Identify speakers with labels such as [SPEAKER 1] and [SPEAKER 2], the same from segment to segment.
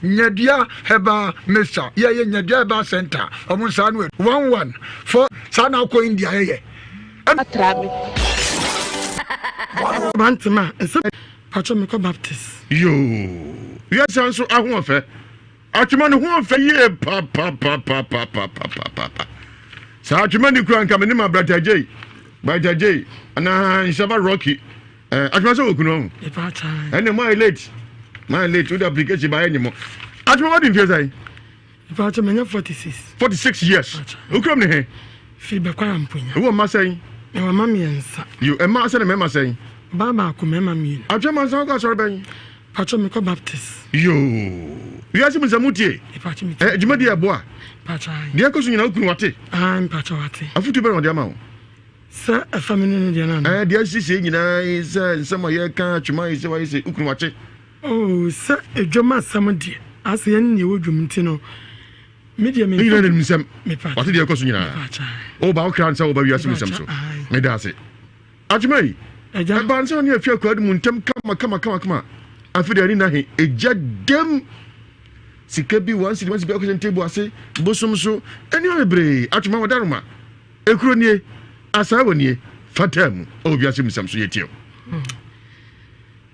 [SPEAKER 1] Nyadia Heba Mesa, ye Nyadia Heba Center, Omunsanwe, 11 for Sana Ko India.
[SPEAKER 2] Bantama, and some Patramico Baptist.
[SPEAKER 3] Yo, yes, answer. I want fair. Archman who for ye, papa. So Archman, you can't come in my brother J. Brother J. And I shall Rocky. Archman, no. And my late to the application by any more. Archman, what did you say?
[SPEAKER 2] If Archman 46
[SPEAKER 3] years. Who come here?
[SPEAKER 2] Feedback.
[SPEAKER 3] Who am I saying?
[SPEAKER 2] Your mammy and
[SPEAKER 3] you and Master and Mamma saying,
[SPEAKER 2] Baba, come, me.
[SPEAKER 3] Archman, so got sorry.
[SPEAKER 2] Patramico Baptist.
[SPEAKER 3] Yo, Ewiase Mu Nsem tie. Jumadi aboa.
[SPEAKER 2] Pacha.
[SPEAKER 3] Dia ko so nyina okunu wate.
[SPEAKER 2] I'm Pachawati.
[SPEAKER 3] Afutu be no dia ma wo.
[SPEAKER 2] Sir, a family dia na.
[SPEAKER 3] Dia sisi nyina nsem aye kan atwuma ise wa ise okunu wate.
[SPEAKER 2] Oh, sir, a joma samedi. As yen ni wodwumti no. Media me.
[SPEAKER 3] Ni na nsem.
[SPEAKER 2] Me pacha.
[SPEAKER 3] Wate dia ko so nyina.
[SPEAKER 2] Pacha.
[SPEAKER 3] O ba o kran sa o ba Ewiase Mu Nsem so. Me da ase. Atwuma yi.
[SPEAKER 1] Eja ban se oni afia kwadu mu ntem kama afide ani na he eja dem sika bi wan sidi wan sibi akosen table ase bosom so eni o bebre atuma wadaruma ekuro nie asa wonie fatam Ewiase Mu Nsem so yetio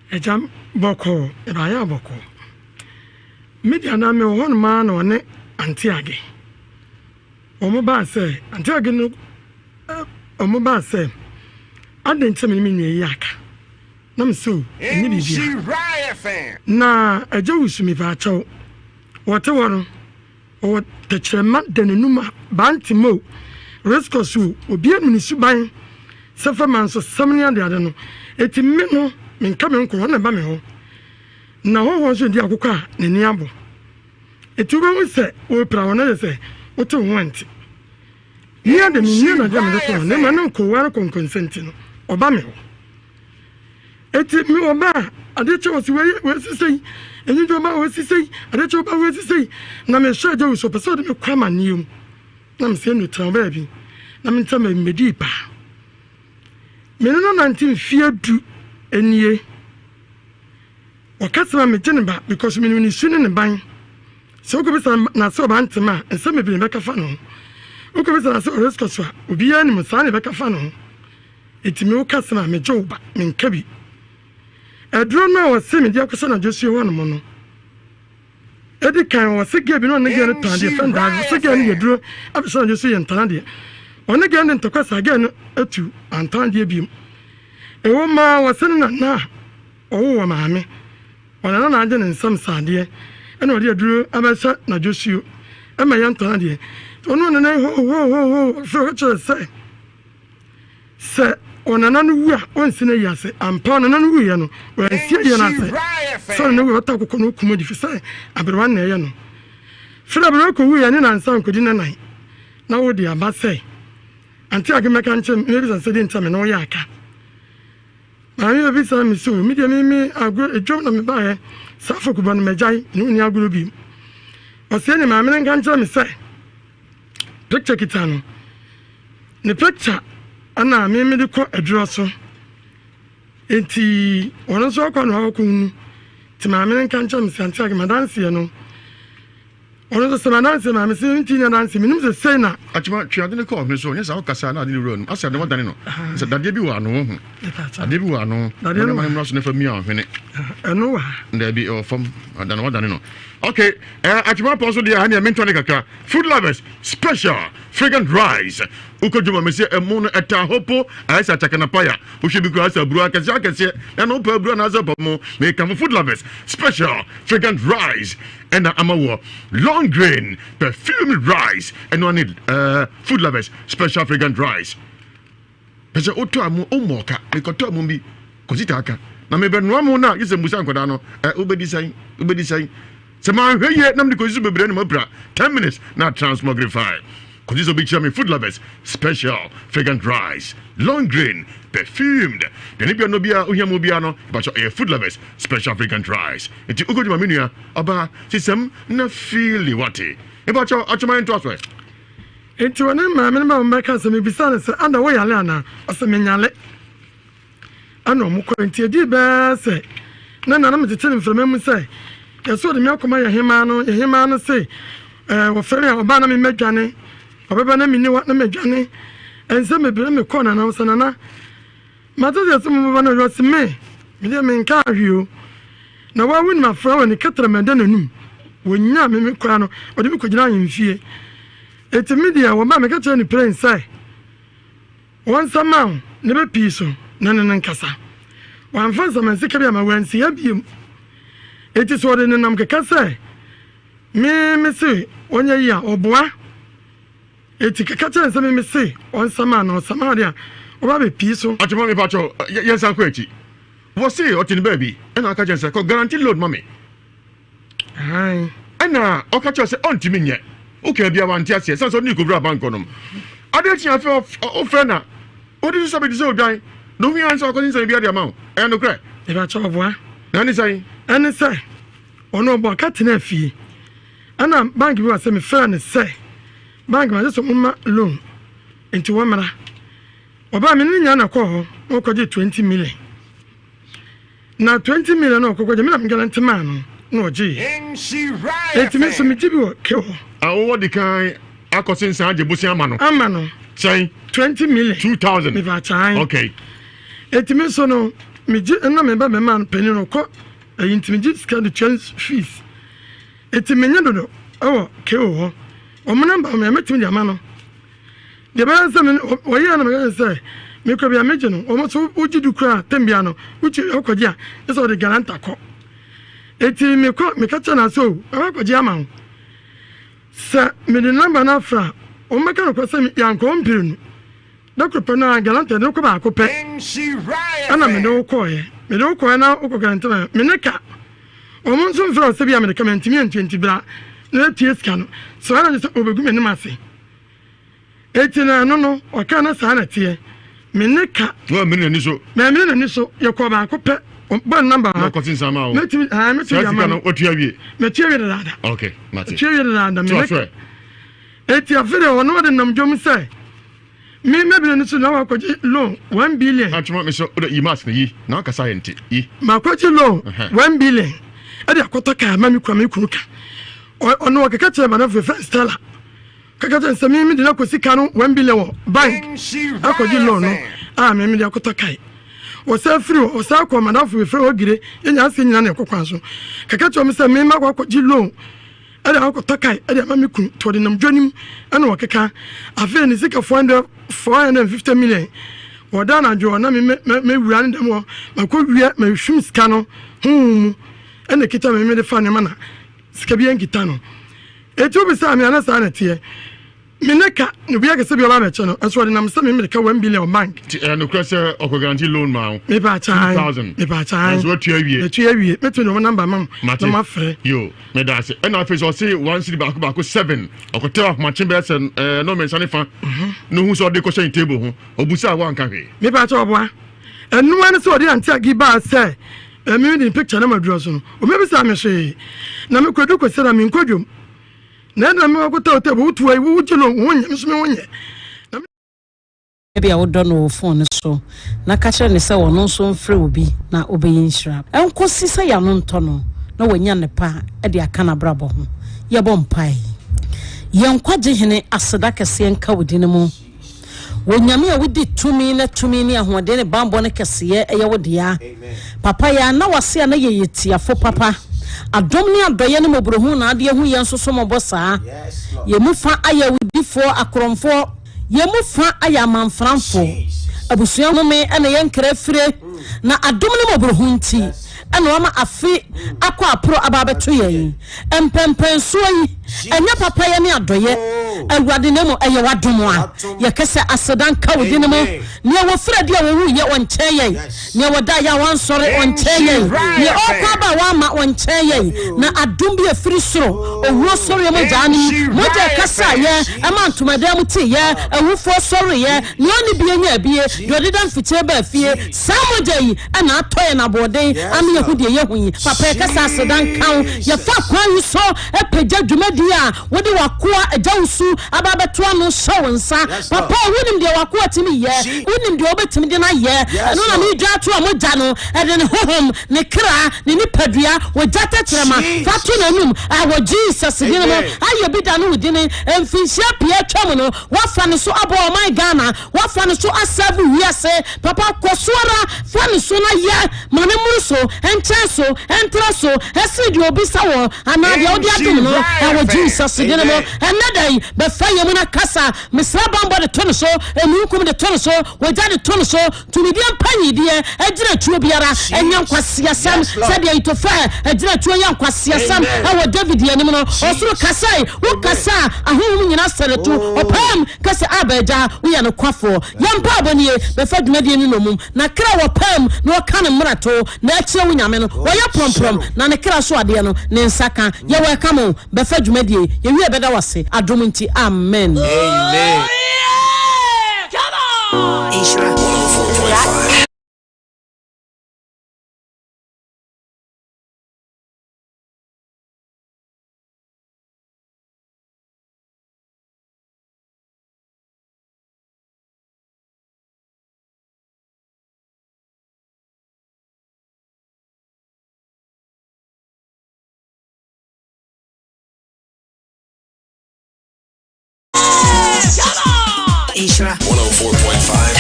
[SPEAKER 2] eja boko ebaya boko media na me won ma na one antiage omo ba se antiage no omo ba se aden ntemi mi nwe yaka na mso eni bibia na eja usumi fa chaw wote woro o techrema denenuma bantimo rescosu obi anu ni suban sefa manso samnia de ade no etimi no menka me nko na ba me ho na ho so di akoko a nani abo etugo wo se o pra wona se wote ho anti ni ade mi ni na de me ko na ma no ko wara kon consent no oba me ho eti mi oba ade che wose we sisei eni do ma we sisei ade che oba we sisei na me sha je so pese de me kwama nium na me se no tran ba bi na me ntama medi pa me no 19 fie du enie o kasema me jene ba because me ni sunu ne ban so ko bisa na so ba ntema ense me bi me ka fa no o ko bisa na so resco so obi ya ni mo sa ne be ka fa no etimi o kasema me joba me nkabi edro na o se me dia ko so na Joshua won mo no edi kan o se ge bi no ne ge ne tan de fan da se ge ne edro abisa na Joshua yentan de one ge ne ntokasa ge no atu antan de bi e wo ma o se na o wo ma me ona na age ne nsam sade e na o de edro abisa na Joshua e ma yentan de onu ne ho so che se ona na nu a onsine yase ampa ona na nu ye no wa sia ye na se so na we wata kokko no kuma di fisa abrewan na ye no fira bro ko wu ye ne na nsan kodi na nan na wo di aba se anti age meka nche me bi san se di ntame na wo ya aka ma mi bi san mi so mi de mi agro ejom na me ba he safo ku ba no mejai ni uni agro bi o se ne ma me nka nche mi se picture kitano ne picture ana me de ko aduro so enti wono so ko no akunu ti ma me nka ncha me santi age madanse no wono so madanse ma me se nti na danse minum se sei na
[SPEAKER 1] achima twiade ne ko me so nya sa okasa na ade ni ro no asa de wadane no se dade bi wa no ho ade bi wa no na ma me so ne fa mi a hwene
[SPEAKER 2] eno wa
[SPEAKER 1] nda bi o fam ade no wadane no okay achima poso dia ha ne mentone kaka food lovers special fragrant rice ukojuma mesi emu no eta hopo aisa chakana paya uhwe bi asa buru akase na no pa buru na asa pomo me come food lovers special fragrant rice and amawo long grain perfumed rice and one need food lovers special fragrant rice pese oto amu omoka me koto amu bi kozita aka na me benua mu na yese musa nkoda no ubedi sai se ma hweye nam de kozisu bebre no mabra 10 minutes na transmogrify. Because this will be charming food lovers special fragrant rice long grain perfumed then if you no bia uhiamu bia no but your food lovers special fragrant rice enti ukojuma menua oba sisem na feel what e about your achoma into aswe
[SPEAKER 2] enti wona ma me ma mbeka se me bisane se anda wo yale ana ose menyale ana mo ko enti edi be se na me tete mframa mu se yeso de me akoma ye hema no say wo fere oba na me medwane obeba na me ni wa na medwane ense me bere me kona na usana na mata yeso mo ba na yo se me de me nka ahwio na wa win ma fra wa ni katra me da nanum wonya me kora no ode me kogina yimfie eti media wo ba me ka tell ni prince sai won sama ne be piso na nkasa wan fansa man sika bia ma wansi ya biem eti so de nam ke kasa me se onya ya oboa eti ke ka tell me se on sama na sama dia o ba be piso
[SPEAKER 3] atimo me pacho yensa ko echi wo se o tin baby ena aka jensa ko guarantee load mami
[SPEAKER 2] ai
[SPEAKER 3] ena o ka cho se on timi nye o ka bia wan tia se so ni ko bra bank nom ade tia fe o fe na o di so be di so dan no wi answer ko sin bia dia ma e no kra
[SPEAKER 2] e ba cho oboa
[SPEAKER 3] na ni sai
[SPEAKER 2] ene sai ono obo ka tena fie ana bank bi wa se me fa ne sai bank ma so mma loan enti wa mara oba me ni nya na ko ho o ko je 20 million na 20 million no ko ko je me na guarantee man no ji enti me so me ji bi o ke ho
[SPEAKER 3] awo di kan akosin san je busi ama no say
[SPEAKER 2] 20 million
[SPEAKER 3] 2000
[SPEAKER 2] me ba chai
[SPEAKER 3] okay
[SPEAKER 2] enti me so no me ji na me ba me man penny no ko enti me ji scan the chance fees enti me nya dodo awo ke ho o mo namba me metimi di ama no de ba se me o ye na me say me ko bia meje no o mo so uji du kra tembia no uchi okoji a eso de garanta ko eti me ko me ka chana so okoji ama ho sa me de number na fra o me ka ko se me yanko mpiru no da ko pe na garanta de ko ba ko pe ana me do ko ye na o ko garanta me ne ka o mo so fra se bia me de ka mentimi 20 bra na tie ska no so ana so obegu me ne mase eti na no o ka na sa na tie meneka
[SPEAKER 3] wo me ni so
[SPEAKER 2] ye ko ba ko pe ba number ha
[SPEAKER 3] ko tin sama o
[SPEAKER 2] meti ya ma
[SPEAKER 3] no otua wie
[SPEAKER 2] meti ya da da
[SPEAKER 3] okay mati
[SPEAKER 2] meti ya da meneka eti afere wono de nam jom sai me bi ni so na wa ko loan 1 billion
[SPEAKER 3] atuma me so o yi mas na yi na ka sa yenti yi
[SPEAKER 2] ma ko loan 1 billion e de akoto ka ma mi kwa me kunu ka ono wa ka che ma na first teller kaka tse me de na ko sika no 1 billion bank akoji loan no me de akoto kai o sa free o sa ko ma na free ogire enya ase nyina na ekokwan so kaka tse me se me ma ko ji loan e de akoto kai e de ma mi kun to de nam dwanim ana o kaka afa ni sika 450 million oda na jo na me wura ne dem ma ko wia ma hwim sika no ene kita me de fa ne ma na sika bi en kita no etu bi sa me ana sa na tie mineka no bia ke se bi ola na che no eso de nam se me de ka 1 billion bank
[SPEAKER 3] no kwese o ko guarantee loan ma
[SPEAKER 2] me ba chai
[SPEAKER 3] 2000
[SPEAKER 2] me ba chai
[SPEAKER 3] so tu awie
[SPEAKER 2] me tu no number mam no ma frɛ
[SPEAKER 3] yo me da se na face o se 1 city ba ko 7 o ko tell ma chimbe se no men sane fa no hu so de ko shen table ho obusa wa nka hwe
[SPEAKER 2] me ba cha oboa enu ane so de anti agi ba se me de picture na maduro so no o me bi sa me hwe na me kodu ko se na me nkodwom na me ko ta bu tu ai wu jilo wonye me so me wonye
[SPEAKER 4] bia wo no phone so na ka kire ne se wono so mfre obi na obeyin shira enko sisa ya no nto no na wanya ne pa e de aka na brabo ho ye bom pai ye nkwaje hene aseda kese nka wodi ne mu wonyame a wodi tumi ne ahode ne bambo ne kese ye wodi ya papa ya na wase na ye yetiafo papa adom ne adoye ne mobrohu na ade hu ye nso so mobosa ye mufa aya wudifo akromfo ye mufa aya manfranfo abusua no me ene ye nkra fire na adom ne mobrohu nti ene wama afi akwa apro ababeto ye empempenso yi enya papa ye ne adoye awade ne mo eye wadom a ye kese asedan ka wodi ne mo ne wo fire de wo hu ye wonche ye ne woda ya wansore wonche ye ye okwa ba wa ma wonche ye na adom bi afiri soro owo soro mo jani mo je kasa ye ama ntomada mu ti ye awufo soro ye ne oni bi enya bie do dedan fiche ba fie samoje yi ana atoye na bode ami yehudi ye hu papa kasa asedan kan ye fa kwan so epeja dwumadi a wodi wakoa agya usu su ababeto no show nsa papa wonim de wako atimi ye wonim de obetimi de na ye no na me dwa to amogya no e de ne hohom ne kra ne nipadua wojata trema fatu nanum awo Jesus din mo aye bi da no wudin emfinhia pia twam no wafa ne so abo my Ghana wafa ne so asabu wiase papa kosuara fa ne so na ye mane muru so entra so esi de obi sawo ana de odi atum no awo Jesus din mo enadai be fa ye mu na kasa misra bambo de tono so enukum de tono so wogya de tono so tumidiam panyi de agira tuo biara enyan kwasiasam sabe itofa agira tuo yan kwasiasam awo David ye nim no osuru kasai wo kasa ahum nyina seretu opam kasa abaja wo ya no kwafo yampa aboni be fa dwumade ni nomum na kra wo pam na wo kan mrato na achie wo nyame no wo ya promprom na ne kra so ade no ne nsaka ye wo ka mo be fa dwumade ye wi beda wase adom nti amen
[SPEAKER 5] amen come on Isra 104.5 Isra 104.5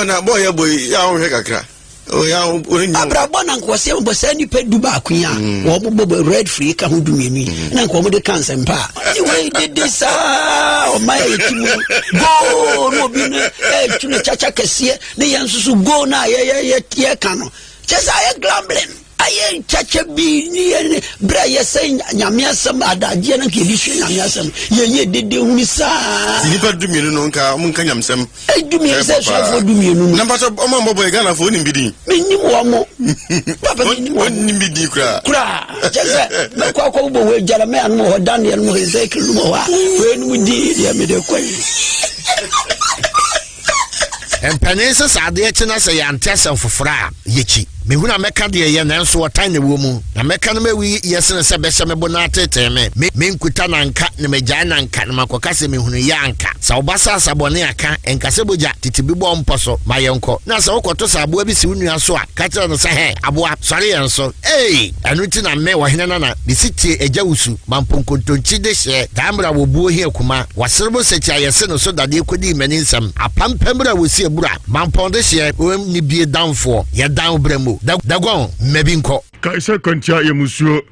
[SPEAKER 6] na boy ya ho kakra o ya orin
[SPEAKER 5] abrabo na nkwose mbo sa ni pedu ba akun a wo bobo red free ka ho dumienu na nko mo de cancer mpa we did this o my timu go no bi ne tunu chacha kese ne yansusu go na ye ka no chesa ye glambling aye chacha bi ni bra ye say nyamiasam adaje na ke bi hwe nyamiasam ye dede huni sa
[SPEAKER 6] ni pa dumienu no nka mun ka nyamsam
[SPEAKER 5] dumienu se so fo dumienu
[SPEAKER 6] na pa so o ma boy Ghana fo ni bidi
[SPEAKER 5] ni mo mo papa ni mo
[SPEAKER 6] ni bidi kra
[SPEAKER 5] chesa me kwa bo we jara me anu ho Daniel mo Ezekiel mo wa we ni di ya me de kwa
[SPEAKER 7] empanense sade chi na se yantesa fofora yechi mehuna meka de ye nanso wotan ne wo mu na meka no mawi yesene se behye me bona teteme me nkuta na nka ne magya na nka ne makoka se mehunu ya nka sa obasa sabone aka enkase boja titibi bo mposo mayenko na sa wokoto sabo bi si wunua so a ka tira no se he aboa sori yenso anuti na me wahene na bisiti ejawusu mamponkontonchi de hye damra wo buo hi akuma waserbo secha yese no so dade kodi maninsam apampambra wo si ebura mamponde hye ni bie danfo ye dan bremu dagon mebinko
[SPEAKER 1] kaisa kontia yemusuo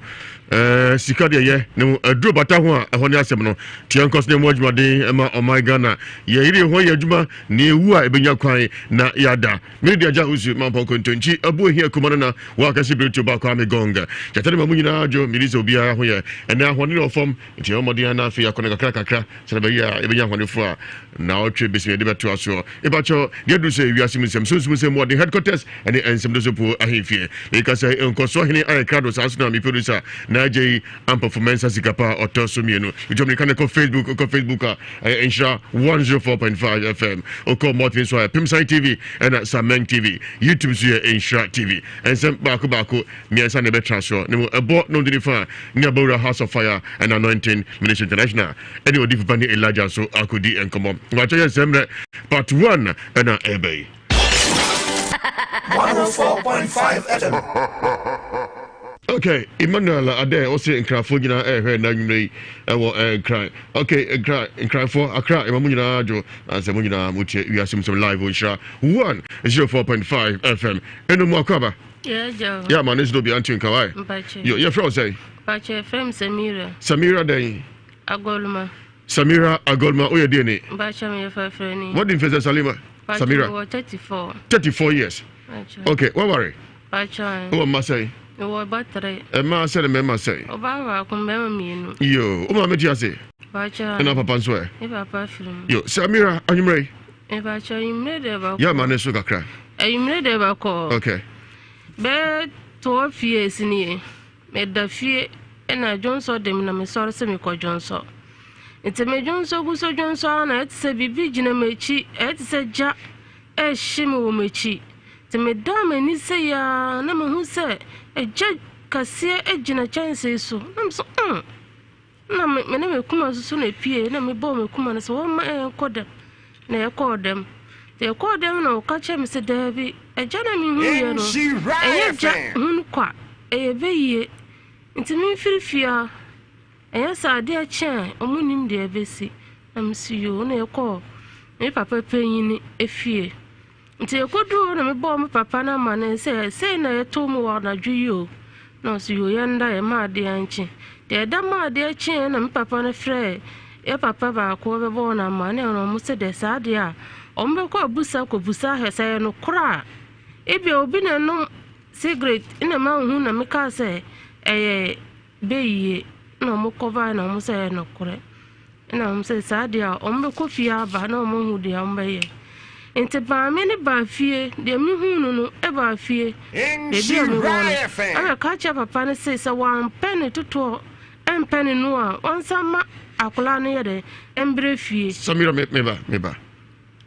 [SPEAKER 1] sika de ye ne aduro bata ho a ho ne asem no tiankos ne mo adwumade ema my Ghana ye yiri ho ye adwuma ne ewu a ebenya kwan na yada media ja usu mampo kontonchi abu hi akuma na wa ka sibirito ba kwa me gonga jatade mamu nyina ajo milisa obia ho ye ene ho ne ofom nti omode na afi akona kakra sele be ya ebenya ho ne fo a na otwe besi de beto aso ebacho de du se Ewiase Mu Nsem so se mo de headquarters ene ensem do so po ahefie e ka se enkoso hene aykrado sa asuna mi producer J and performance sikapa otosumienu ujomni kan ko Facebook ensure 104.5 FM oko Martin so Pimside TV and Sameng TV YouTube so ensure TV and some bako miensa ne betra so ne ebo no deliver ni abora House of Fire and Anointing Ministry International any odi fani Elijah so akodi enkomo wacho semre part 1 and ebe
[SPEAKER 8] 104.5 FM
[SPEAKER 3] Okay, Emmanuel Ade also in Crawford, you know, na nyumre cry. Okay, cry for Accra, Emmanuel Ajo, and some muche, we have some live on Sha 104.5 FM. And no more cover.
[SPEAKER 8] Yeah, Joe.
[SPEAKER 3] Yeah, man, this will be Antin Kawai. Your friend say?
[SPEAKER 8] Bache from
[SPEAKER 3] Samira Day.
[SPEAKER 8] Agolma.
[SPEAKER 3] Samira Agolma, oh, you're doing it.
[SPEAKER 8] Bache, me for friend.
[SPEAKER 3] What did Fesa Salima? Samira?
[SPEAKER 8] 34.
[SPEAKER 3] 34 years. Okay, what worry?
[SPEAKER 8] Bache.
[SPEAKER 3] Oh, Masai.
[SPEAKER 8] No battery.
[SPEAKER 3] A man said a member say.
[SPEAKER 8] Obama, come me.
[SPEAKER 3] Yo, oh, Mamma say.
[SPEAKER 8] Bache.
[SPEAKER 3] And up upon swear.
[SPEAKER 8] If I perfume.
[SPEAKER 3] Yo, Samira, are you ready?
[SPEAKER 8] If I show you made about.
[SPEAKER 3] Yeah, man, it's sugar cry.
[SPEAKER 8] You made about call.
[SPEAKER 3] Okay.
[SPEAKER 8] Bed 12 years in here. Made the fear, and I don't saw them in a sorry semi-co Johnson. It's a Major so Johnson, I'd say be Virginia Mechi, I'd say Jack, a shimmy mechi. To me, damn, and he say, Nama who said, a judge cassia edge in a chance so. I'm so, no, my name will come as soon as appear, and me bomb will come and so my call them. Nay, I call them. They call them no catch Mr. Davy, a gentleman who you know, a jack, quack, a bay. Into me feel fear. And yes, I dear chair, a moon dear Bessie. I'm see you on a call. Me papa paying a fear. Until you could do and me bomb papa and man and say, I told me what I do you. No, see you yonder a mad dear auntie. Dear damn dear chain and papa and a fray. A papa by a quarter born and money and almost said the sad dear. Ombeko busa ko busa he say no kra. Ebi obi na no cigarette in a man who na meka say be no mo cover na mo say no kra. Na mo say sad dear ombeko fia ba na mo hu de ambaye. Ente ba me ne ba fie de mi hu no no e ba fie. Ebi o me wona. Ana ka cha papa ne say wan penny toto en penny no a onsama akola ne yede embre fie.
[SPEAKER 3] Samira meba.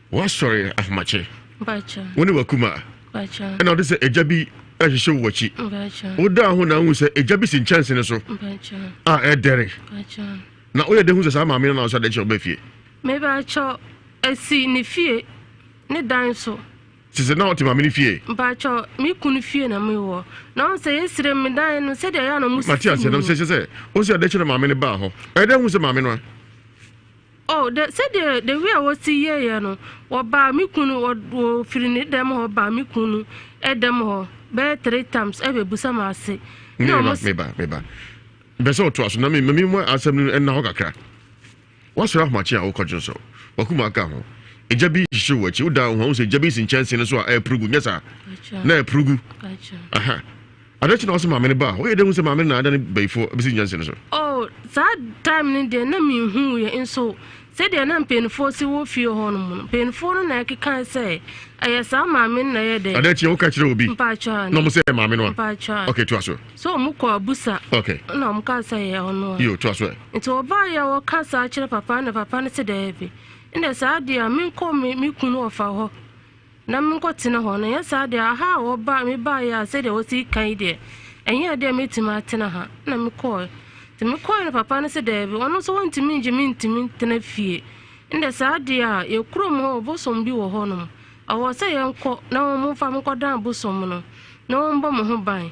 [SPEAKER 3] What story of Mache?
[SPEAKER 8] Bacha.
[SPEAKER 3] When you were Kuma.
[SPEAKER 8] Bacha.
[SPEAKER 3] And now this is a Jabi as you show what she.
[SPEAKER 8] Bacha.
[SPEAKER 3] What down who say a Jabi in chance in so.
[SPEAKER 8] Bacha.
[SPEAKER 3] Ah, Derek.
[SPEAKER 8] Bacha.
[SPEAKER 3] Now all the who's a mamma outside that you'll be fee.
[SPEAKER 8] Maybe I shall see ni fear. Ne dine so.
[SPEAKER 3] She said, no, to my mini fee.
[SPEAKER 8] Bacha, me couldn't fear na me war. Now say yesterday, me dine and said, I am
[SPEAKER 3] Matthias said, I'm saying, what's your lecture, mamma in the bar? I don't was a mamma.
[SPEAKER 8] Oh, that said the way I was see ye, no, or by me kunu or feeling it them or by me kunu, at them or bear 3 times every busama say. No, maybe.
[SPEAKER 3] Beso to us, no, me more assembly and Nogaka. What's wrong, my chair, or Cojoso? Wakumaka. A Jabi show what you down, who say Jabis in chance in a swat, a prugu, yes, sir. No, prugu. Aha. I don't know some mamma bar. Where there was a mamma I didn't pay for business.
[SPEAKER 8] Oh, that time in the name who you in so. Said they are not paying for see what few honeymoon. Paying for an I can't say. I saw my men there.
[SPEAKER 3] I let you catch it will be.
[SPEAKER 8] Pacha.
[SPEAKER 3] No, say, mamma.
[SPEAKER 8] Pacha.
[SPEAKER 3] Okay, to us.
[SPEAKER 8] So, Muko Busa.
[SPEAKER 3] Okay.
[SPEAKER 8] No, can't say, oh no.
[SPEAKER 3] You, to us.
[SPEAKER 8] It's all by our casa, papa, and papa, said Davy. And the sad dear, me call me kuno of our. Namin got in a honor, yes, I dear, how or buy me by ya, said there was he kind dear. And here they meet him at Tinaha, and me call. To me call papa and said Davy, one also want to mean Jimin to mean Tenefie. And the sad dear, you crum or bosom be or honum. I was say, uncle, no more farm got down bosom, no one bomb who buy.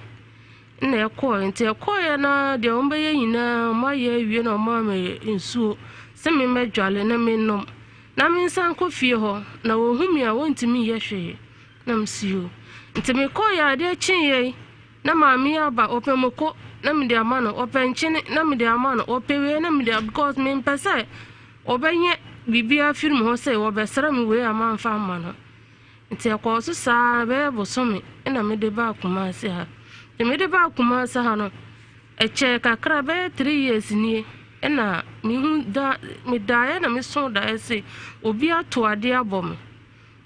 [SPEAKER 8] And they are calling to a choir now, the ombe na my year, you know, mamma in so. Send me major and I mean no. Na me san ko fie ho na wo hu mi a wonti mi ye hwe na msio nti me ko ya de chin ye na ma mi aba opemoko na me de ama no openchine na me de ama no opewe na me de because me mpese obenye bibia film ho say wo besra me we ama mfa ama no nti ko so sa be boso me na me de ba kuma se ha de me de ba kuma se ha no eche kakra be 3 years nie ena mi hu da mi da na mi so da ese obi ato ade abom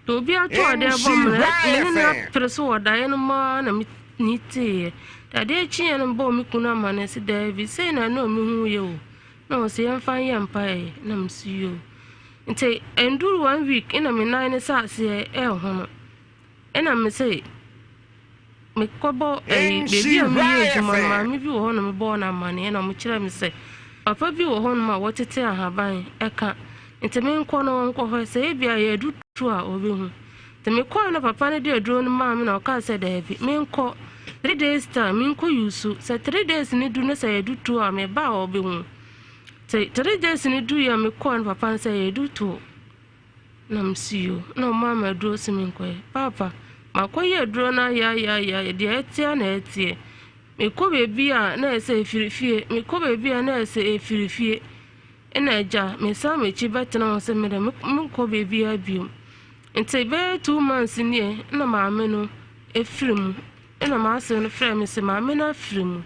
[SPEAKER 8] to obi ato ade abom ne na preso da no ma na mi ni te da de chi en bo mi kuna ma na se da bi say na no mi hu ye o no se en fan ye mpa na mi si yo nte enduru 1 week ina mi nine sa se ho no ena mi say me kobo baby am ye ma mi bi wo no me bo na ma ne na mo kire mi say papa bi wo hon ma wotete ahaban eka nteme nko no nko ho se bia ye dutu a obehu nteme kwa na papa ne de aduro no ma me na o ka se da bi me nko 3 days time minko yusu say 3 days ni du ne say do 2 am ba obi hu say 3 days ni du ya me ko papa say do 2 nam siyo no mama do siminko papa makoye duro na ya de etia na etie me ko bebi a na ese efirifie me ko bebi a na ese efirifie ena eja me sa me chi betena ho se me de me ko bebi a biom enti be 2 months ni na maame no efirim ena ma ase no frɛ me se maame na firim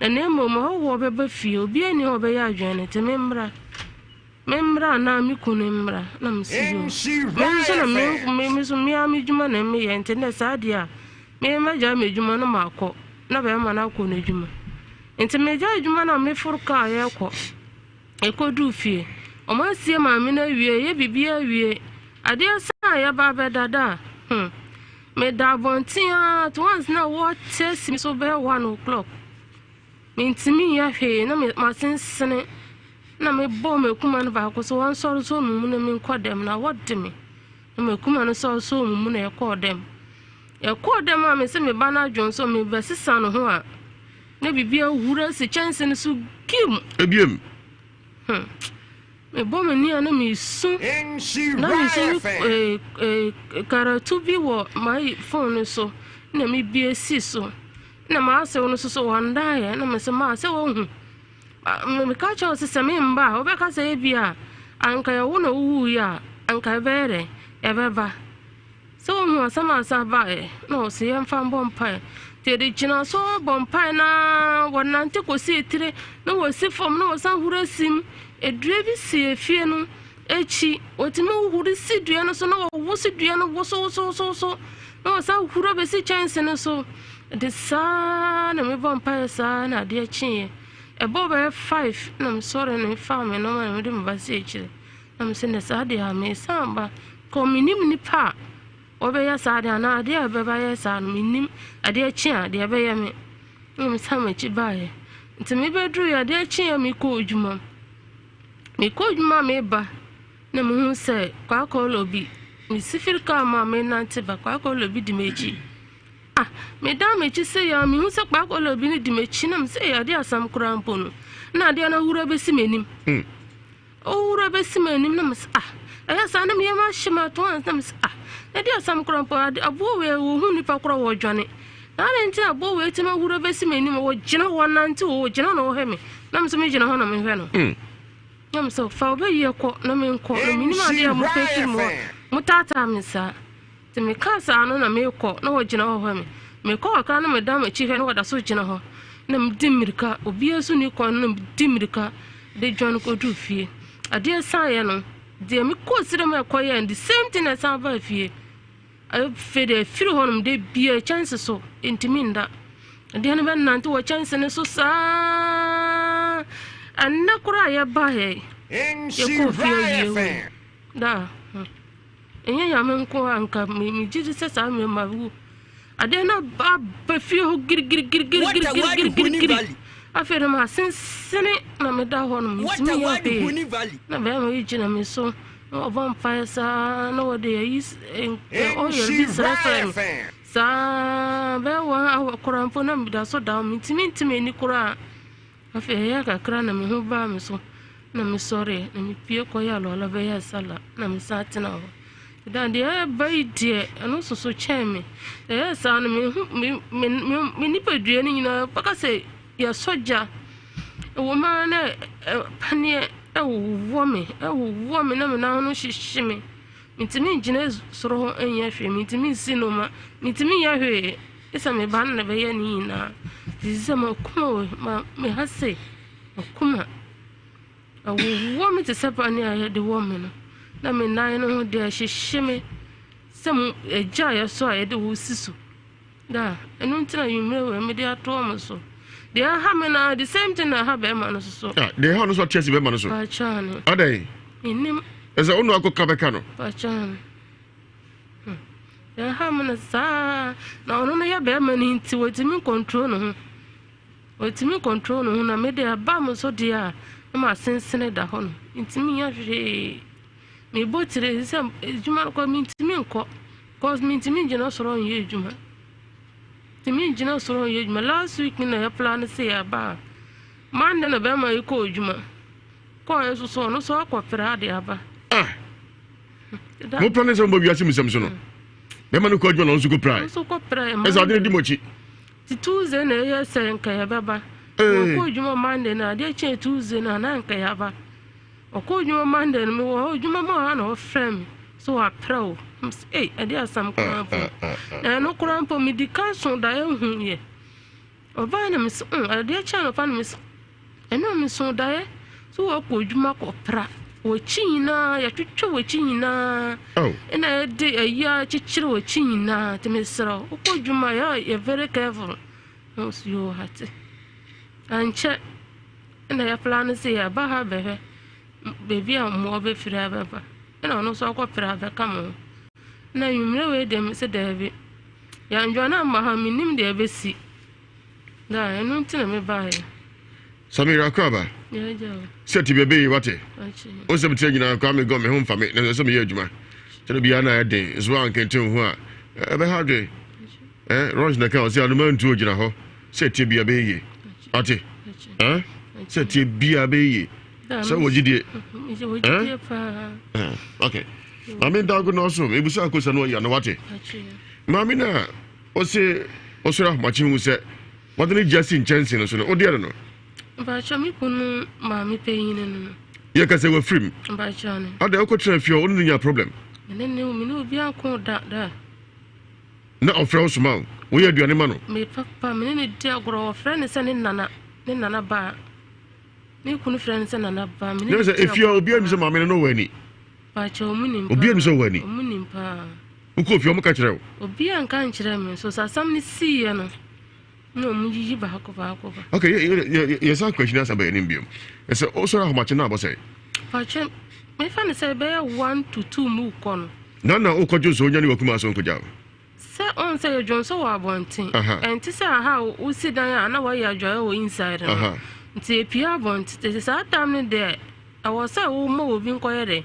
[SPEAKER 8] na nemo mo wo beba fie obi ani ho be ya adwene te memra na mi kunu memra na msiyo menso na me so mi amedwuma na me ye enti na sadia me maja medwuma no makọ na be ma na akọ na dwuma enti meja adwuma na me furka ye kọ ekodu fie o ma sie ma me na wie ye bibia wie ade sa ya ba be dada me da bontia to once na what test me so be 1 o'clock me ntimi ya hwe na me masensene na me bo me kuma no ba ko so wan soro so mu na me nkodem na wode me na me kuma no so mu na ekodem a me se me bana dwon so me besisa no ho a na bibia wura se chance no so kim
[SPEAKER 3] ebiem
[SPEAKER 8] me bo me ni ana me su na me se karatu bi wo my phone so na me bia si so na ma se wono so wanda ya na me se ma se wo hu me ka cho se me mba o be ka se bia anka ya wono wu ya anka bere e beba so hu sama sa ba no se yan fa bompa te de jina so bompa na wonante ko se tire na wo se fom na wo san hura sim edure bi se efie no echi otime huri si dua no so na wo si dua no wo so na wo san hura be si chance no so de sa na me bompa sa na de chi ebo be 5 na me sorry na family no ma me de me ba se echi na me se na sa de ha me samba ko minim ni pa obe ya sa de na ade be ba ya sa no minim ade chi a de be ya me me sa me chi ba ye nti me be dru ya de chi ya me ko odwuma me ba na me hu se kwa ko lobi me sifir ka ma me na nti ba kwa ko lobi di mechi me da me chi se ya me hu se kwa ko lobi ni di mechi na me se ya de asam krampo no na de na hura be si menim o hura be si menim na me se aya sa na me ma shima to an na me se na de asam krampo abo we wo hu ni pa kro wo dwane na nti abo we ti ma hura be si menim wo gina wona nti wo gina no he me na me se me gina ho na me hwe no nam so fa obe ye ko na me nko na minima de am pe mo mutata me sa te me ka sa no na me ko na wo gina ho hwe me ko aka na me da ma chi hwe na wo da so gina ho na me dimirika obi esu ni ko na me dimirika de dwan ko du fie ade sa ye no de me ko sire me ko ye the same thing as am ba fie I fede firi honum de bia chance so intiminda de na ben nanti wo chance ne so sa anna kura ya ba he ye ko fie da enye ya men ko anka mi jiji se sa me mawu ade na ba fie ho gir afere ma sensene na me da honum mi ya pe na be ma yi na me so no vampire sa no de is o ye this reference sa be wa korampo na mi da so da mi timi ni kura afi ya ka kra na me hu ba me so na me sorry na me pie ko ya lo be ya sala na me sa tina ho dan de ba ide no so cheme ya sa na me ni pedue ni na paka se ya soja wo ma na panie wo me na me na no hihime mitimi gina soro ho anya hwe mitimi sinoma mitimi ya hwe isa me ban na be ya ni na dizama kuma ma me hase akuma wo me te sapa ni ya de wo me no na me na no de hihime sem eja ya so ya de wo siso da enu ntina yumre we me de ato mo so they ha me na the same thing na ha be ma no so
[SPEAKER 3] they ha no so chesi be ma no so
[SPEAKER 8] pa chan
[SPEAKER 3] adai
[SPEAKER 8] inim
[SPEAKER 3] eza onu akoka be ka no
[SPEAKER 8] pa chan they ha me na sa na onu no ya be ma ni nti wotimi control no na me de ba mo so dia ma sensene da ho no ntimi ya hwe me botire se ejuma ko mi ntimi nko cause mi ntimi je no soro ye ejuma timi jina soro ye juma last week na ya plan say aba Monday na be ma iko juma ko yeso so no so akopra de aba
[SPEAKER 3] mo plan se mo Ewiase Mu Nsem so no be ma no ko juma no so ko pray
[SPEAKER 8] so ko pray
[SPEAKER 3] e sa de di mochi
[SPEAKER 8] ti Tuesday na ye se nka ya baba ko juma Monday na de che Tuesday na nka ya ba ko juma Monday no wo juma ma na o frame so a pro ade asam kwa na no krampo medication da ehun ye oba na mis ade cha no fa na mis eno mis da ye so wo ko djuma ko pra wo chinyina ya twetwe wo chinyina ena de ya chichire wo chinyina te misra wo ko djuma ya very careful no so you hat anche ena ya plan se ya ba ha bebe baby am mo be fira baba ena no so ko pra ba kamo na yumre we dem se David ya njona ma ha minim de ebesi da enu ntina me ba he
[SPEAKER 3] Samira Kwaba
[SPEAKER 8] ya ja
[SPEAKER 3] seti bebe wate
[SPEAKER 8] achi
[SPEAKER 3] o se mtie nyina kwa me go me ho mfa me na so me ye adwuma tele bia na ya den so an kenten ho a be ha de Roger na ka o se anu ma ntu ogina ho seti bia be ye ate seti bia be ye so wojidie
[SPEAKER 8] pa
[SPEAKER 3] okay Mami dago no so ebusa akosa no ya na wate mami na o se o so rahmachi hu se wadani jasi nchense no so no odi no
[SPEAKER 8] ba chami kunu mami peyin no
[SPEAKER 3] ye ka se wa frim
[SPEAKER 8] ba chani
[SPEAKER 3] ada o ko tran fio onu nya problem
[SPEAKER 8] ne mi no obi anko da
[SPEAKER 3] na o fro so ma wo ye aduane ma no
[SPEAKER 8] me papa me ne di agoro o friend se ne nana ba ne kunu friend se nana ba me
[SPEAKER 3] ne se efio obi ani se mami no wani
[SPEAKER 8] ba cha omunim
[SPEAKER 3] obi ani se wani
[SPEAKER 8] omunim pa
[SPEAKER 3] uko fio mo ka kire
[SPEAKER 8] obi an kan kire me so sasam ni si ye no no mu yiyi ba ko ba
[SPEAKER 3] okay ye sa question answer ba enim biom e se o so ra homa na bo say
[SPEAKER 8] pa cha me fa ne se be 1 to 2 mu kono
[SPEAKER 3] na o ko jo so nya ni wakuma so ko jawo
[SPEAKER 8] se on se ye jonso wa bontin enti se aha o si dan ana wa ya joy o inside no nti epia bontin te sa tam ne de awo se wo mo obi nkoyere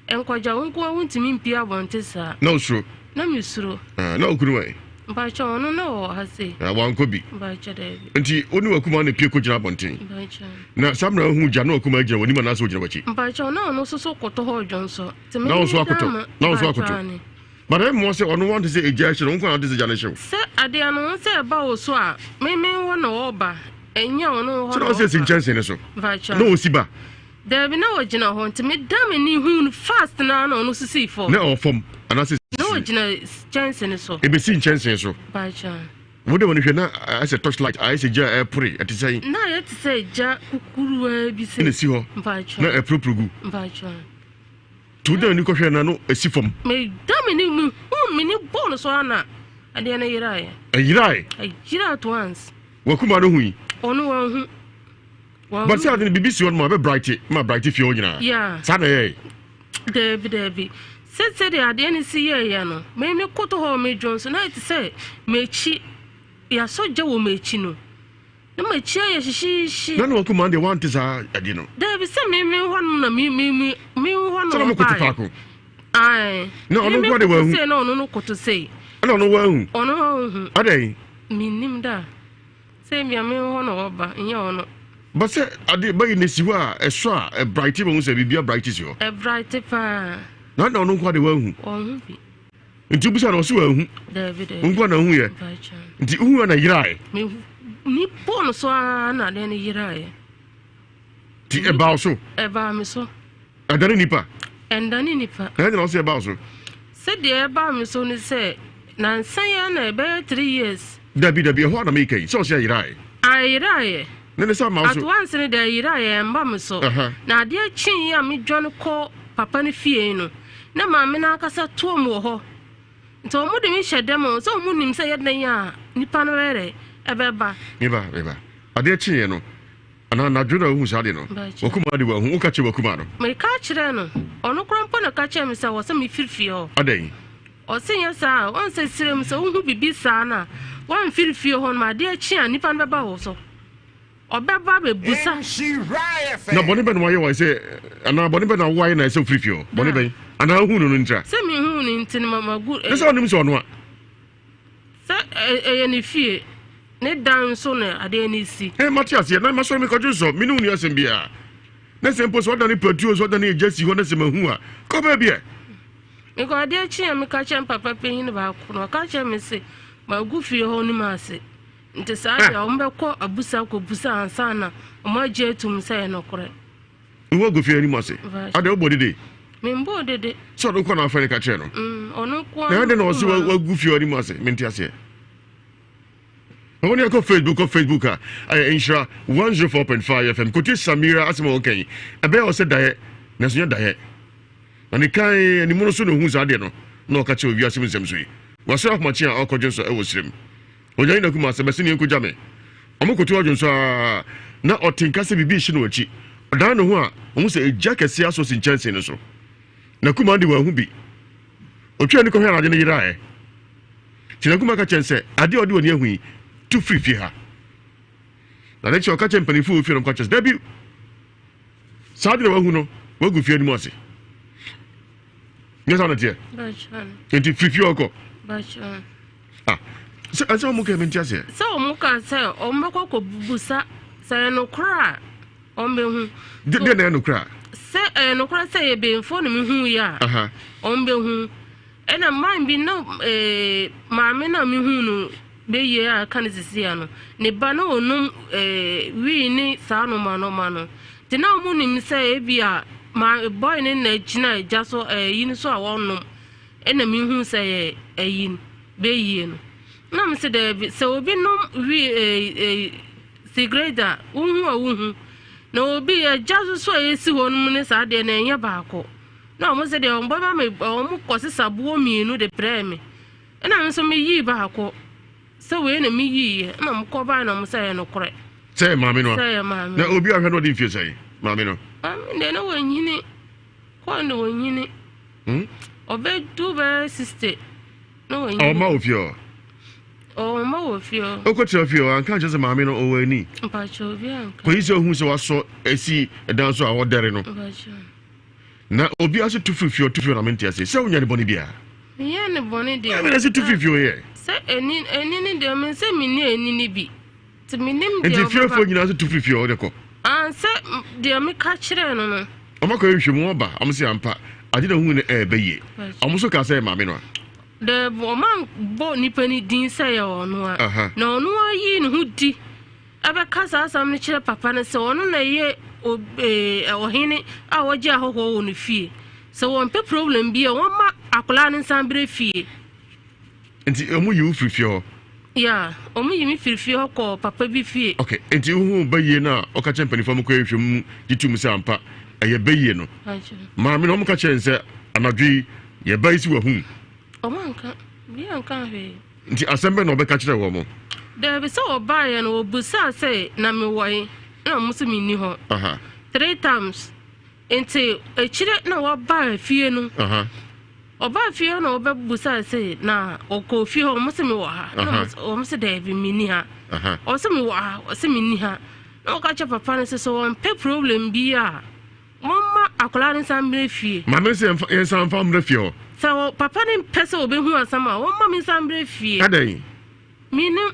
[SPEAKER 8] enkwaja wonko wontimi mpia bontin sa
[SPEAKER 3] no sure
[SPEAKER 8] na mi suro
[SPEAKER 3] na okunu wai
[SPEAKER 8] ba cha ono na o hase
[SPEAKER 3] wanko bi
[SPEAKER 8] ba cha de
[SPEAKER 3] nti oni wakuma na pie ko jira bontin
[SPEAKER 8] ba cha
[SPEAKER 3] na samra hu ja na okuma jira woni ma na so jira wachi
[SPEAKER 8] ba cha ono no so koto ho jonso
[SPEAKER 3] na o so akoto but I must say on want to say ejection on want to say janation
[SPEAKER 8] se ade anu se ba o so a me wo na o ba enya ono ho
[SPEAKER 3] so say sin chance ne so
[SPEAKER 8] ba cha
[SPEAKER 3] no si ba
[SPEAKER 8] there be na o gina ho nti me da me ni hu fast na no sisi for
[SPEAKER 3] na o form and say
[SPEAKER 8] no gina chance ne so
[SPEAKER 3] e be sin chance so
[SPEAKER 8] ba cha
[SPEAKER 3] wo de woni hwe na I say touchlight I say ja pray at say
[SPEAKER 8] na yet say ja kukuru bi se
[SPEAKER 3] ne si ho
[SPEAKER 8] ba cha
[SPEAKER 3] na proprogu
[SPEAKER 8] ba cha
[SPEAKER 3] tudo ni ko hwe na no esi fom
[SPEAKER 8] me da me ni mu me ni ball so ana ade na yirai ayira at once
[SPEAKER 3] wakuma no hui
[SPEAKER 8] onu wa hu
[SPEAKER 3] but say ade BBC on ma be bright fi onyina
[SPEAKER 8] yeah
[SPEAKER 3] sana ye
[SPEAKER 8] Debi se de ade ni si ye ya no me koto ho me Johnson na it say mechi ya soja wo mechi no na mechi ya shishi
[SPEAKER 3] na no wakuma de want is ade no
[SPEAKER 8] Debi se me ho no na me ho no
[SPEAKER 3] so mo koto faako
[SPEAKER 8] ai
[SPEAKER 3] no ono kwa de wa hu
[SPEAKER 8] se no koto sei
[SPEAKER 3] no wa hu
[SPEAKER 8] ono hu
[SPEAKER 3] ade
[SPEAKER 8] minim da se me ho no oba nya ono
[SPEAKER 3] but say ade bayi ne si ho a eso a bright mo se bibia bright is yo
[SPEAKER 8] a bright pa
[SPEAKER 3] na ono kwa de wa hu
[SPEAKER 8] ono bi
[SPEAKER 3] nti busa na o so wa hu
[SPEAKER 8] David
[SPEAKER 3] ngwa na hu ye nti hu na yirai
[SPEAKER 8] me ni pon so na de ni yirai
[SPEAKER 3] ti e ba so
[SPEAKER 8] e ba mi so
[SPEAKER 3] adani nipa
[SPEAKER 8] endani nipa
[SPEAKER 3] na na o se ba so
[SPEAKER 8] se de e ba mi so ni se na nsan ya na e be 3 years
[SPEAKER 3] dabi ho na make yi so se yirai
[SPEAKER 8] yirai
[SPEAKER 3] ne sa ma so
[SPEAKER 8] at once ni de yirai mba mi so na de chin ya mi dwan ko papa ni fie no na ma me na akasa to mo ho nto mo de mi hyedem so mo nim se ye den ya nipa no were e be ba
[SPEAKER 3] ade chin ye no ana na dwuna hu sa de no wakuma de wa hu ka che wakuma no
[SPEAKER 8] me ka kire no ono krampo na ka che me se wo se mi firfie ho
[SPEAKER 3] ade
[SPEAKER 8] o se nya sa on se sirem se hu bibi sa na wan firfie ho ma de chi a nipa no be ba wo so obeba be busa
[SPEAKER 3] na boni ben wa ye wa se ana boni ben na wa ye na se firfie boni ben ana hu no ntra
[SPEAKER 8] se mi hu ni ntin mama gu
[SPEAKER 3] se onim se ono a
[SPEAKER 8] any fear. Ne down sooner at any see.
[SPEAKER 3] Hey, Matthias, you must make a juice of Minunias and beer. Let's impose what any produce what any Jesse Honest. Come here.
[SPEAKER 8] You got dear chair, me catch and papa paying about catch me say, my goofy honey massy. It is I call a busa and sana, or my jail to say no correct.
[SPEAKER 3] You won't go for any mercy. I don't body day.
[SPEAKER 8] Membo did it.
[SPEAKER 3] So don't call our friend channel.
[SPEAKER 8] Or no,
[SPEAKER 3] I don't know what goofy any mercy, Mintias. When you go Facebook, I ensure 104.5 FM. Could you Samira Asmo okay? A bear said diet, National diet. And the kind and the monosono who's Adeno, no catch of Ewiase Mu Nsem. Was off my chair or cogents or Ewasrim. When you know Sebastian Kujame. Amoko to Jones are not or Tinkasi Bishinochi. Dano Hua, almost a jacket Siasos in chance in so. Nakumandi will be. Ochianico Hera than a rai. Tinakumaka Chen said, I do near we. 250 ha. Na let your catch and penny fool film catches debut. Sadly, who what good fear mercy. Yes, on it here. Into 50 oko. Ah, so I saw Muka Mintias.
[SPEAKER 8] So Muka say, O Moko Busa, say no cry. O me
[SPEAKER 3] didn't no cry.
[SPEAKER 8] Say no cry say being for me who ya. On be who. And I mind be no mamma me who no. Be ye can see no. Ne bano no we ni sa no mano. The now moon say bia my boy in the china just so yin so I want no. And a me who say a yin be yin. Nam said so be no we cigarette who no be a just so a see 1 minute a day and ya bako. No, I said, on Baba me almost sabu me no de preme. And I'm so me ye bako. So we na me ye, and I'm covered and say no correct.
[SPEAKER 3] Say, Mamino.
[SPEAKER 8] Say, Mamma.
[SPEAKER 3] Now, Obi, I had what if you say, Mamino.
[SPEAKER 8] I mean, they know when you need. Quando when you need. Obey 2 bear sister. No,
[SPEAKER 3] oh, mouth you.
[SPEAKER 8] Oh, mouth you.
[SPEAKER 3] Oh, what's your fear? I can't just a Mamino over any.
[SPEAKER 8] Pachovian.
[SPEAKER 3] Please, who saw a see a dancer or derino. Now, Obi, I said 250 or 250. So, you're the bonny beer.
[SPEAKER 8] Yeah, the bonny dear.
[SPEAKER 3] I mean, I said 250 here.
[SPEAKER 8] Say, any them say me near any be. To me name
[SPEAKER 3] and if you're for you, I said 250 or the co.
[SPEAKER 8] And say, dear me catch it. No,
[SPEAKER 3] I'm not going to show more, but I'm saying, I didn't win a bay. I'm also can say, Mamino. The woman bought Nippany Dean say or no. No, ye in hoodie. Ever casa some chair papa and so on a year or henny, our jaho on the fee. So one pe problem be a 1 mark Akolan and Sambre fee. And you free fear.
[SPEAKER 8] Yeah, only me feel fear call papa be fee. Okay,
[SPEAKER 3] and you who bay ye now, or catch penny from a question, you to Missampa, a ye bay no. Mammy, no catch and say, I'm a dree, ye base you a whom.
[SPEAKER 8] Oh, man, can't be.
[SPEAKER 3] Assemble no be catch the woman.
[SPEAKER 8] There be so buy and will busa say, Nami way, no Mussimi ni ho. 3 times. Until a children no what buy fear no. Or buy fear no be busa say, na, or go fear or Mussimi wa, or Mr. David Minia. Or some wa, or some minia. No catch up a palace so on pay problem be ya. Mamma, Akolan and Sambre fee. Mamma say, some family fear. So, Papa and Peso will be who are some. One mammy Sambre fee.
[SPEAKER 3] A day.
[SPEAKER 8] Meaning.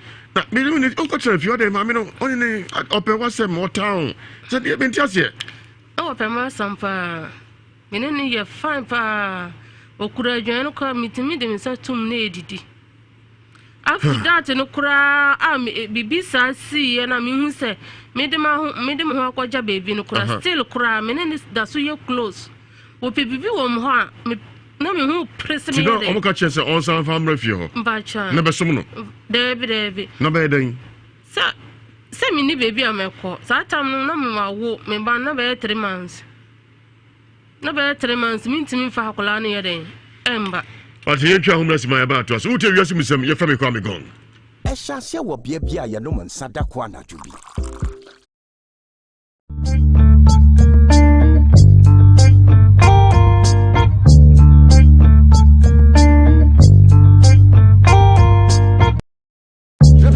[SPEAKER 3] Meaning, it's okay if you're there, Mammy, only open what's a more town. Said you been just yet.
[SPEAKER 8] Oh, Pama Sampa. Meaning, you're fine, pa. Or could I join a car meeting me them such 2 lady? After that, no cry, I'm be beside see, and I mean, who say, made them walk with your baby, no cry, still cry, meaning that's so you're close. What people be on her, no, who press me. I'm a catcher, on some farm refuge. Bacha, never summon. David, no bedding. Sir, send me, baby, I'm a call. So I tell no my walk, me ban no 3 months. No 3 months mean to me for Hakolani a day. Ember. But here, homeless my about us. Who tell you some your family come gone?
[SPEAKER 9] A shasha will be a beer, no man, Sadakwana to be.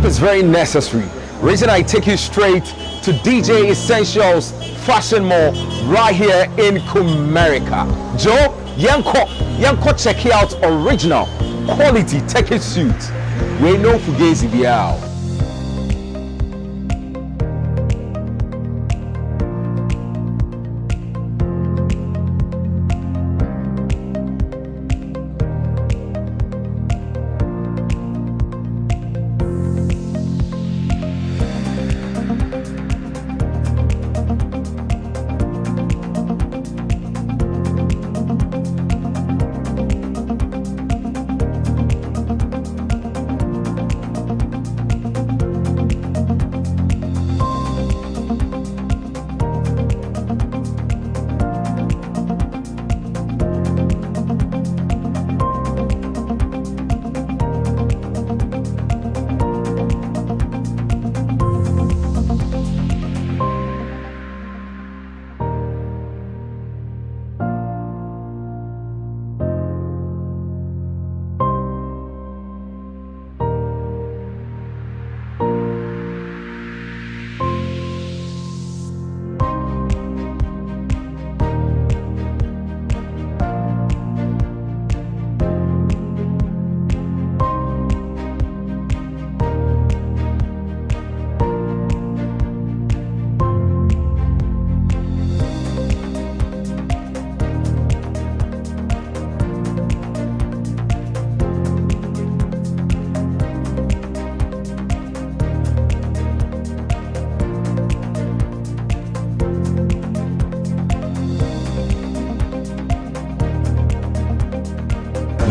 [SPEAKER 10] Is very necessary. Reason I take you straight to DJ Essentials Fashion Mall right here in Comerica. Joe, Yanko check out original quality take it suit. We know Fugazi Biao.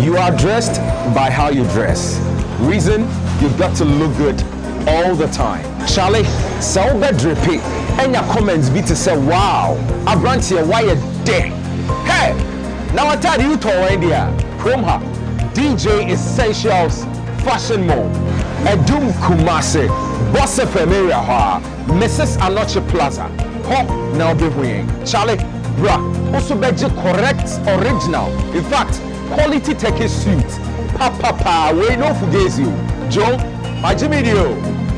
[SPEAKER 10] You are dressed by how you dress. Reason, you've got to look good all the time. Charlie, so bedrippy, and your comments be to say, wow, I brought you why you there. Hey, now I tell you to India, Promha, DJ Essentials Fashion Mall, Edum Kumase, Bossa Premier Ha, Mrs. Anoche Plaza, Hop now be winning. Charlie, bruh, also bedje correct original. In fact, quality take a suit. Papa, we know Fugazi you. Joe, my Jimmy Dio.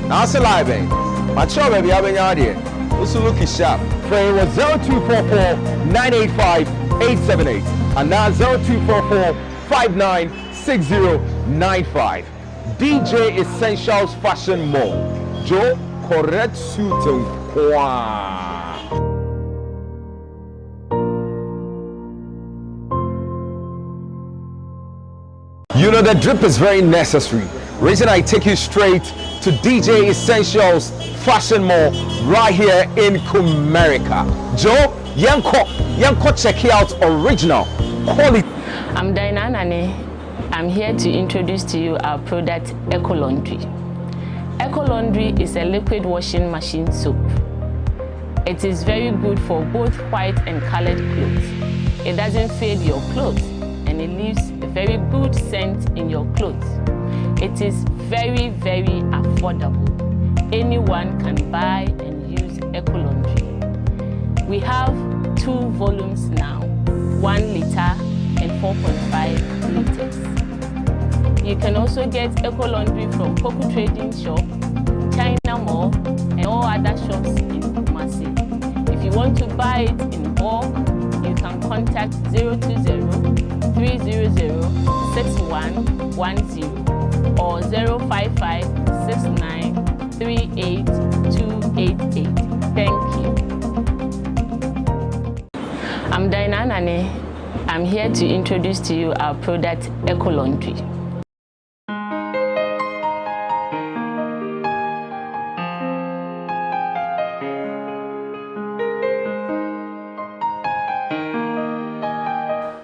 [SPEAKER 10] Now it's alive, eh? My child, baby, I've been out here. Also look sharp. Prayer was 0244 985 878 and now 0244 596095. DJ Essentials Fashion Mall. Joe, correct suit and you know, the drip is very necessary. Reason I take you straight to DJ Essentials Fashion Mall right here in Comerica. Joe, Yanko, check out original quality.
[SPEAKER 11] I'm Diana Nane. I'm here to introduce to you our product, Eco Laundry. Eco Laundry is a liquid washing machine soap. It is very good for both white and colored clothes. It doesn't fade your clothes, and it leaves a very good scent in your clothes. It is very, very affordable. Anyone can buy and use Eco Laundry. We have 2 volumes now, 1 liter and 4.5 liters. You can also get Eco Laundry from Poku Trading Shop, China Mall, and all other shops in Kumasi. If you want to buy it in bulk, you can contact 020-300-6110 or 055-6938-288. Thank you. I'm Diana Nane. I'm here to introduce to you our product, Eco Laundry.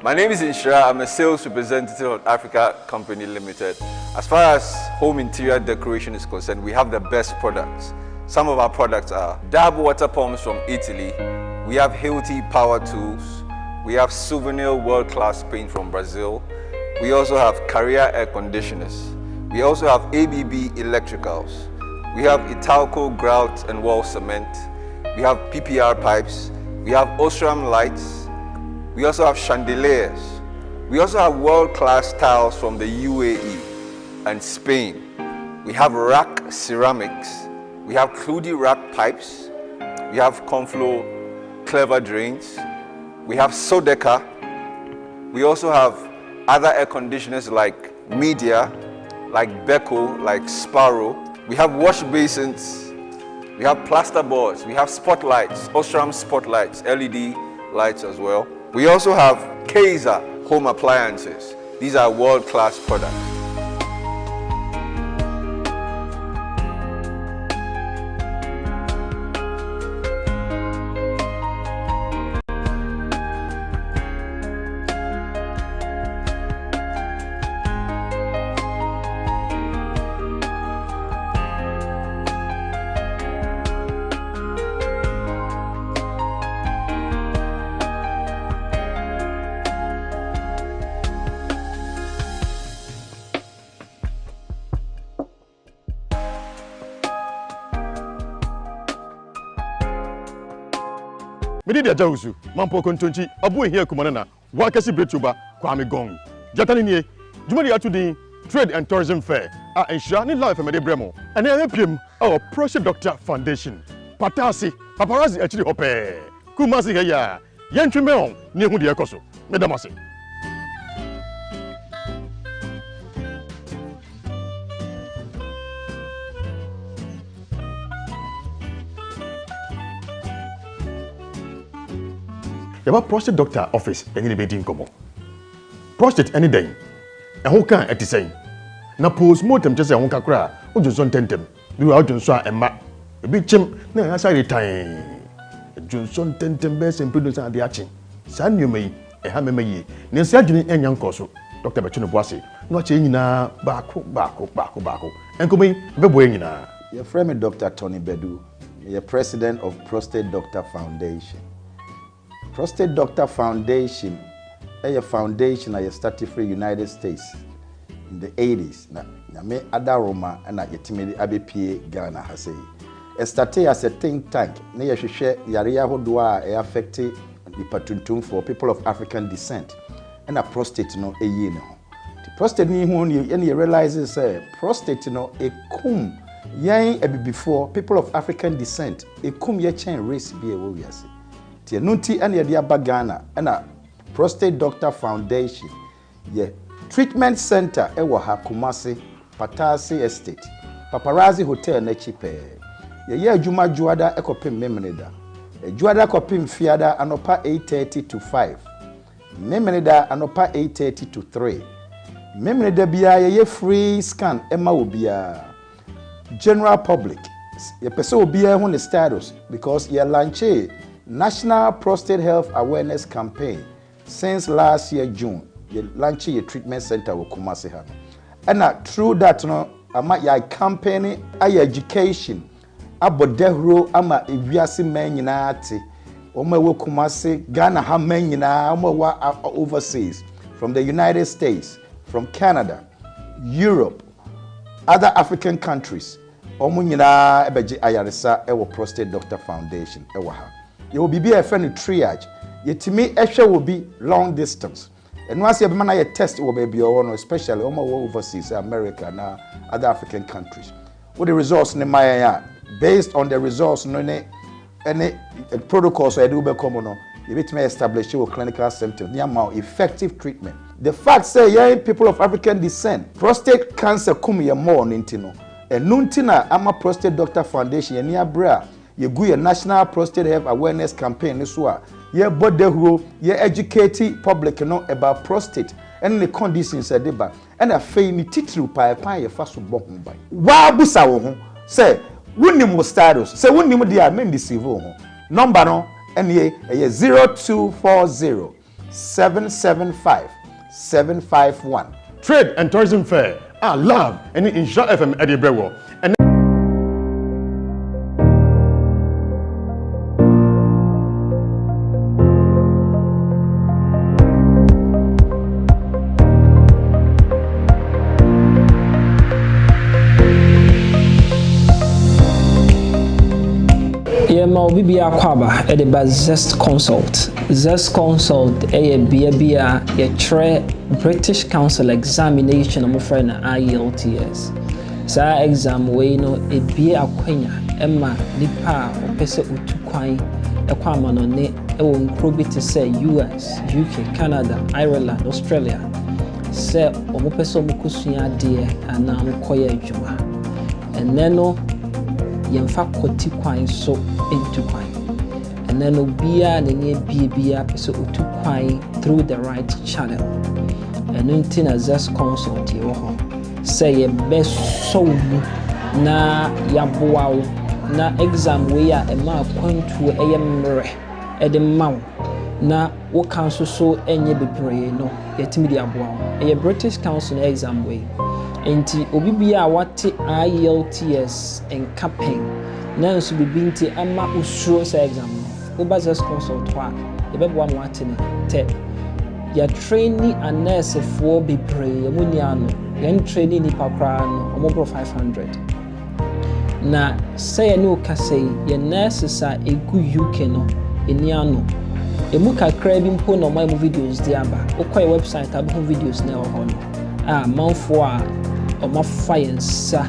[SPEAKER 12] My name is Inshira. I'm a sales representative of Africa Company Limited. As far as home interior decoration is concerned, we have the best products. Some of our products are Dab water pumps from Italy. We have Hilti power tools. We have Souvenir world-class paint from Brazil. We also have Carrier air conditioners. We also have ABB electricals. We have Italco grout and wall cement. We have PPR pipes. We have Osram lights. We also have chandeliers. We also have world-class tiles from the UAE and Spain. We have rack ceramics. We have Cludy rack pipes. We have Conflow clever drains. We have Sodeca. We also have other air conditioners like Media. like Beko, like Sparrow. We have wash basins, we have plaster boards, we have spotlights, Osram spotlights, LED lights as well. We also have Kaiser home appliances. These are world-class products.
[SPEAKER 3] Midi dia jawusu mampo kontonchi abu ehia kumanana wakasi bretuba kwame gong jatani nie jumadi atudi Trade and Tourism Fair a ensure ni life mede bremo ene epiem our Project Doctor Foundation patasi paparazzi achiri hope kumasi heya yentweme on ni hu de ekoso medamase yaba prostate doctor office any be din komo prostate any day e ho kan etisɛn na postmortem kyese ho kakra ojunso ntentem bi wa ojunso a emma ebi kyem na ya sare tan ojunso ntentem be sempedo san de achi san nyumai e ha memayi ne nsia adwene enya nkoso doctor Betchuno Boase no ache nyina baako enkomi bebo nyina
[SPEAKER 13] your friend Dr. Tony Bedu, the president of Prostate Doctor Foundation. Prostate Doctor Foundation is a foundation that started in the United States in the 80s. Na me adaroma na yetimedi abepie Ghana hase. It started as a think tank. Na yehwehwe yare ahodoa a affect the patuntum for people of African descent. And a prostate no eyi ne ho. The prostate ni ho ni realizes say prostate no ekum yan before people of African descent ekum ye chen race bi e wo wiase. Tie nunti ene ye dia Ghana na Prostate Doctor Foundation ye treatment center ewo ha Kumasi Patasi Estate Paparazzi Hotel na chipe ye adwuma juada ekopim memeneda juada kopim fiada anopa 8:30 to 5 memeneda anopa 8:30 to 3 memeneda bia ye free scan ema obia general public ye pese obia hu ne status because ye launche National Prostate Health Awareness Campaign since last year June. You launched a treatment center with Kumasi Hano. And through that, no, ama ya campaign, education, abodehro, ama Ewiase men yinati, oma wo Kumasi, Ghana ha men yina, oma wa overseas, from the United States, from Canada, Europe, other African countries. Omu yina ebeji ayarisa ewo Prostate Doctor Foundation ewa ha. You will be a friend triage. Yet to me, Esha will be long distance. And once you have a test, will be or especially overseas, America and other African countries. What the results in my based on the results, no any protocols I do be common. You may establish your clinical symptoms, near more effective treatment. The fact say, young people of African descent, prostate cancer come here more nintino. And nuntina, I'm a Prostate Doctor Foundation, near Bra. You go your National Prostate Health Awareness Campaign this one. You bodehro, you educate public about prostate and the conditions at the back. And a fame titru pa ye fasu bohun by. Wa busa wo say wunnim wo status. Say wunnim dia men deceive ho. Number no NA 0240 775 751.
[SPEAKER 3] Trade and Tourism Fair. I love any Insha FM at the Brewo. And
[SPEAKER 14] Bibi Akwaba at the Zest Consult. Zest Consult a bia British Council examination I'm afraid na IELTS. Sa exam we no e bia akwanya emma nipa opese utukwan ekwama no ne e wo nkro bi te say US, UK, Canada, Ireland, Australia. sɛ ɔmo pɛ sɛ ɔmo kɔsua adeɛ anaa ɔmo kɔyɛ adwuma ɛnɛ no yɛmfa kɔti kwan so ntu kwan ɛnɛ no biara na ne biara pɛ sɛ ɔtu kwan through the right channel ɛno nti na Zest Consult yɛwɔ hɔ sɛ yɛbɛsɔ wo mu na yɛaboa wo na exam wei a ɛma akwantuo ɛyɛ mmerɛ ɛde ma wo na wo council so enye bebree no yetimi di aboa e British Council exam way enti obi bia wate IELTS en campaign na nso bibi nti ama usuro sa exam no wo ba Zest Consult wa e beboa mo ate ne te ya trainee a nurse for bebree mo ni ano yan trainee ni pakra no omo bro 500 na say no ka say ya nurse sa egu UK no eni ano emu kakra bi mpo na my videos di aba okwa website abo videos na ho no manfo a omafa yensa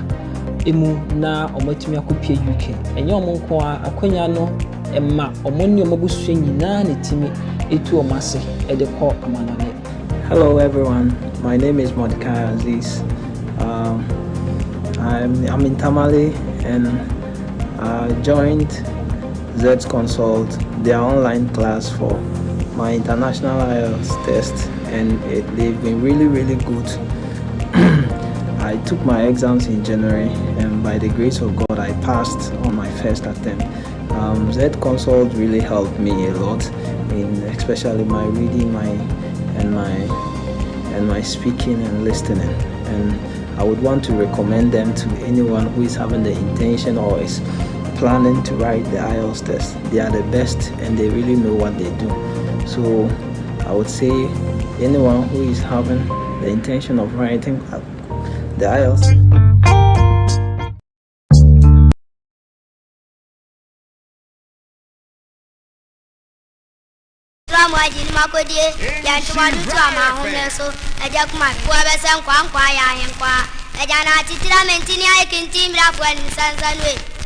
[SPEAKER 14] emu na omatumi akopie UK enye omo nko akwanya no emma omo ni omabusu nyina na timi etu omase e de ko amanane.
[SPEAKER 15] Hello everyone, my name is Mordecai Aziz. I'm in Tamale and joined Zest Consult, their online class for my international IELTS test, and they've been really good. I took my exams in January, and by the grace of God, I passed on my first attempt. Zest Consult really helped me a lot in especially my reading, my speaking and listening, and I would want to recommend them to anyone who is having the intention or is planning to write the IELTS test. They are the best and they really know what they do. So I would say anyone who is having the intention of writing the IELTS.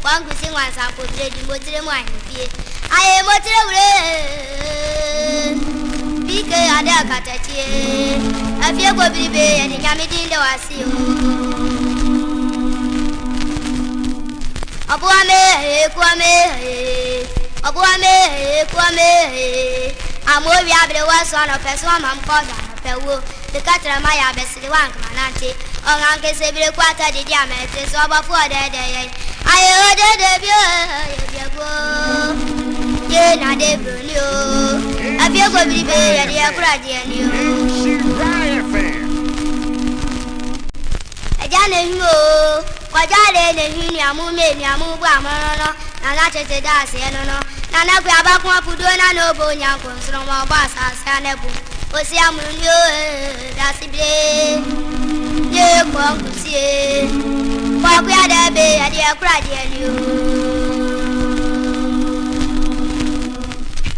[SPEAKER 16] Wangu sing wan sa ko trade motire mo anpie aye motire wure bike ada katachie afie ko biribe ya ni nyame din de wasi o abu ame amowi abre waso na peso mam ko da pewo de katra ma ya besiri wan manante on anke sebire kwata de dia mete so ba fu de ye ayo de bio ye na de brunio afie ko biribe ya de akura de ani o ejane himo kwajale ne hini amu me ni amu bu amono na na chete da se no no na na gbe abakun afudo na no bo nya ko nsoro mo ba sa sa na bu o si amuru ni o da sibre ye ko kusie kwa kwa da be ya de akura de ani o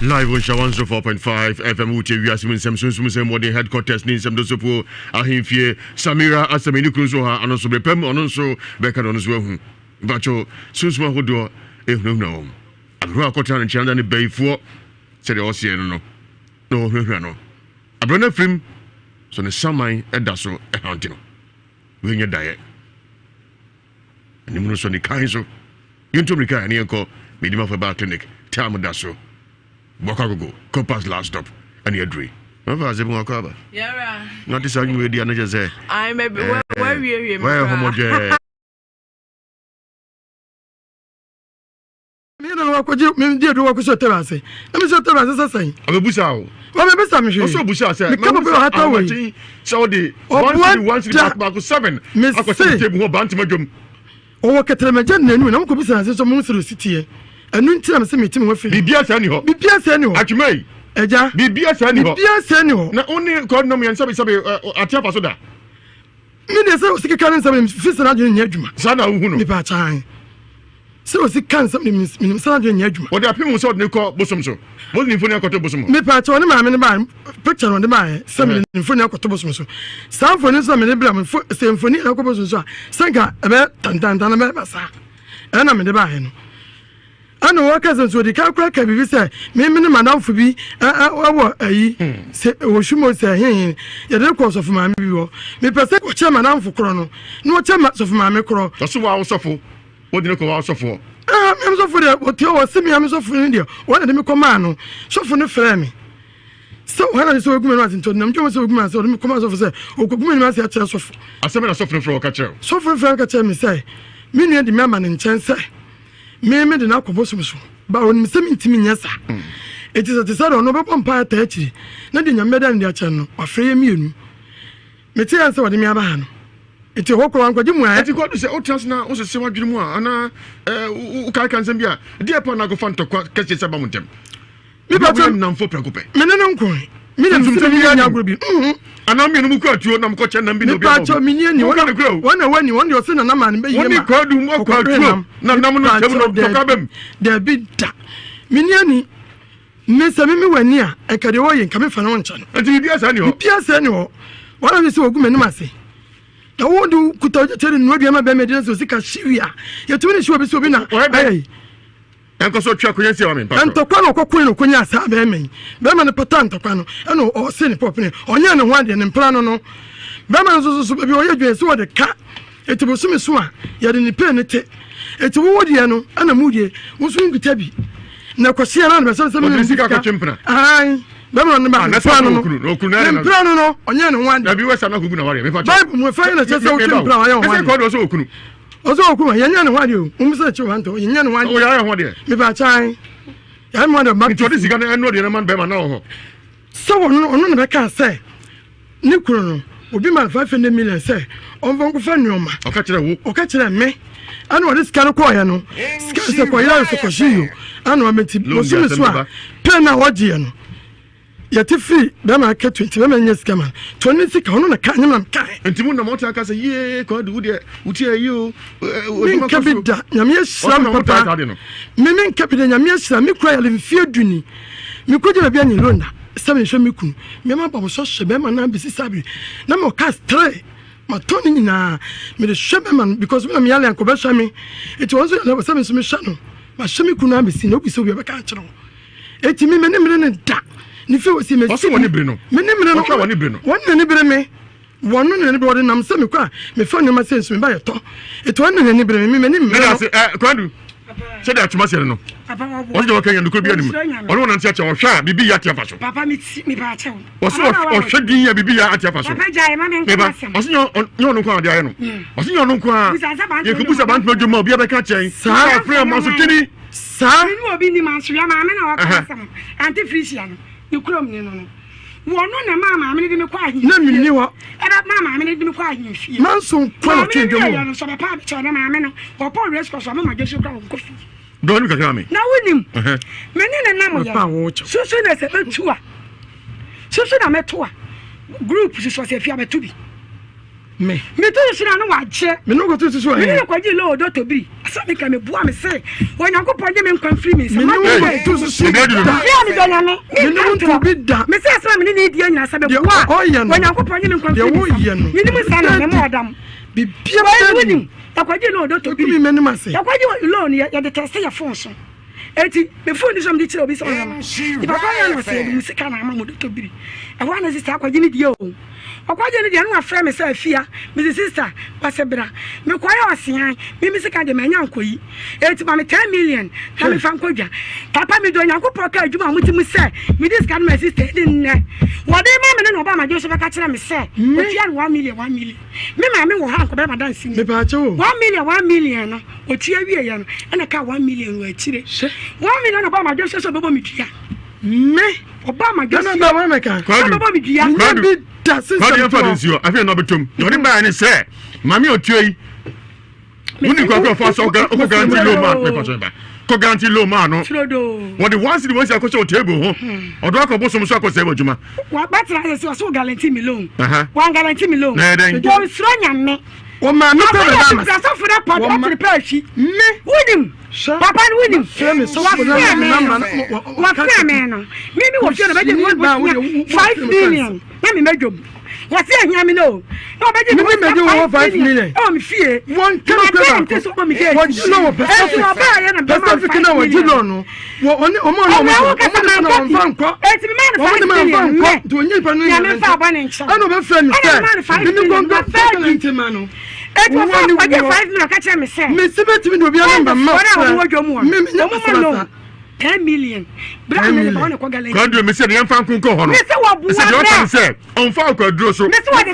[SPEAKER 1] live on Shawan 4.5 FM Ewiase Mu Nsem modern headquarters ni nsem do sopo ahemfie Samira Asemeni Kruzo ha anonso bepem ononso beka no so hu bacho sunsun hodo ehunhunam abro akota nchanda ne baifuo se de osie no hwehwe no abrona frim so ne saman eda so ehante no we nya dae ni muno so ne kan so yunto mrika ne enko medima for ba clinic tam da so Bokagogo, Compass last stop, and you agree. Never as a Mokaba.
[SPEAKER 17] Yeah,
[SPEAKER 1] not this argument with the another say.
[SPEAKER 17] I may be where
[SPEAKER 1] homogeneous.
[SPEAKER 2] You know what could you mean, dear, do what you tell us? Let me say, as I say, I'm a busao. What maybe some should also bush said, come up with a hat. So the 1 Miss Table Bantamagum. Oh, Catramajan, and no could be some monster city. And no time some meeting with BBS anyhow. BBS anyhow. At me. Eja. BBS anyhow. BBS anyhow. Not only called no me and sabi at your pasoda. Me say o can some fist na dwen nyadwuma. Sana hu no. Me pa chan. So o can some me sana dwen nyadwuma. O dey apim so dey call bosom so. Mo ni foni akoto bosom. Me pa chan ma me ne ba picture on the ba some ni foni akoto bosom so. Some foni so me ne bra me foni akoto bosom so. Sanka ebe tantan na me ba sa. E na me de ba he no. ana waka so di ka kra ka bibi say me madamfo bi awo ayi se wo hwimo say hin ye de ko so fo maame bi wo me pese ko che madamfo kro no na wo che so fo maame kro
[SPEAKER 3] so wa wo so fo wo di ne ko wa so fo
[SPEAKER 2] me so fo de o ti o se me am so fo ni de wo na me ko ma no so fo no frɛ me so when I so ogumi no atinto nam jom so ogumi so me ko ma so fo say ogumi no ase a kire so fo
[SPEAKER 3] aseme na so fo fro ka kire
[SPEAKER 2] so fo ka kire me say me nua di me ama ne nchen say me de na akobo so ba on me ntimi nyasa it is a desire no be pompa ta akiri na de nyame da ndi a kire no afreye mienu me tie anse wode me aba ha no iti hokro an kwaji mu a
[SPEAKER 3] iti ko do se o transna o se wadwiri mu a ana u kai kan sembia de pa na go fan to ka se ba muntem
[SPEAKER 2] mi ba to
[SPEAKER 3] nam fo prekope
[SPEAKER 2] me ne nko mi na tum mi nya agro bi
[SPEAKER 3] ana mi no mu ko atuo nam ko che nam bi no bi
[SPEAKER 2] mi ba to mi ni wona wani o se na ma ne be yema
[SPEAKER 3] woni ko du mo ko atuo na nam no tem no to ka bem
[SPEAKER 2] de bi da mi ni me se mi wani a e ka de wo yin ka me fa no ncha no
[SPEAKER 3] enti bi asa ni ho
[SPEAKER 2] wala bi se ogu me no ma se da wodu kuta tere no aduama be medina so sika shiwia yetumi ni shiwa be so bi na ai
[SPEAKER 3] enko so twa konya si wa me pa
[SPEAKER 2] antokwa no kokun no konya sa be me ne pata antokwa no eno o se ni popne onya ne ho ade ne mpra no be man so be o yedwen so de ka etibo so me so a ye de ni pe ne te etibo wodi ya no ana mudie wo so ngita bi na kwose na be so me
[SPEAKER 3] sika ka twempna
[SPEAKER 2] ai bẹ́ẹ̀ ni
[SPEAKER 3] na
[SPEAKER 2] plano no ọ̀nyẹ́ ni wọ́n.
[SPEAKER 3] Dabi wẹ́sà náà kúkú náà wárí ẹ̀ mẹ́fà.
[SPEAKER 2] Báyìí mo fẹ́ yẹn na ṣe sẹ́ o tún plan ọ̀yẹ́ wọ́n.
[SPEAKER 3] Ẹsẹ̀ kọ́ọ̀dù ọ̀sọ̀ òkunu.
[SPEAKER 2] Ọ̀sọ̀ òkunu yẹn yẹn ni wọ́n di o mo sẹ́ ẹ̀kyẹ́ wọn tó yẹn yẹn ni wọ́n di.
[SPEAKER 3] O yà á yẹ wọ́n di ẹ̀.
[SPEAKER 2] Mi bá a kyan yà á mi wọ́n di ọba.
[SPEAKER 3] Ntọ́ni sika náà ẹnu ọ̀dì ẹ̀ máa ń bẹ́ẹ̀ máa náà wọ̀.
[SPEAKER 2] Sọ ọ̀nù ni bẹ́ ká sẹ́ ní kuro no obi ma 500 million sẹ́ ọ̀nfọ̀ nkúfẹ́ nìyọ̀ma.
[SPEAKER 3] Ọ̀ka
[SPEAKER 2] kyerẹ mi ẹnu ọ̀dì sika no kọ́ ọ̀yẹ́ no sika sẹ́ kọ́ yẹ́ ẹ̀sọ̀kọ̀ sí yìí ẹnu ọ̀mẹ ti mọ̀sùmí so a pẹ́ẹ́ náà wọ́n di yẹn no yati free bema ka 20 bema nya sika man to ne sika hono na ka nyam ka
[SPEAKER 3] entimu na mota ka se ye ko du de uti ayi o
[SPEAKER 2] min ka bida nyam ye shram papa min ka bida nyam ye shram mi kura yale mfie duni mi ko je bia ni londa sabe hwe mi kun mi ma babo so hwe bema na bisi sabe na mo ka stray ma to ni na mi de hwe bema because me na mi yale anko be hwe mi it was so sabe so mi hwe no ma hwe mi kun na bisi na obi so bi be ka kire eti mi me ne da ni fe o si me
[SPEAKER 3] si woni bre no
[SPEAKER 2] me ne mre no
[SPEAKER 3] woni bre no
[SPEAKER 2] woni ne bre me wonu ne bre wodi nam se me kwa me fa ne ma sense me ba ye to eto woni ne bre me ne mre
[SPEAKER 3] no kwandu se da atuma se no papa wo je wakan yandu ko bi animu onu wona ntia che wo hwa bibi ya tia fa so
[SPEAKER 17] papa mi ba che
[SPEAKER 3] wo so o hwe din ya bibi ya atia fa so
[SPEAKER 17] papa jai ma me nka asem
[SPEAKER 3] o so nyo no kwa de aye no o so nyo no kwa ye ku busa ban tuma obi abeka chen sa free ma so kini
[SPEAKER 2] sa
[SPEAKER 17] ni obi ni man so ya ma me na waka asem anti frisia no ikrom ni no wono na mama me de me kwa ahin
[SPEAKER 2] na minni wo
[SPEAKER 17] era mama me de me kwa ahin fie
[SPEAKER 2] manso kwa
[SPEAKER 17] tindwo mo so papa bi cho na mama no opo resco so mama jesu kwa ko fi
[SPEAKER 3] do ni kakra me
[SPEAKER 17] na wonim me ni na mo ya so na se betua so na metua group so se fia betu bi me to so na no wa je
[SPEAKER 2] me no go to so
[SPEAKER 17] me ni kwa ji lo do to bi asa me ka me bua me se wonyanko je me nkwan free me se
[SPEAKER 2] me no go to so
[SPEAKER 17] ya mi do na me
[SPEAKER 2] no to bi da
[SPEAKER 17] me se asa me ni di anya sa be bua wonyanko je me nkwan free me ni mu sa na me mo adam
[SPEAKER 2] bi bia ba
[SPEAKER 17] ni akwa ji lo do to bi
[SPEAKER 2] me ni ma se
[SPEAKER 17] akwa ji lo ni ya de test ya phone so eti me phone di so me di chire obi so na di papa ya no se di sika na ama mo do to bi e wa na sister akwa ji ni di o akwaje ni de no afre me say afia me sister pasebra me kwaye osian me sika de manya nkoyi eti ma me 10 million na me fa nkodwa papa me do nyankopɔ ka adwuma mo ti mu say me dis kan my sister din ne wode ma me no ba ma je so beka kire me say ofia no 1 million me ma me wo ha nko be ma dan sin
[SPEAKER 2] me ba che wo
[SPEAKER 17] 1 million no otia wie ye no ena ka 1 million wo akire 1 million no ba ma je so bebo me dua
[SPEAKER 2] me
[SPEAKER 17] Obama just
[SPEAKER 2] no ba me ka
[SPEAKER 17] bebo me dua
[SPEAKER 2] me da sin
[SPEAKER 3] so so so afi no betum no de ba ni say mami otuei woni kwa fa so ga ko guarantee low man me paso ba ko guarantee low man no what the ones the ones akoso table ho odo akobo so so akoso e bajuma
[SPEAKER 17] wa batra say so guarantee me loan one guarantee me loan
[SPEAKER 3] do
[SPEAKER 17] sro nyame
[SPEAKER 2] o ma me ko da ma
[SPEAKER 17] so for that part of prepare shi me wonim papa wonim
[SPEAKER 2] frame so
[SPEAKER 17] what frame no me wo fio na be 5 million na me medwom What's your yammy no? Nobody will 5 million. Oh, me fear. One can be what you know. $5 10 million. God,
[SPEAKER 1] me say the fan kun ko hono. Say the one say on fa ko dro so.
[SPEAKER 17] Me say what the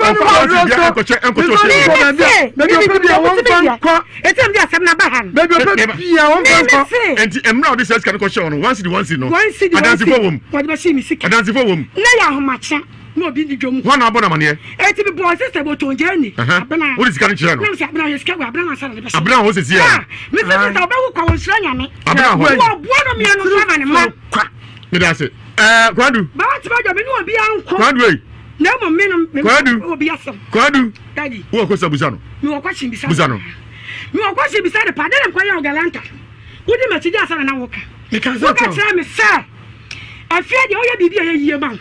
[SPEAKER 17] no be the jomu.
[SPEAKER 1] One abona mane.
[SPEAKER 17] Eti be boy sister bo to journey.
[SPEAKER 1] Abena. What is can chira no?
[SPEAKER 17] No say abena yeska abena sa na be.
[SPEAKER 1] Abena ho se sia.
[SPEAKER 17] Me say sister obewu kwa wonsura nyame.
[SPEAKER 1] Abena ho.
[SPEAKER 17] Wo no me no sama ne ma.
[SPEAKER 1] Me da say. Kwadu.
[SPEAKER 17] Ba ti ba jo me no obi anko.
[SPEAKER 1] Kwadu e.
[SPEAKER 17] Na mo me no me obi asem.
[SPEAKER 1] Kwadu.
[SPEAKER 17] Daddy.
[SPEAKER 1] Wo ko sa busa no.
[SPEAKER 17] Me wo kwashin bisa.
[SPEAKER 1] Busa no.
[SPEAKER 17] Me wo kwashin bisa de pa de na kwaya ogalanta. Wo di machidi asa na woka.
[SPEAKER 2] Me kan
[SPEAKER 17] so ka try me say. Afia de oya bibi ayi man.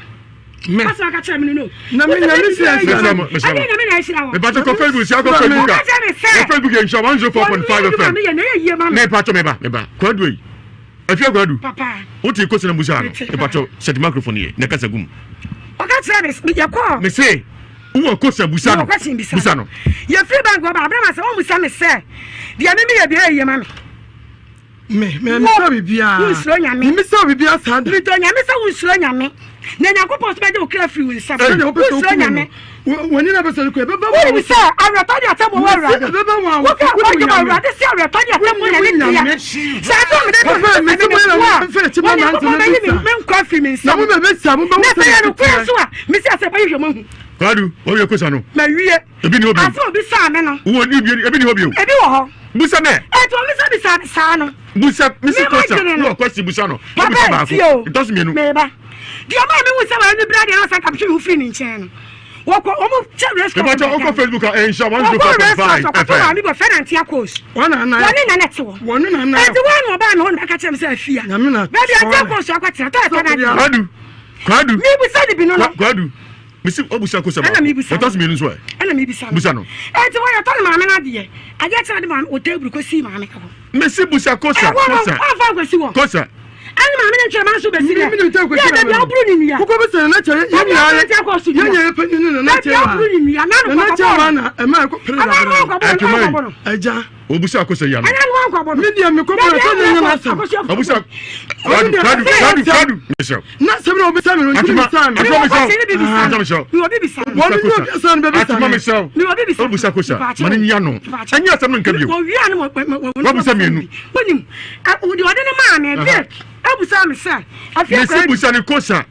[SPEAKER 2] Me
[SPEAKER 17] asa ka try me no.
[SPEAKER 2] Na me na me say
[SPEAKER 17] me
[SPEAKER 1] ba to ko Facebook sia ko Facebook. Facebook en show 104.5 FM. Me pa to me ba. Kwadu e. Afia kwadu.
[SPEAKER 17] Papa.
[SPEAKER 1] Wo ti ko se na busa no. Me pa to set microphone here. Na kasa gum.
[SPEAKER 17] Oka try me ya ko.
[SPEAKER 1] Me say wo ko se busa no. Busa no.
[SPEAKER 17] Ya free bank go ba abra say o musa me say. Dia me ya bi ayi ma me.
[SPEAKER 2] Me so bibia.
[SPEAKER 17] Me so
[SPEAKER 2] bibia sad.
[SPEAKER 17] Me to nyame so wusuro nyame. Na Yakobon so be dey o clear free with some. Wusuro nyame.
[SPEAKER 2] Woni na be so ko be ba.
[SPEAKER 17] We say awrato dia tamo wa awrato. Be ba wa. Wo ka wa ga awrato si awrato dia tamo ya ne dia. Sa so me dey me so mo na fe ti ma na nto me. Me nko free me nsam.
[SPEAKER 2] Na mo be be sa mo ba.
[SPEAKER 17] Na fe ya no kwa so a me si ase ba yehwe mo hu.
[SPEAKER 1] Kwadu, o ye kosa no.
[SPEAKER 17] Ma wie.
[SPEAKER 1] Ebi ni obi.
[SPEAKER 17] Ase obi sa me no.
[SPEAKER 1] Wo ni ebi ni obi o.
[SPEAKER 17] Ebi wo ho.
[SPEAKER 1] Busa me.
[SPEAKER 17] To me sa bi sa no.
[SPEAKER 1] Busa, Mr. Kosa. No question busa no. It doesn't mean.
[SPEAKER 17] Meba. Di o ma me wo sa wa ni brother na sa capture wo free ni nchen no. Wo ko o mo che rescue.
[SPEAKER 1] Eba to o Facebook and show 104.5 FM.
[SPEAKER 17] Me go friend antia coast.
[SPEAKER 2] Wana na.
[SPEAKER 17] Wani na net wo.
[SPEAKER 2] Wonu na na.
[SPEAKER 17] E di wan wo ba me won ka chem say afia.
[SPEAKER 2] Nyame na.
[SPEAKER 17] Baby antia coast akwatira to e kana.
[SPEAKER 1] Kwadu.
[SPEAKER 17] Me bi sa di bi no.
[SPEAKER 1] Kwadu. Misi obusa Kosa ba. It doesn't mean so.
[SPEAKER 17] Ana me bi sa.
[SPEAKER 1] Busa no.
[SPEAKER 17] E di wo ya to ma me na de. Aje tira de ma o table ko si ma me ka bo.
[SPEAKER 1] Misi busa Kosa. Kosa.
[SPEAKER 17] Ani ma me nche ma so be si.
[SPEAKER 2] Me ni ta ko si.
[SPEAKER 17] Ya de ya buru ni ya.
[SPEAKER 2] Ko be se na che ya ni ya. Ya pe ni na che.
[SPEAKER 17] Ya buru ni ya na no.
[SPEAKER 2] Na che wa na e ma ko pre da. Eja.
[SPEAKER 1] Obusa Kosa ya no.
[SPEAKER 17] Ana no ko bo.
[SPEAKER 2] Me dia me ko pre so ni na sa.
[SPEAKER 1] Obusa. Kwadu. Michelle.
[SPEAKER 2] Na se me obisa me no ni bisa me.
[SPEAKER 1] Michelle.
[SPEAKER 17] Ni obi bisa.
[SPEAKER 2] Wonu no bisa me be bisa.
[SPEAKER 1] Atuma Michelle.
[SPEAKER 17] Ni obi bisa.
[SPEAKER 1] Obusa Kosa. Mani nya no. Anya asem no nka bio.
[SPEAKER 17] Wo wi anu wo.
[SPEAKER 1] Wo bisa me nu.
[SPEAKER 17] Wonim. O de ne ma me be. Abusa me say. Afia
[SPEAKER 1] Kwadu. Busa ni Kosa.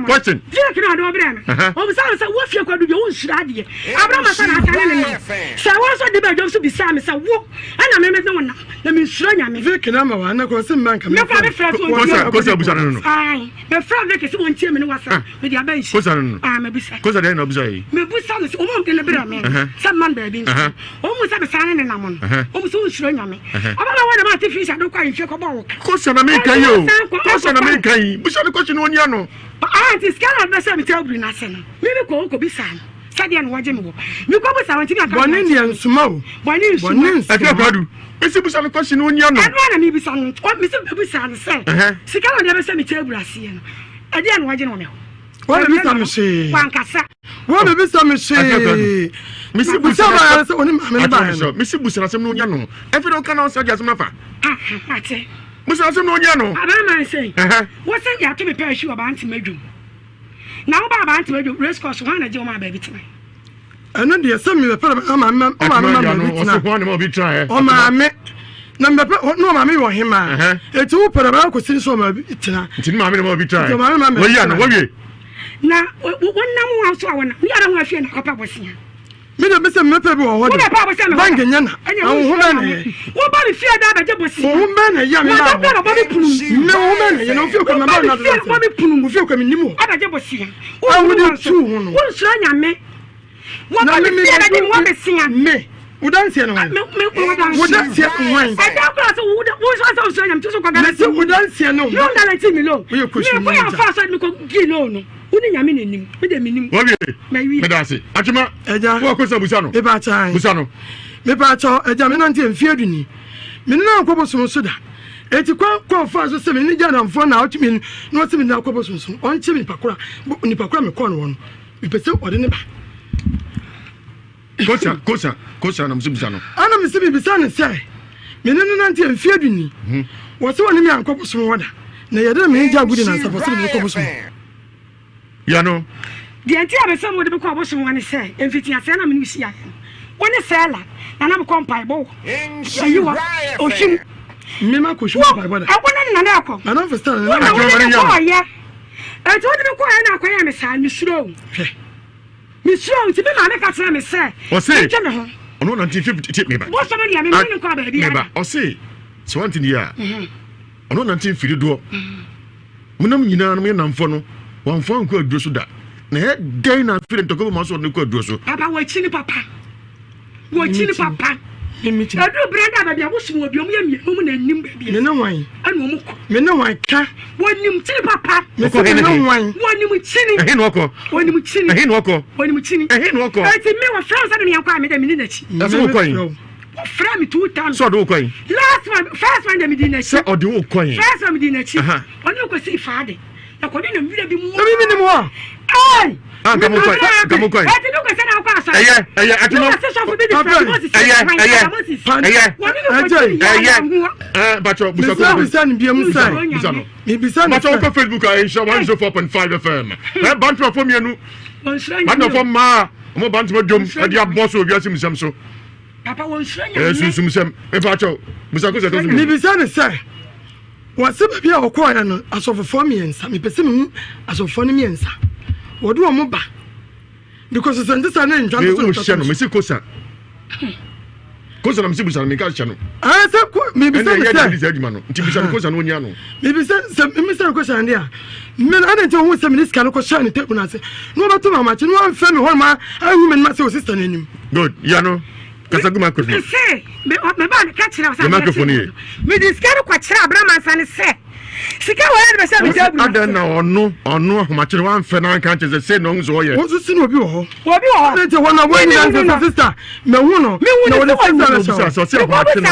[SPEAKER 1] Question.
[SPEAKER 17] Dia kina do bre me. Obusa me say wo fie Kwadu bi wo nsira de. Abrama sa na aka ne ne. Sa wo so de be do so bisa me say wo. Ana me ne wona. Na me nsira nyame.
[SPEAKER 2] Vic na ma wa na ko se manka me.
[SPEAKER 17] Me fa me fra so.
[SPEAKER 1] Kosa busa no.
[SPEAKER 17] Ai. Me fra Vic se won tie me ne wasa. Me dia ban shi.
[SPEAKER 1] Kosa no.
[SPEAKER 17] Ah me bisa.
[SPEAKER 1] Kosa de na busa yi.
[SPEAKER 17] Me busa me o mo de le bre me. Sa man ba bi. O mo sa be sa ne na mo. O mo so nsira nyame. Abala wa de ma ti fi sha do kwa nhwe ko ba wo.
[SPEAKER 1] Kosa na me kan yo. Kosa na me kan yi. Busa ni question woni ano.
[SPEAKER 17] Auntie scan na say me tell bri na se no. Me ko bisa no. Sadia no waje me wo. Me ko bisa wanti me aka.
[SPEAKER 2] Boni ni nsuma o.
[SPEAKER 17] Boni nsuma.
[SPEAKER 1] Afia Kwadu. Esi busa ni question woni ano.
[SPEAKER 17] Anu na me bisa no. O me se bisa no say. Sika na dey say me tell bri ase no. Ade anu waje no me.
[SPEAKER 2] Wa be bisa me she.
[SPEAKER 17] Wankasa.
[SPEAKER 2] Wa be bisa me she.
[SPEAKER 1] Misi busa
[SPEAKER 2] ba se oni ma me ba no.
[SPEAKER 1] Misi busa na sem no nya no. Efi don kana o sa jasem nafa.
[SPEAKER 17] Ate.
[SPEAKER 1] Busa sem no nya no.
[SPEAKER 17] Abana say. What say ya to me pair shoe about anti-medum. Now ba anti-medum race course one na je o ma ba bi tena.
[SPEAKER 2] Eno de se me pe o ma me
[SPEAKER 1] o so mo bi try.
[SPEAKER 2] O ma me na me pe no ma me wo hema. Eti wo pe ba ko sin so ma bi tena.
[SPEAKER 1] Nti ma me mo bi try.
[SPEAKER 2] Ma me.
[SPEAKER 1] Wo ya no wo wie.
[SPEAKER 17] Na wonnam wo so awona. Ni ara ho afie na kopa bosia.
[SPEAKER 2] Me de be se me pe bi wo ho de. Bank nya na. Wo ho na ne.
[SPEAKER 17] Wo ba mi fie da ba je bosia.
[SPEAKER 2] Wo ba na ya me ba.
[SPEAKER 17] Ba mi punu.
[SPEAKER 2] Me wo ba na ye no fie ko me ba na do.
[SPEAKER 17] Ba mi punu.
[SPEAKER 2] Wo fie ko me nimu.
[SPEAKER 17] Aba je bosia.
[SPEAKER 2] Wo de tu ho no.
[SPEAKER 17] Wo sura nyame. Wo ba mi fie da ni wo be sia.
[SPEAKER 2] Me. Wo dan se no. Wo dan se wan.
[SPEAKER 17] I da ko so wo so nyame to so ko ga.
[SPEAKER 2] Me se wo dan se no.
[SPEAKER 17] You don't let me lo.
[SPEAKER 2] Wo ye question.
[SPEAKER 17] Me ko ya fa so me ko gi no no. Uni nyame nenim. Me de menim.
[SPEAKER 3] Wo wie. Me da se. Atuma.
[SPEAKER 2] Eja.
[SPEAKER 3] Wo akosa busa no.
[SPEAKER 2] Me ba chan.
[SPEAKER 3] Busa no.
[SPEAKER 2] Me ba cho eja me nante mfie aduni. Me na akwobosom so da. Eti kwa fa so se me ni janamfo na otimi no otimi na akwobosom so. On che me pakura. Ni pakura me kon won. Me pese ode ne ba. Kosa na msibusa no. Ana msibusa ne se. Me no nante mfie aduni. Wo se woni me akwobosom wada. Na yede me nja gudi na safo se me akwobosom.
[SPEAKER 3] Ya no.
[SPEAKER 17] Di anti abesa mo de be kwa bosom wani se. Emfiti ase na me ni sia. Woni sela. Na na me kompai bo. Ayiwa. Ohim. Mema ko shwa ba bada. Abona na akọ. I don't understand. Na na ko ya. E to de ko ya na akọ ya me sa mi suro. Mi suro ti be ma me ka tira me se.
[SPEAKER 3] O se. Ono na 1950 me ba.
[SPEAKER 17] Bo so me dia me ni ko ba bia.
[SPEAKER 3] Me ba. O se. So one thing ya. Ono na 1950 do. Munam nyina no me namfo no. Wamfo anko aduro so da. Na he dai na feel to go ma so no ko aduro so.
[SPEAKER 17] Papa wo chini papa. Wo chini papa. Adu brenda ba bia wo sum obi omu yemi omu na nim ba bia.
[SPEAKER 2] Me na wan.
[SPEAKER 17] Anu omu ko.
[SPEAKER 2] Me na wan ka.
[SPEAKER 17] Wonim chini papa.
[SPEAKER 2] Me ko na wan.
[SPEAKER 17] Wonim chini.
[SPEAKER 3] Ehe no ko.
[SPEAKER 17] Wonim chini.
[SPEAKER 3] Ehe no ko.
[SPEAKER 17] Wonim chini.
[SPEAKER 3] Ehe no ko.
[SPEAKER 17] Ati me wo friends adu yan kwa me da me ni na chi.
[SPEAKER 3] Aso ko yin.
[SPEAKER 17] Friend me 2 times.
[SPEAKER 3] So do ko yin.
[SPEAKER 17] Last one, first one da me di na chi.
[SPEAKER 3] Se o do ko yin.
[SPEAKER 17] First one me di na chi. Onu ko si faade. Na ko ni na bi mu.
[SPEAKER 2] Na mi ni mo.
[SPEAKER 17] Ai.
[SPEAKER 3] Gamu ko.
[SPEAKER 17] Ati no ko se na kwa asa.
[SPEAKER 3] Eye atumo. Bacho
[SPEAKER 2] busa ni bia musa.
[SPEAKER 3] Busa no.
[SPEAKER 2] Mi bisa
[SPEAKER 3] Bacho ko Facebook a insha 104.5 FM. Bantu afo mienu. Bantu afo ma. Mo bantu mo dom ade aboso Ewiase Mu Nsem so.
[SPEAKER 17] Papa won shranya.
[SPEAKER 3] Sunsum sem. E bacho. Busa ko se to.
[SPEAKER 2] Mi bisa ne se. Wa se ba bia okọ ya no asofofo miensa. Mi pese mi asofofo ne miensa. Wodu o mo ba. Because it's a name.
[SPEAKER 3] Me shano me se kosa. Kosa na me se busa me ka shano.
[SPEAKER 2] Ah se me bisa
[SPEAKER 3] se. Ya di adima no. Nti bisa kosa no nya no.
[SPEAKER 2] Me bisa se me se kosa ndia. Me na ade nti wo se minister no ko shane tebu na se. No ba to mama chi no an fe me ho ma ahu me ma se o sister nanim.
[SPEAKER 3] Good. Ya no. Kasa guma ko.
[SPEAKER 17] Se me ba ka chira
[SPEAKER 3] sa. Me microphone here.
[SPEAKER 17] Me discard ko chira Abraham san se. Sika wa na be se me tebu.
[SPEAKER 3] Adan na ono ho chi no an fe na kan che se no nzo ye.
[SPEAKER 2] Wo so si no obi wo ho.
[SPEAKER 17] Obi wo ho.
[SPEAKER 2] Ade wo na wo ni dan sister. Me hu no.
[SPEAKER 17] Me hu no
[SPEAKER 3] so se ho chi no.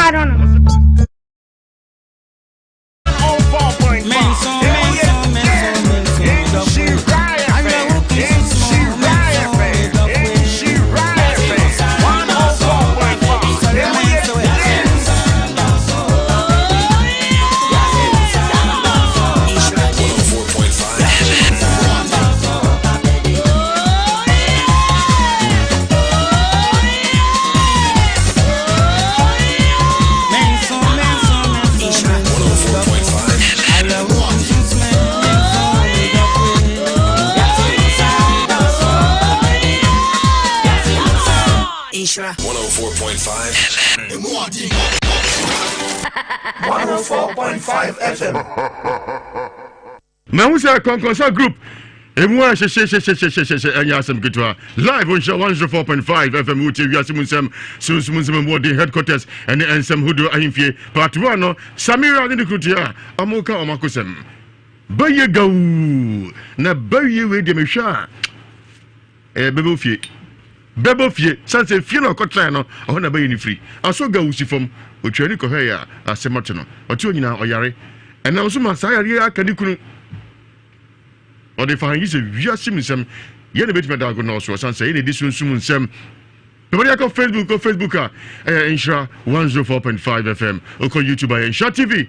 [SPEAKER 18] Ishra 104.5 FM. 104.5 FM.
[SPEAKER 3] Mawusa Konkonsa Group. Ewiase Anyasem Kitwa. Live on show 104.5 FM with Ewiase Mu Nsem. Sunsum Ward headquarters and Nsem Hudo Ahimfie. Part 1 Samira ni Kutia. Amoka Omakosem. Baye gaw. Na baye we de mesha. Bebofie. Bebofie. Sanse fie no kotra no. Ho na baye ni free. Aso gaw si fom. Otwani ko he ya asemote no. Otu onyina oyare. Ena nso ma sa yare aka ni kunu. Or the fine is Ewiase Mu Nsem. Yen bit me da go no so san say ne di Sunsum Nsem. Pebori aka Facebook Insha 104.5 FM. Oko YouTube Insha TV.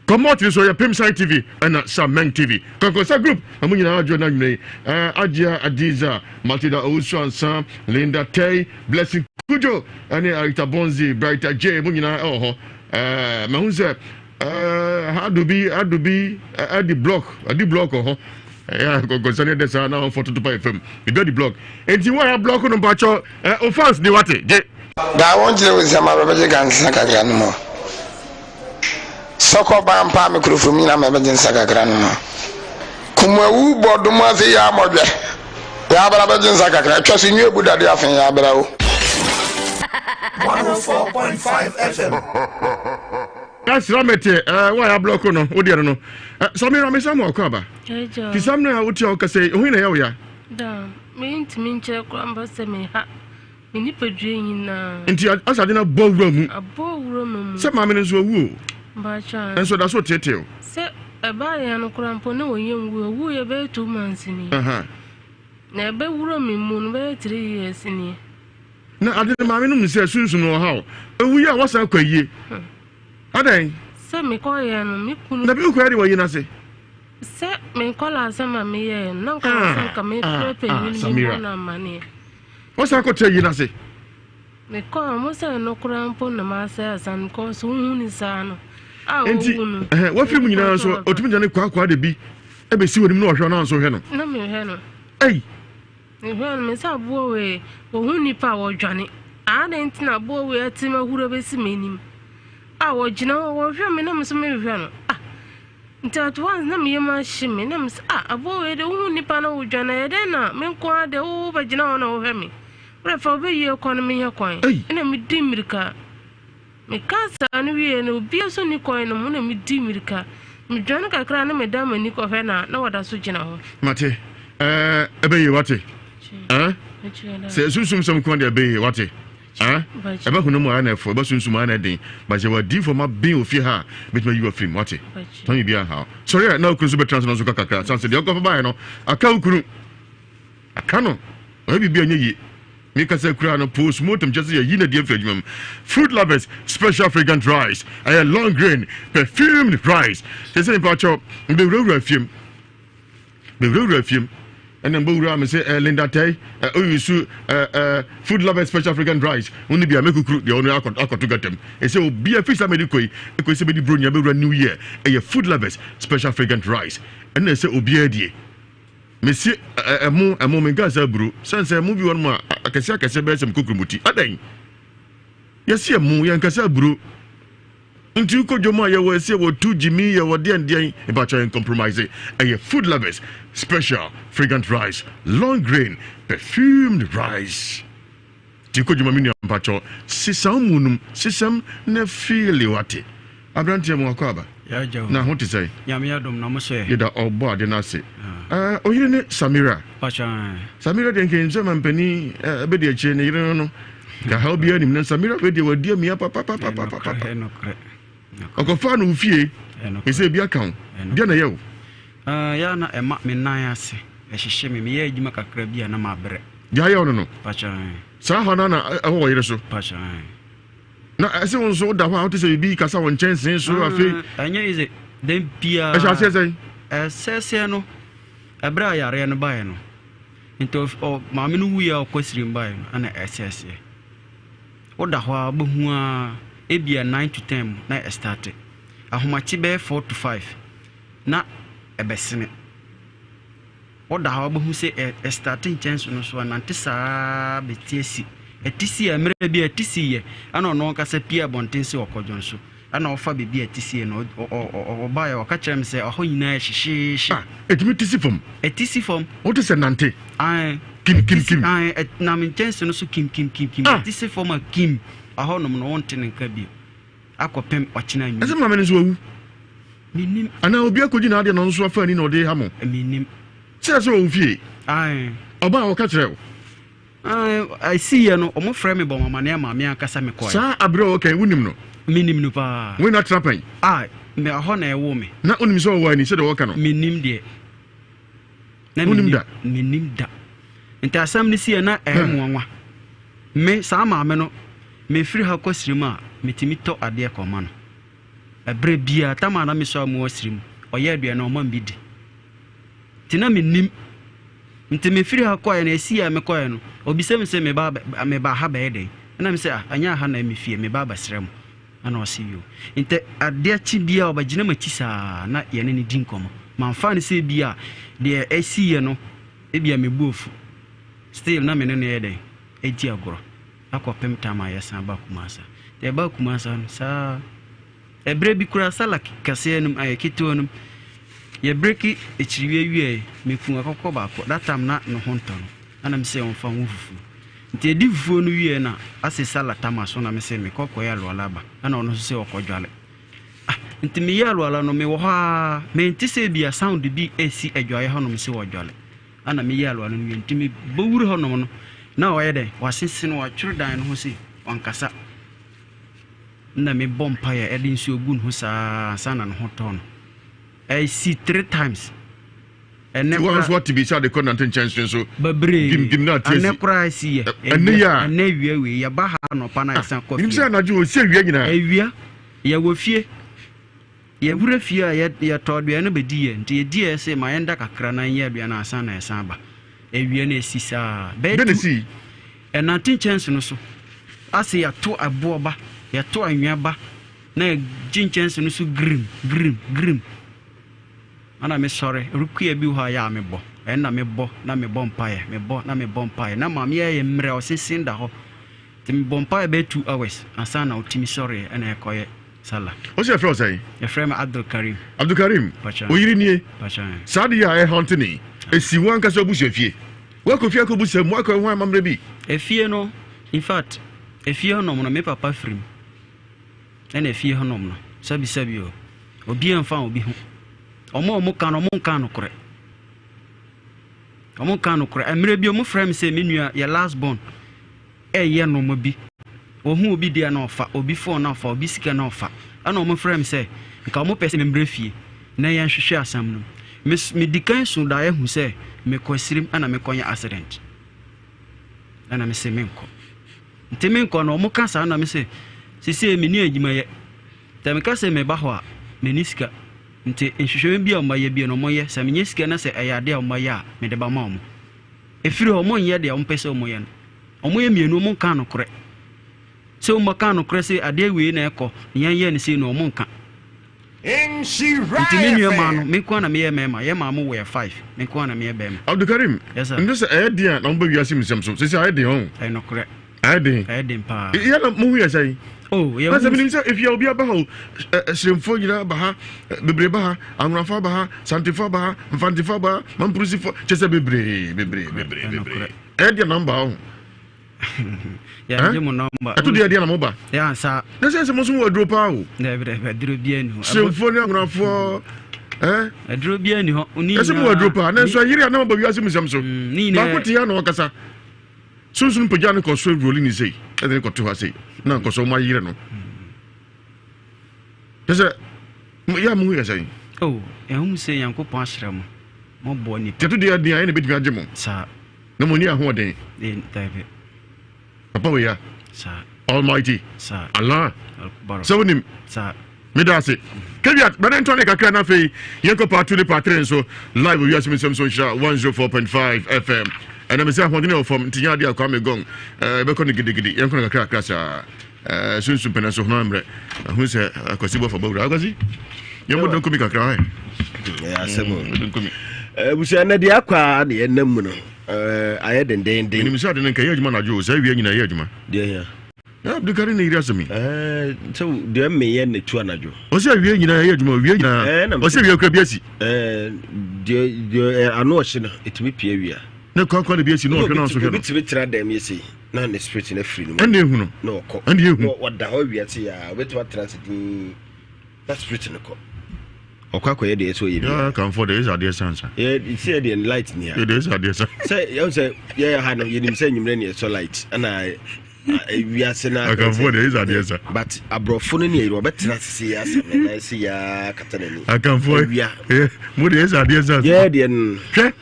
[SPEAKER 3] Come out this way Pim Side TV and Sameng TV. Konkonsa Group amunyina ajo na nyune. Adia Adiza, Matilda Owusu Ansa, Linda Tay, Blessing Kujo, and Arita Bonzi, Brighter J amunyina mahunze had to be at the block yeah concerning this now for to buy FM we got the block and you want block on bacho offense the what je
[SPEAKER 19] da won jire we sama be gansa kakra no mo soko ba mpa mikrofon mi na me be gansa kakra no mo kuma wu bodo mo afi ya modwe ya bra be gansa kakra twase nwe buda de afen ya bra wo
[SPEAKER 18] 104.5 FM
[SPEAKER 1] Ramete, why a block no, Udiano no. Samira Mesamo Kaba. Tisamna Utia Kase, Uina.
[SPEAKER 8] Da, mean to mean check me ha. Minipa dream na.
[SPEAKER 1] Until I did a ballroom.
[SPEAKER 8] A ballroom.
[SPEAKER 1] Some mammas were woo.
[SPEAKER 8] Bacha.
[SPEAKER 1] And so that's what they tell.
[SPEAKER 8] Say a buy and crampo no young woo about 2 months in
[SPEAKER 1] here.
[SPEAKER 8] Never room in moon by 3 years in here.
[SPEAKER 1] No, I didn't mammy say soon to know how. We are what's up ye. Are they?
[SPEAKER 8] Say me call you and me couldn't
[SPEAKER 1] be quite what you say.
[SPEAKER 8] Say me call us some me and no come in Samira money.
[SPEAKER 1] What's I could tell you, Nassy?
[SPEAKER 8] Me call most no crampo no masters and cause who is son.
[SPEAKER 1] What you mean now? So, ultimately, quite a bee. Ever see what you know, Shana, so Henno.
[SPEAKER 8] No, me, Henno.
[SPEAKER 1] Hey,
[SPEAKER 8] you heard me say, boy, but who need power, Johnny? I didn't know, boy, a team who have seen him. I was, you know, or me, no, so maybe, ah, until at once, no, me, my shimmy, names, a boy, the only panel, Johnny, then, me, quite the old, but you know, no, me. But for your economy, your coin, and a midimrica. Me cancer and we and be a sonny coin and money midimrica. Me drunk a crown and Madame and Nico Hena, no other switching out.
[SPEAKER 1] Mate, obey what? Say, soon some coin obey what? About no more for Basun Sumana day, but you were deep for my bill of her, but you were film what? Tony be a how. Sorry, no Crusoe Transnational Kaka, Sansa, the Okabano, a cow crew. A canoe, maybe be a ye. Make us a crown of post mortem just a unit of food lovers, special fragrant rice, a long grain, perfumed rice. The same part of the rural film. The rural film. And then Bura say Linda Tay, food lovers, special fragrant rice. Only be a make crew, the only alcohol to get them. And so be a fish medical, a question be Brunia New Year, a food lovers, special fragrant rice. And they say Obiadi. Monsieur a moment Gaza brew, since a movie on my Akasaka Sebes Kukumuti. Aden. Yes, a moo and Casa brew. Until Kojomaya will say what 2 Jimmy or D&D about trying compromise a food lovers, special fragrant rice, long grain, perfumed rice. Tikojumamini Pacho, Sisamunum, Sisam Nefiliwati. Abrantiam Wakaba. Now, what to say?
[SPEAKER 20] Yamiadum, no more say.
[SPEAKER 1] You're all bored, and I say. Oh, you know, Samira. Samira didn't some and penny, a bit of chain, you don't know. The how be him, Samira, where they were dear me, papa. Uncle Fan who fear, he said, be a count. Diana, you.
[SPEAKER 20] Yana, a map me nias, as she shame me, you make a crabby and a mabre.
[SPEAKER 1] Jayono,
[SPEAKER 20] Pacha.
[SPEAKER 1] Sahana, a warrior so.
[SPEAKER 20] Pacha.
[SPEAKER 1] Now, I say, on so that how to say, be Casa one chance, so I feel.
[SPEAKER 20] And is it then Pia?
[SPEAKER 1] I shall say,
[SPEAKER 20] says no. A braya ran by no. Into Mammy, we are questioning by an SS. What the hoa bohua, ebia 9 to 10, night started. A homachibe 4 to 5. Not a bessin. What the hoa who say a starting chance on so an antisa be TC. A TC, a maybe a TC, and on no cassa Pia Bontensi or Cojonso. And offer be a TC or buy or catch him say, oh, she.
[SPEAKER 1] It means TC form.
[SPEAKER 20] A TC form.
[SPEAKER 1] What is a Nante?
[SPEAKER 20] I
[SPEAKER 1] Kim.
[SPEAKER 20] I at Namintense also Kim. TC form a Kim. A honor no wanting in Kabi. Aquapem watching I mean. As a man is well. Meaning, and I will be a good in on so funny no day hammer. I mean, says so fee. I about catch her. I see you know, almost frame about my name, Mamma Casamico. Sir, a bro, okay, wouldn't know. Minimum, we're not trapping. I may a honor woman. Not only so when he said, "Oh, cannot minim dear." Minim that. And there are some this year not a one. May some ameno may free her costume, me timito a dear command. A brave beer, Tamana Miss more stream, or yet be a normal bid. Tina minim. Until me free her coin, I see I'm a coin, or be seven say me baba, I may buy her day. And I'm say, I know her name fear me baba's realm. And I'll see you. Inte a dear chibia by Jinamachisa, not yen any dinkum. My fancy say beer, dear AC, no, maybe I'm a boof. Still, no man any day. 8 years ago, I call Pem Tama, yes, and Bakumasa. The Bakumasa, sir. A baby crasala, Cassianum, I kitunum. Ye break it, it's you, me from a cocoba, that time not no honton. And I'm saying for Wufu. The divu nu ye na ase sala tamaso na me se me kokoya lo alaba ana ono se okodwale nti me yalo ala no me wo ha me nti se bia sound bi esi adwaye ho no me se wo dwale ana me yalo ala no nti me bawuru ho no na wo ye de wasensene wa twere dan no ho se wankasa na me bompa ya edi nsi ogun ho saa sana no ho ton I see 3 times and never
[SPEAKER 3] was what to be said the content chance so
[SPEAKER 20] babre
[SPEAKER 3] gim na
[SPEAKER 20] tesi and never see
[SPEAKER 3] and ya
[SPEAKER 20] and we ya ba ha no pa na san coffee
[SPEAKER 3] nim say na ju o se wi nyina
[SPEAKER 20] awia ya wo fie ya wura fie ya todua no bedi ye nti ye die se ma yenda kakra na ya adua na asan na esan ba awia na esi saa
[SPEAKER 3] benesi
[SPEAKER 20] and nothing chance no so ase ya to abo ba ya to anwa ba na gin chance no so grim ana me sorry rukuya bi ho ya me bo na me bo na me bompae na ma me ye mre o sesinda ho tim bompae be 2 hours asa na otimi sorry na ekoye sala
[SPEAKER 3] o se fro say
[SPEAKER 20] e frame Abdul Karim
[SPEAKER 3] o yiri nie
[SPEAKER 20] pacha
[SPEAKER 3] sadi ya e huntini esi wan ka so bu fie wa ko fie ko bu se mo ko wan mamre bi
[SPEAKER 20] e fie no in fact e fie no mo me papa frim na e fie no no sabi o obi en fa obi ho omo kan kore amre bi omo frame say me nua ya last born ye no mo bi ohu obi dia na ofa obi phone na ofa obi sika na ofa ana omo frame say nka omo pese me mbre fie na ya nhwehwe asam no me dikan so da ya hu say me kwasirim ana me konya accident ana me se menko ntemenko na omo kasa na me se sisi me ni adwuma ye temeka se me ba ho a me ni sika nti nhwehwe bi a maye bi no moye se menye sika na se ayade a maye a me de ba ma mo efiri ho monye de o mpese o moye no o moye mienu mo kan no kore se o mo kan no kore se ade we na ekọ yan ye ne se no mo nka nti menu ma no me kwa na me ye mema ye ma mo we 5 me kwa na me ye bema
[SPEAKER 3] Abdul Karim
[SPEAKER 20] yes sir
[SPEAKER 3] ndo se dia na mba wiase Nsem so se ayede ho
[SPEAKER 20] no kore ayede mpa
[SPEAKER 3] ya na mo hu ya sai
[SPEAKER 20] oh yeah
[SPEAKER 3] but if you be about shrimfo nyina ba ha bebre ba ha anrafa ba ha santifo ba ha mfantifo ba mamprusi chese bebre dia number ho
[SPEAKER 20] ya je mo number
[SPEAKER 3] atu dia na mo ba
[SPEAKER 20] ya sa
[SPEAKER 3] na se mo so wo dro pa ho
[SPEAKER 20] na dro bia ni ho
[SPEAKER 3] shrimfo ni anrafo
[SPEAKER 20] dro bia ni ho oni
[SPEAKER 3] ese mo wo dro pa na so yiri na ba wiase Nsem so ba ko ti ya na okasa sunsun pagya no koso rolling ni sei ede ko to ha sei na koso ma yire no dese ya mu ya sei
[SPEAKER 20] oh hum sei yankopon ahre mo bo ni
[SPEAKER 3] teto dia dia ene betimi agye mo
[SPEAKER 20] sa
[SPEAKER 3] na mo ni ahoden
[SPEAKER 20] David
[SPEAKER 3] papa we ya
[SPEAKER 20] sa
[SPEAKER 3] almighty
[SPEAKER 20] sa
[SPEAKER 3] Allah
[SPEAKER 20] baro
[SPEAKER 3] so nim
[SPEAKER 20] sa
[SPEAKER 3] medase kebiat baden tone kakra na fei yenko part 2 part 3 so live Ewiase Mu Nsem so 104.5 FM and I'm saying what from Tinya dia kwa me gong be ko gidi yanko na kakra sa sunsun pena so namre hu se akwasibo for bawra akwasi yemo don komi kakra
[SPEAKER 21] ya semo don komi busia na dia kwa na yenam no aye denden
[SPEAKER 3] ni misa de nka yejuma na jo sa wi nyina yejuma
[SPEAKER 21] dia ya
[SPEAKER 3] Abdul Karim ni iriasa mi
[SPEAKER 21] so de me ye ne tu anajo
[SPEAKER 3] o se wi nyina yejuma wi nyina o se wi akra biasi
[SPEAKER 21] de ano ohye na etimi pie wi a
[SPEAKER 3] na kwa na biasi no ohwe na so hwe no
[SPEAKER 21] bitimi tira dem yesi na ne spirit na free no
[SPEAKER 3] ene ehu no
[SPEAKER 21] na okọ
[SPEAKER 3] ene ehu
[SPEAKER 21] wada ho wi ati ya betwa transit na spirit no ko okwa koye de so ye
[SPEAKER 3] ya kan for the is adie sansa
[SPEAKER 21] ye see the light ni
[SPEAKER 3] it is adie sansa
[SPEAKER 21] say you say yeah ha no ye nim say nyimre ni so light ana Ewiase na
[SPEAKER 3] kan for the is adie sansa
[SPEAKER 21] but abrofo no ni ye obetra sisi ya se na si ya katanani
[SPEAKER 3] kan for mo de is adie sansa
[SPEAKER 21] yeah de n
[SPEAKER 3] hwe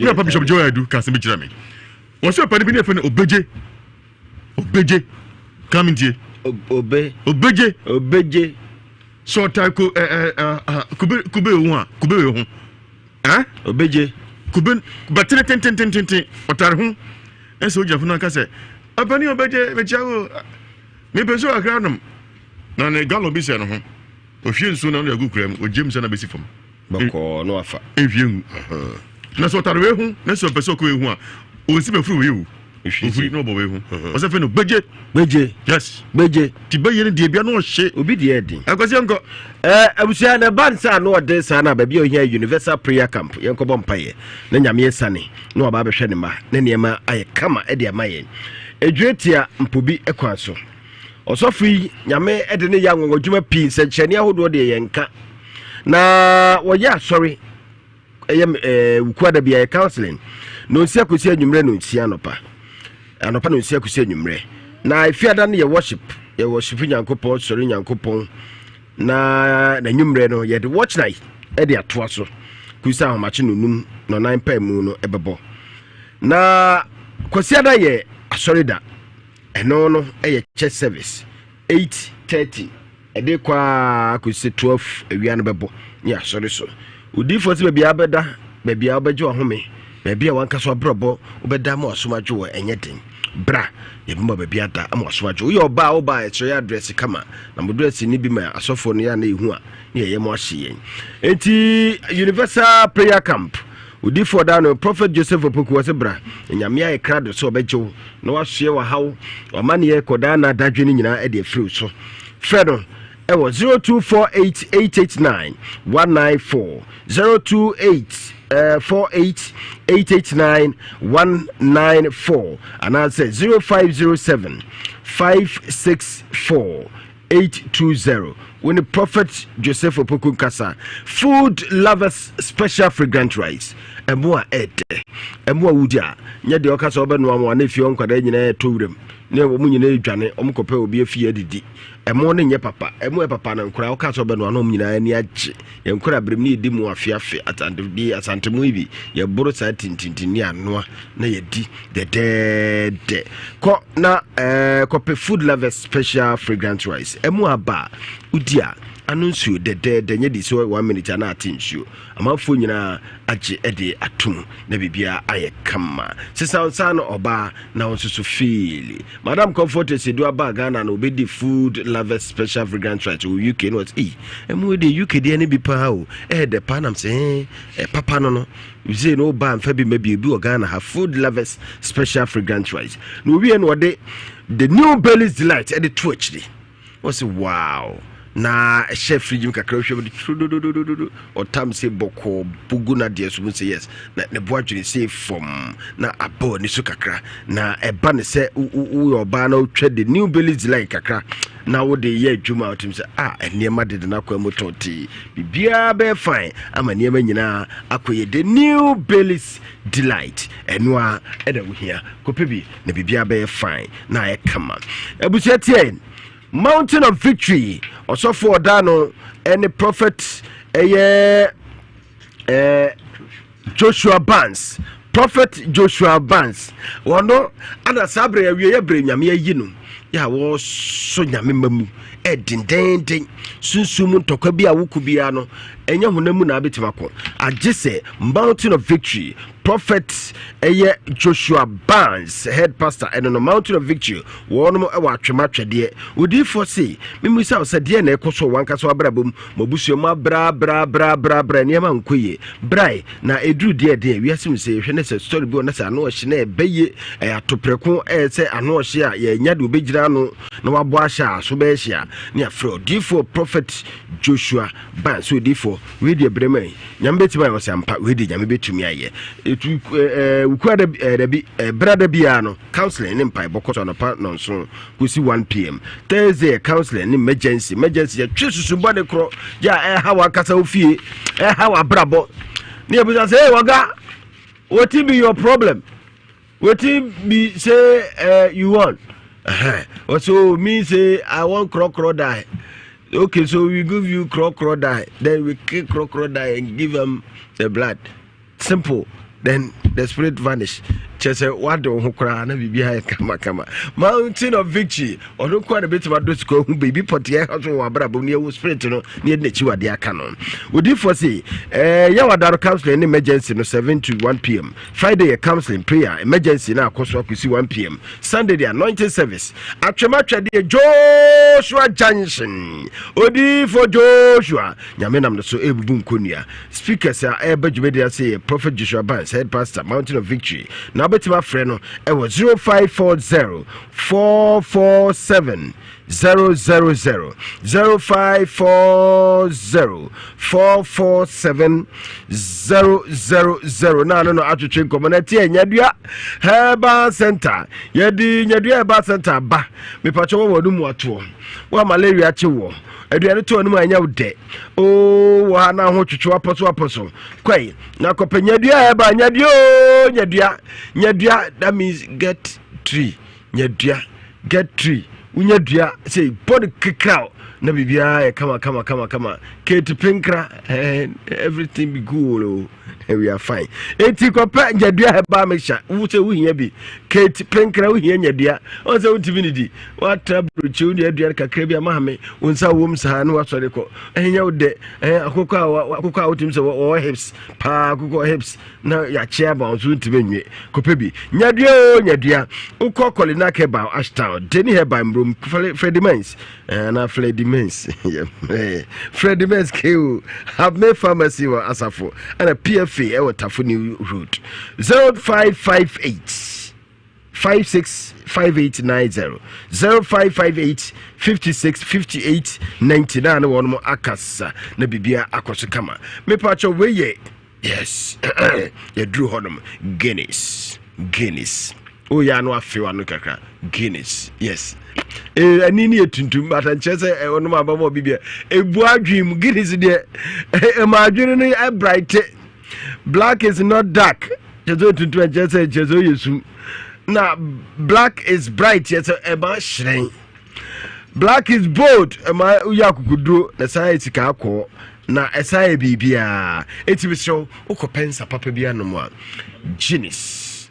[SPEAKER 3] papa bishop Joy Adu kan se bi kira me wo se pani bi ne fe obeje kamintie obeje so taiko kube ho
[SPEAKER 21] obeje
[SPEAKER 3] kube batene ten otare ho enso ojafo na ka se apani obeje me chiawo me penso akra nom na ne galo bi se no ho ohwie nso na no yagu kuram ojem se na besi fam
[SPEAKER 21] bako no afa
[SPEAKER 3] ehwie na so otare we ho na so peso ko ehu a o si be furu we hu ofuri no bo we hu o se fe no beje yes
[SPEAKER 21] beje
[SPEAKER 3] ti be yene die bia no hye
[SPEAKER 21] obi die edi
[SPEAKER 3] akwasi enko
[SPEAKER 21] abusia na bansa no ode sa na ba bia ohia universal prayer camp yenko bom paye na nyame yesane na oba behwe ne ma na niema aye kama ede amaye edwetia mpobi ekwan so Osofi nyame ede ne ya ngodwuma pin se chene ahodo de yenka na woya sorry wukwada bia counseling no nsia kosi anwumre no nsia anopa no nsia kosi anwumre na ifiada ne ye worship nyankopon sorry nyankopon na nwumre no ye de watch night e de atoa so kusa ahomache nunum no 9 pa mu no ebebo na kosi ada ye asorida eno no eye church service 8:30 ede kwa kusi 12 ewia no bebo ya sorry so udi for se bia abeda bia obeje ohome bia wanka so abrobo obeda ma osomajo wo enyeden bra ye bimo bia da ama osomajo yo oba e so address kama na modress ni bi ma asofo no ya na ehu a ye ye mo ahye enti universal prayer camp udi for down prophet Joseph Opoku was bra nyamia e krado so obejo na wasue wa hawo omane ye koda na dadwe ni nyina e de free so fredo ewo 0248889194 02848889194 and I say 0507564820 when the prophet Joseph Opoku Kasa food lovers special fragrant rice emwa wudia nya de okasa obenu amwa na fie onkwada nyina etowrem na omu nyina edwane omkope obi afie adidi emo ne nye papa emo papa na nkura okasa obenu anom nyina ani agye ye nkura brem ne edi mu afiafe asantemu ibi ye boro sa tintintini anoa na ye di de ko na kope food lovers special fragrant rice emo aba udia anunsu de nye di so 1 minute na atinsuo amafo nyina agye ede atum na bibia aye kama sisa onsa no oba na onsusu feel madam comfort esedu aba Ghana na obedi food lovers special fragrance right UK no emu de UK de ne bi pa o de pa nam se papa no you say no ba mfa bi mabi bi o Ghana ha food lovers special fragrance right no we no de the new Belly's delight at the twitch dey was wow na chef Jim kakra hwe o tam se boko bugu na de so say yes na ne boadwene say from na abo ni so kakra na eba ne se wo oba na otwa the new Belly's like kakra na wo de ye adwuma otim say eniema de na kwa mototi bibia be fine ama niema nyina akoye the new Belly's delight enwa eda wo hia kopebi na bibia be fine na e kama ebusia tie Mountain of Victory also for Dano and the prophet Joshua Barnes. Prophet Joshua Barnes. Wano ana sabre we bring nyame yinu. Ya wo so nyame mamu. Edindenden sunsumu ntokwa bi awuku bia no enya honamu na abetimako. Agese Mountain of Victory. Prophet Joshua Barnes, head pastor, and on the Mountain of Victory, one more atwema twede. Udi for say, Mimusa was said, dear Nekoso, one caso abrabum, Mobusio ma bra, Niama Nkuye, Brai, na Edru dear, we assume say, Hennes story bonus, I know she ne bay a to precon, say, I know she, ye Yadu Bijano, no Abwasha, Subesia, near Fro, D4 Prophet Joshua Barnes, who D4, with your Bremen, Yambeti was ampa, with the Yamibi to me. Ukwada brother biano counseling in Pai Bokos on a partner so we see 1 p.m. Thursday counseling emergency ya trisu body cro ya how kasa ofie how brabo near business say waga what be your problem what be say you want also me say I want crocodile. Okay, so we give you crocodile, then we kill crocodile and give them the blood. Simple. Then the spirit vanish. Chese wado hokra na bibia kama Mountain of Victory ono kwa na beti wado sko hu baby potie hoso wa brabo ne wo spirit no ne na chi wade aka no odi for say ya wadaro counseling emergency no 7 to 1 p.m. Friday counseling prayer emergency na akoso akusi 1 p.m. Sunday the anointing service atwema twade Joshua Junction odi for Joshua nyame nam so ebubu nkonua speakers a ebadwumedi say Prophet Joshua Barnes, head pastor Mountain of Victory na obetima frɛ no ɛwɔ 0540 447 000 0540 447 000 na no atwetwe nkɔmɔ na tie nyadua herbal center yɛdi nyadua herbal center ba mepatwa wɔ no mu ato wɔ malaria kye wɔ aduane to no mu anya wo de o wɔ ha na ho twetwe apɔso kwai na kɔpɛ nyadua herbal nyadua that means get tree nyadua get tree unya dua say body kikra na bibia kama Kate Pinkra and everything be cool and we are fine eti kopa nyadua heba mesha wo se wo hia bi Kate Pinkra wo hia nyadua o se wo divinity what trouble chiu ni adua kakra bi amahame wonsa wom sa na wasore ko ehnya wo de akoko wo tim se wo hips pa akoko hips na ya chia ba so ntibenwe kopa bi nyadua ukokole na keba ashtown deni heba mbrom Freddy Mens na Freddy Mens Freddy Mens ke have made pharmacy wa asafo and a PFA e Tafuni route 0558 565890 0558 5658 99 one more akasa na bibia akoso kama me pacho weye yes ya drew honum Guinness oh ya no afewa no kaka Guinness yes anini etuntum atanchese ono maba mo bibia ebu adwim Guinness de ma adwene no e bright black is not dark jezo tuntum jezo yesu na black is bright yes e ba shren black is bold e ma yakukudro na science ka akọ na esai bibia etibisho ukopensa papa bia no mo Guinness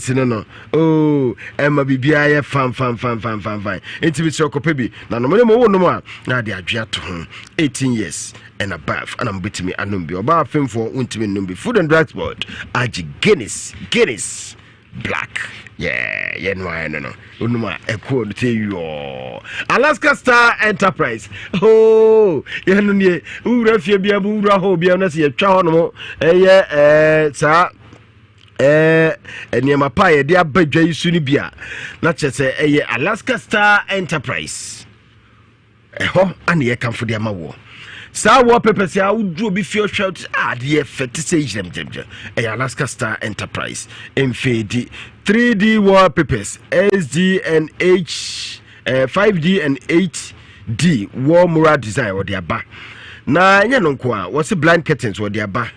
[SPEAKER 21] no oh Emma bibia ye fam etibisho kopebi na no mo wo no mo na de adwea to ho 18 years and above and I'm betting me anumbi oba femfo untimi numbi food and drugs board aji Guinness black yeah no unuma eko te yo Alaska Star Enterprise oh ye no ne ura fie bia bu ura ho bia na se ye twa ho no sa eniema pa ye de abadwa yisu ni bia na chese Alaska Star Enterprise ho ane ye kamfo de amawo sa wallpapers ya udu obi feel shout de fetise jem Alaska Star Enterprise mfedi 3D wallpapers SD and H 5D and 8D wall mural design or the aba na nya no nko a what's blind curtains or the aba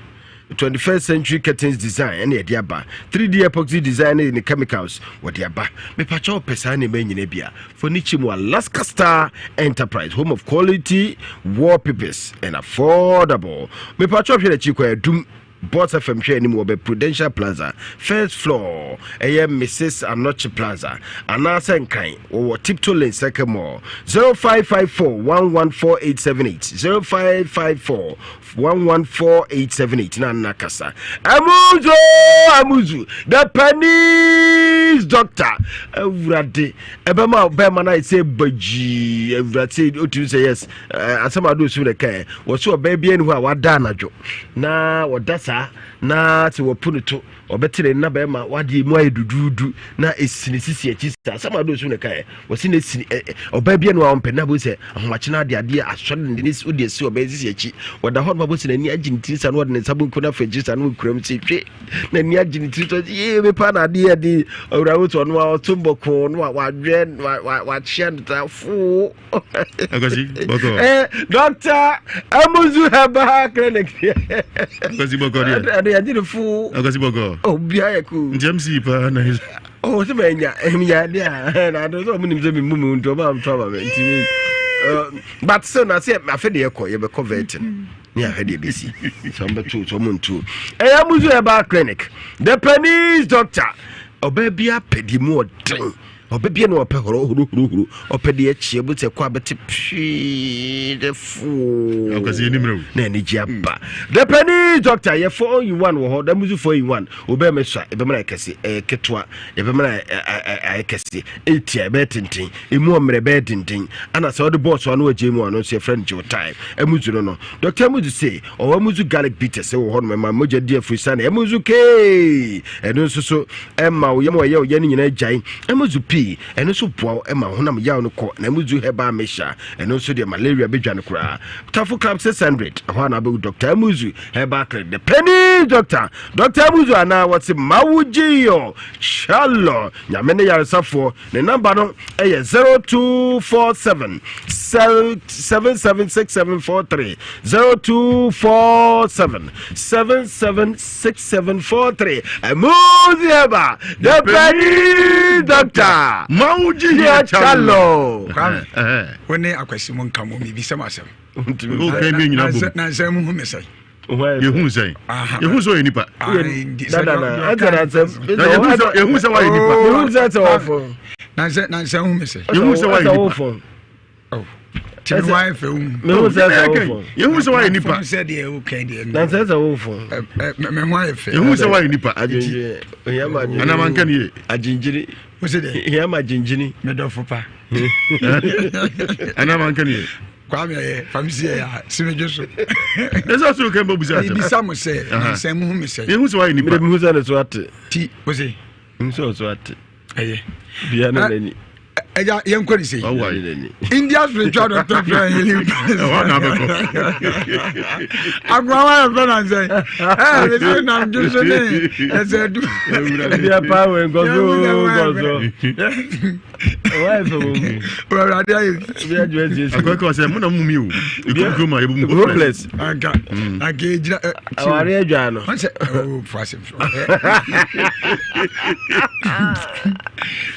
[SPEAKER 21] 21st century curtains design and the aba 3D epoxy design in the chemicals what the aba me pacho pesa ne menyine bia for nichimu Alaska Star Enterprise home of quality wallpapers and affordable me pacho hwe na chikwa dum Bots FM share ni mo be Prudential Plaza first floor Mrs. Anoche Plaza anasa nkan wo Tiptoe Lane second mall 0554 114878 0554 114878 na nakasa amuzu the pennies doctor Evrade ebema na say baji Evrade otu say yes asama do su the kai wo so baby enu a wada anajo na wada na ti wo punuto obetere na be ma wade mu ayi dududu na esini sisi achi sama do su ne kai wo si ne sini oba bia no ampe na bo se ahomache na ade asɔre ne si odi esi oba sisi achi wada hɔ bo se na ni agini tirisa no wade ne sabu nko na fagisa no kuram si twe na ni agini tirisa ye me pa na ade owura wo to no wa tomboko no wa dwe wa chia nta fu
[SPEAKER 3] agosi boko
[SPEAKER 21] doctor amuzu haba clinic
[SPEAKER 3] agosi boko
[SPEAKER 21] ade agini fu
[SPEAKER 3] agosi boko
[SPEAKER 21] oh bia yaku
[SPEAKER 3] njamsi pa na his
[SPEAKER 21] oh se menya dia na do so munim se mi mumu nto ba mfa ba nti but so na se afede ye be convert ni ahede be si so mbeto so muntu amuzu eba clinic the pennies doctor oba bia pedimu odin obebie no ope horo opede achie bu te kwa bete the fool
[SPEAKER 3] okazi enimrew
[SPEAKER 21] na ni giaba the penny doctor ye for you one wo da muzu for you one obe mesha ebe mara kese ketwa ebe mara ayekese etia betintin emu omre betintin ana so the boss one waje mu ano so friend Joe time emuzu no Dr. Emuzu say o emuzu garlic bitter say wo hono ma moja dia frusa na emuzu ke eno so emma wo yemo ye ni nyina jai emuzu p eno so boa emma honam yaw no ko na emuzu heba mesha eno so de malaria bedwa no kura tafu crab 600 ho na be Dr. Emuzu heba credit the penny doctor Emuzu ana what's mawujiyo shallow nyamene yaresafo ne number no 0247 776743 0247 776743 Emuzu heba the penny doctor mawujiyo shallow
[SPEAKER 4] when akwasi mon kamo mi bi samasem
[SPEAKER 1] okay me nyina bo
[SPEAKER 4] na nsem hu mesai
[SPEAKER 1] yehu say yehu so enipa
[SPEAKER 21] dada answer
[SPEAKER 1] yehu say why enipa
[SPEAKER 21] yehu say to ofo
[SPEAKER 4] na nsem hu mesai
[SPEAKER 1] yehu say why enipa
[SPEAKER 4] oh tinu why fe um
[SPEAKER 21] yehu say ofo
[SPEAKER 1] yehu say why enipa
[SPEAKER 4] say de okay de
[SPEAKER 21] na say ofo
[SPEAKER 4] me why fe
[SPEAKER 1] yehu say why enipa
[SPEAKER 21] ajinjiri yama
[SPEAKER 1] ana mankan ye
[SPEAKER 21] ajinjiri
[SPEAKER 4] wo say de
[SPEAKER 21] yama jinjini
[SPEAKER 4] me do fopa
[SPEAKER 1] ana mankan ye
[SPEAKER 4] kwame ye famisi ya simejoso
[SPEAKER 1] esa so kan babu sa
[SPEAKER 4] bi samu se nsem hu mesai
[SPEAKER 1] yehu say why enipa
[SPEAKER 21] me hu say so ate
[SPEAKER 4] ti wo say
[SPEAKER 21] so ate
[SPEAKER 4] aye
[SPEAKER 21] bia na nani
[SPEAKER 4] eja yenkori say India spiritual doctor Brian Healing agwawa Fernandez we say na njuso ni ezedu
[SPEAKER 21] bia power gozo why for me
[SPEAKER 4] well dia
[SPEAKER 21] bia Jesus
[SPEAKER 1] akoko say mo na mumi o ikuku ma yebu mu
[SPEAKER 4] hopeless anga ejira
[SPEAKER 21] awari adwa no
[SPEAKER 4] oh fasim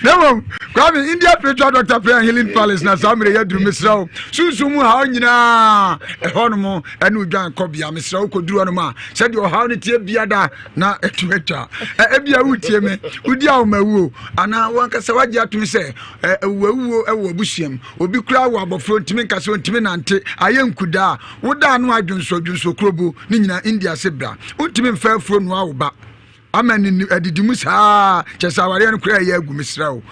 [SPEAKER 4] no kwame India spiritual doctor Brian Healing Palace na samre ya duru mesrawo sunsumu ha nyina ehonomo enu dwan kobia mesrawo koduru no ma said o ha ne tie biada na etuetwa ebia wutie me udi a mawu ana wanka se waje atumi se ewuwo ewo busiam obi kura wo abofro ntimi nkase ntimi nante ayenkuda woda no adwonso krobo ni nyina India sebra ntimi mfa afro no awoba amani adidimu saa chesaware no kura ya agu misrawo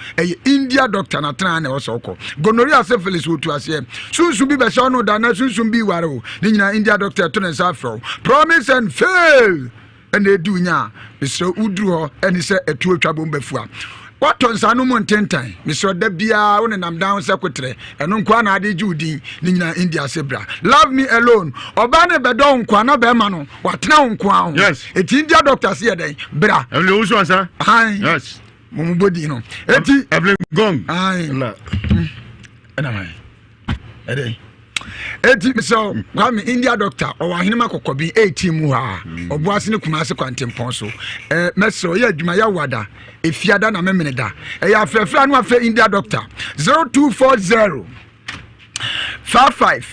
[SPEAKER 4] India doctor na tran na osoko gonorrhea syphilis wotu ase sunsun bi be sha no da na sunsun bi ware o ni nyina India doctor to na safro promise and fail and edu nya misrawo udru ho eni se etu otwa bomba fua waton sanu mo ntentan misrawo da bia wona nam down secretary eno nkwa na ade judin ni nyina India sebra love me alone oba ne bedo nkwa na be ma no watena nkwa ho eti India doctor se yeden bra
[SPEAKER 1] emle usu ansa yes
[SPEAKER 4] mo body no eti
[SPEAKER 1] emle gong
[SPEAKER 4] na mai ede eti so kwame India doctor o wa hinema kokobi 18 mu ha obuase ne kumase kwantempon so meso ye adwuma ya wada efiada na memeneda ya afrefra no afa India doctor 0240 55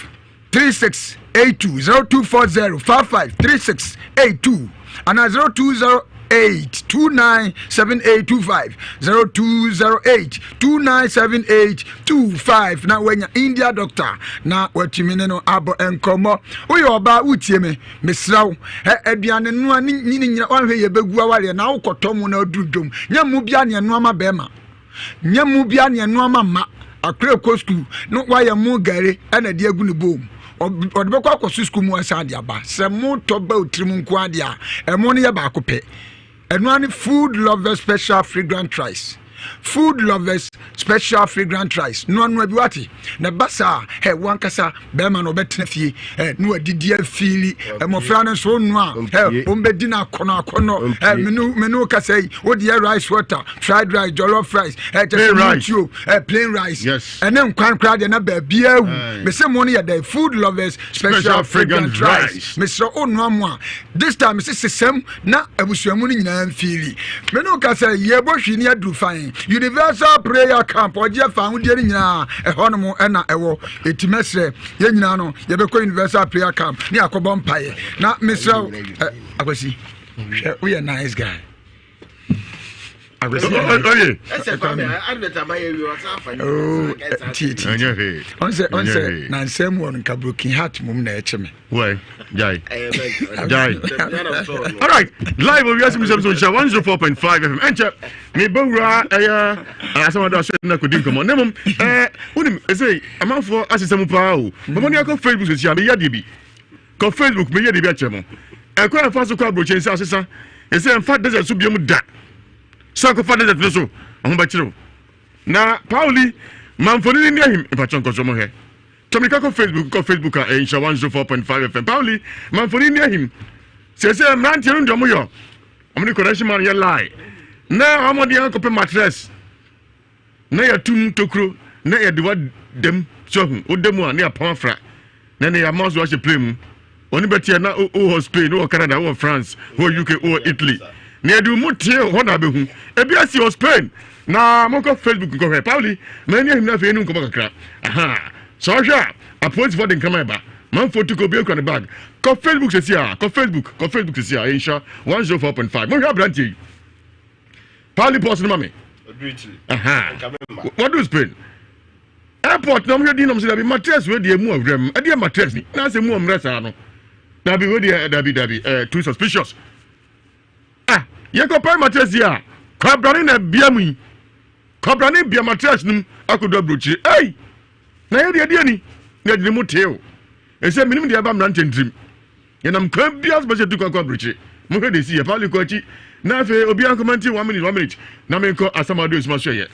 [SPEAKER 4] 3682 0240 55 3682 and 0208297825 0208297825 na wenya India doctor na watimine no abo enkomo uyo oba utie me mesraw aduane no ani nyina wanhwe ye begu aware na ukotomo na odudom nyamu bia ne no ama bema nyamu bia ne no ama ma akre ko school no waye mu gare ana de agu ne bom odebekwa akosu school mu asa de aba se mu toba otrimu nko ade a emo ne ye ba akopɛ eno food lovers special fragrant rice food lovers special fragrant rice no anu abiwati na basa he wankasa be ma no betena fie no adidi afili mofra no so no a ombedi na akono menu kasai odi rice water fried rice jollof rice plain rice
[SPEAKER 1] yes
[SPEAKER 4] and then kwankra de na ba bia wu me se mo no ya the food lovers special fragrant rice me so onu amu this time se sesem na abusuamu ni nyina afili menu kasai ye bo hwi ni adu fine Universal Prayer Camp oje fa hu de nyina ehonom na ewo etimesre ye nyina no ye be ko Universal Prayer Camp ni akobo mpaye na misra akwasi we are nice guy
[SPEAKER 3] akwesi
[SPEAKER 21] oye ese kwa me advert abaye wi o sa fa
[SPEAKER 4] onse na nsem won ka broken heart mum na eche me
[SPEAKER 3] why jai all right live Ewiase Mu Nsem so 104.5 FM enche me bawura asama da so na kodi nkomo nemum unim say amanfo asesem pa o momoni akọ Facebook so me yade bi ko Facebook me yade bi achemo ekwa fa so kwa brochen si asesa ese mfa desert so biom da so ko fa desert so ho ba kire na Pauli manfoni ni ahim ipachon ko so mo he Tomika ko Facebook insha 104.5 FM Pauli manfoni ni ahim se mrantie ndo mo yo omni connection man ye lie na amodi an ko pe mattress na ya tum tokro na ya diwa dem so hu odemu a na ya pamfra na ya mouse wash play mu oni betia na o Spain o Canada o France o UK o Italy na edu mutie ho na be hu ebi asi o Spain na mo ko Facebook ko he Pauli na ni ahim na fe enu ko kakra aha so hwa appoint for the camera ba man photo ko be ko na bag ko Facebook se sia ko Facebook se sia insha 104.5 mo hwa branch Pauli post no mame aha what do Spain airport no mo di no say be mattress we dey mu awram e dey mattress ni na say mu omresa no na be we dey dabi too suspicious ye ko pay mattress ya ko brani na bia mu ko brani bia mattress nim akodo brochi na ye dey ni na di mu teo e say minim dey ba mrante ntrim ye nam kan bia so be du ko brochi mo he dey see ye Pauli ko chi na fe obi an commenti 1 minute na me ko asamado esuma so ye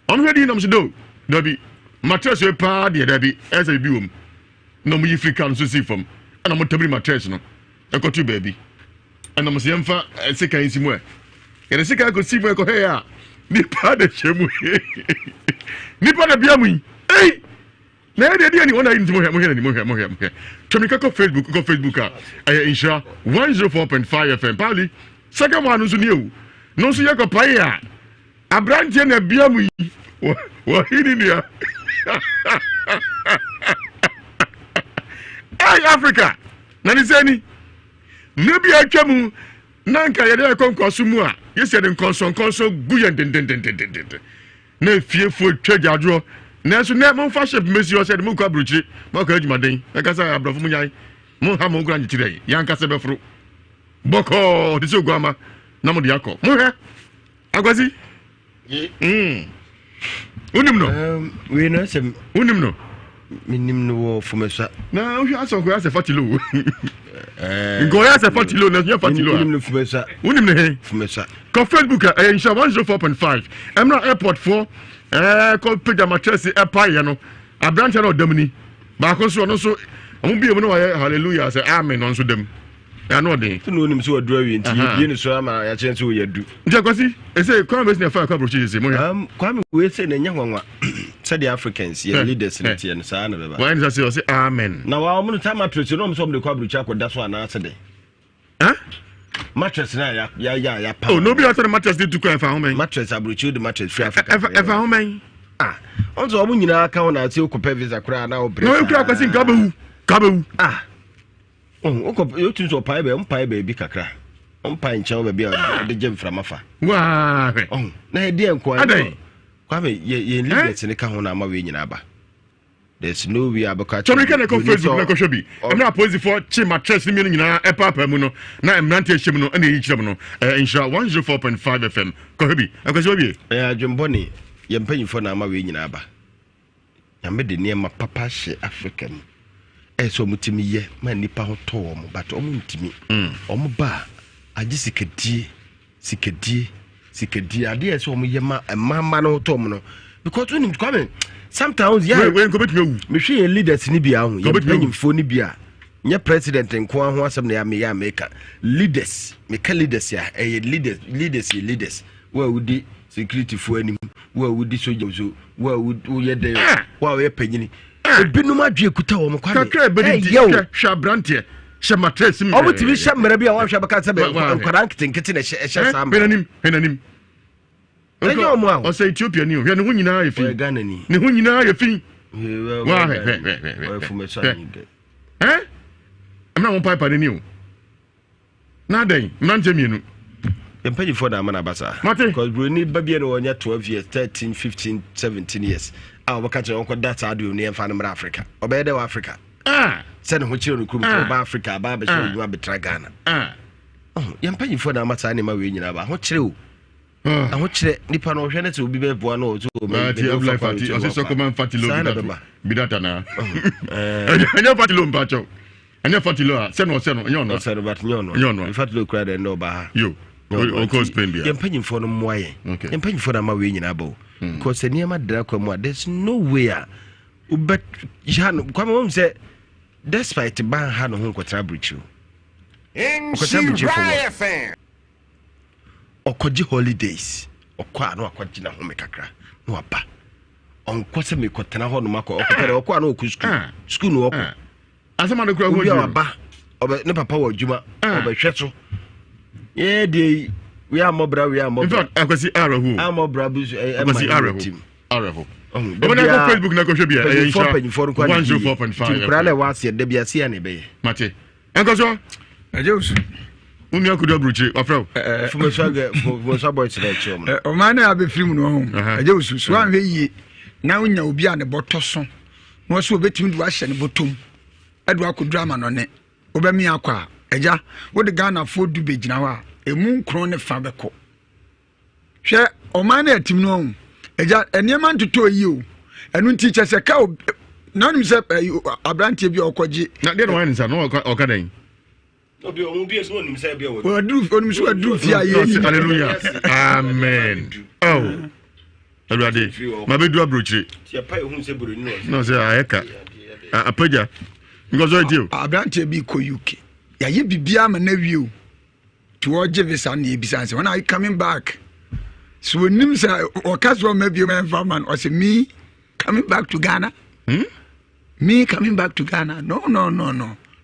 [SPEAKER 3] on he dey nam so do dabi mattress we pa dey dabi e say bi wom no mo yi free can so see from ana mo tabiri mattress no e ko tu baby ana mo se yemfa sika yin simu e ye sika ko simu ko he ya ni pa de chemu ni pa de bia mu na ye dey ni wona yin simu he mo he Tomika ko Facebook insha 104.5 FM Pauli second one so ni ewu no so ye ko pa ya abrante na bia mu wa hini ni ya Africa na ni seni maybe atwamu nanka ye dey konkoso mu a ye se den konso guyen den na fiefo twagyajo na so na mo fa ship mesi o se mo kwa bruchi mo ka adwumaden e ka sa abrofo mu nyai mo ha mo kura nchire yan ka se befro boko de so guama na mo de akọ mo he agwazi unim no
[SPEAKER 21] we no se
[SPEAKER 3] unim no
[SPEAKER 21] minim no wo fumesa
[SPEAKER 3] na o hwa aso ko ase fatilo ngo ya ase fatilo na ya fatilo
[SPEAKER 21] unim no fumesa
[SPEAKER 3] unim no he
[SPEAKER 21] fumesa
[SPEAKER 3] ko Facebook insha 104.5 emra airport for ko pega mattress epa ye no abrante na odamni ba ko so no so omo bi no hallelujah say amen on so dem ya no dey
[SPEAKER 21] to no nim so odura wi nti ye ni so ama ya chen so ye du
[SPEAKER 3] nje kwasi e say kwa me na fa kwa brochi say mo ya
[SPEAKER 21] kwa me we say na nya hwanwa say the Africans ye leaders ni tie no sa na beba
[SPEAKER 3] why say say amen
[SPEAKER 21] na wa omo no time mattress no mo so mo de kwa brochi akoda so ana ase de mattress na ya pa
[SPEAKER 3] oh no be after the mattress dey to kwa fa homen
[SPEAKER 21] mattress abrochi the mattress free Africa
[SPEAKER 3] fa homen
[SPEAKER 21] onzo omo nyina aka wona ati okopa visa kura na obre
[SPEAKER 3] no kura kwasi kabewu
[SPEAKER 21] oko yo tun so pai be bi kakra on pai nche o be a de gem from afa
[SPEAKER 3] wa
[SPEAKER 21] na e de enko kwa me ye leaders ne ka ho na ma we nyina aba there's no way abaka
[SPEAKER 3] Tomika na ko Facebook na ko shobi na post for chi mattress ni nyina e papa mu no na emrante ehim no na eyi kirem no insha 104.5 FM ko hebi akwasi obi
[SPEAKER 21] adwemboni ye mpanyifo na ma we nyina aba ya me de ne ma papa hye African so mutimi ye ma nipa ho to mo but omo ntimi omo ba agi sikadie ade so omo ye ma no to mo no because when him come sometimes
[SPEAKER 3] we go betwe wu
[SPEAKER 21] me hwe leaders ni bia ho ye panyimfo ni bia nye president nko ho asem na ya America leaders me ka leaders ya leaders wa wudi security fo anim wa wudi soldier so wa wudi ye de wa ye panyini ebinum adwe kuta wo mkwa
[SPEAKER 3] kakra bedi hwa brantie hwa mattress mi
[SPEAKER 21] obutimi hwa mera bia wa hwa baka sabe nkwaran kitinkiti na hwa sam
[SPEAKER 3] penanim
[SPEAKER 21] enyo mo
[SPEAKER 3] o say Ethiopia ni o hwa ne ho nyina ye fi
[SPEAKER 21] Ghana ni
[SPEAKER 3] ne ho nyina ye fi wa
[SPEAKER 21] fumesa ni de
[SPEAKER 3] amna mo pipe ni o na den mrante mienu
[SPEAKER 21] Yempanyifo na amana basa. Because Bruni Babia no nya 12 years, 13, 15, 17 years. Ah, waka che onko data adu ni emfa no Africa. Obede wa Africa. Send ho chiro no krum to Africa, ba be show you betra Ghana. Yempanyifo na amata ne ma we nyina ba. Ho chire o. Ho chire nipa no hwe ne te obi be boa no ozo o me.
[SPEAKER 3] Life party, o se so come party lo bidata na. Anya party lo mbacho. Anya party lo se no nyono.
[SPEAKER 21] Se no but nyono. In fact lo kra de no ba.
[SPEAKER 3] Yo. O ko spend bia.
[SPEAKER 21] Yempanyifo no moaye. Yempanyifo na ma we nyina ba. Because niema dra kwa mo, there's no way ubet jano kwa mo say despite ban ha no ho nkotra brichu. Okoji holidays okwa no akwaji na ho mekakra no aba onkwose me kotena ho no mako okotere okwa no oku school no okwa
[SPEAKER 3] asema no kura ho
[SPEAKER 21] aba obe ne papa wa adwuma obe hweso ye dey we are mobra
[SPEAKER 3] in fact akwasi arahu
[SPEAKER 21] amobra bu
[SPEAKER 3] akwasi arahu obe na ko Facebook na ko hwe bia 104.5
[SPEAKER 21] prale wase de bia sia ne be
[SPEAKER 3] mate enkoso
[SPEAKER 4] ajeus
[SPEAKER 3] uni akudo bruche afro
[SPEAKER 21] fumosa boy tire chom
[SPEAKER 4] o man na be film no ho ajeus so an hwe yie na unya obi a ne botoso no so obetimi du ahye ne botom edu akodrama no ne obemi akwa eja wo de Ghana fo du begina wa emu nkron ne fa beko hwe o man na atim no ho eja eniema ntoto yi o enu nti chese ka na nim se abrantie bi okoji
[SPEAKER 3] na de no wan nsa no okadan
[SPEAKER 21] obi o bi eso nim se bia wo
[SPEAKER 4] onim so adu fi aye
[SPEAKER 3] hallelujah amen oh Elwade ma be du abrochire
[SPEAKER 21] ti pa ehun se buru ni
[SPEAKER 3] no se ayeka apaja because what you
[SPEAKER 4] abrantie bi ko UK ya ye bibia ma na wiu to oje visa na ebisa se when are you coming back so nim say o kaso ma bi ma farman o say me coming back to Ghana me coming back to Ghana no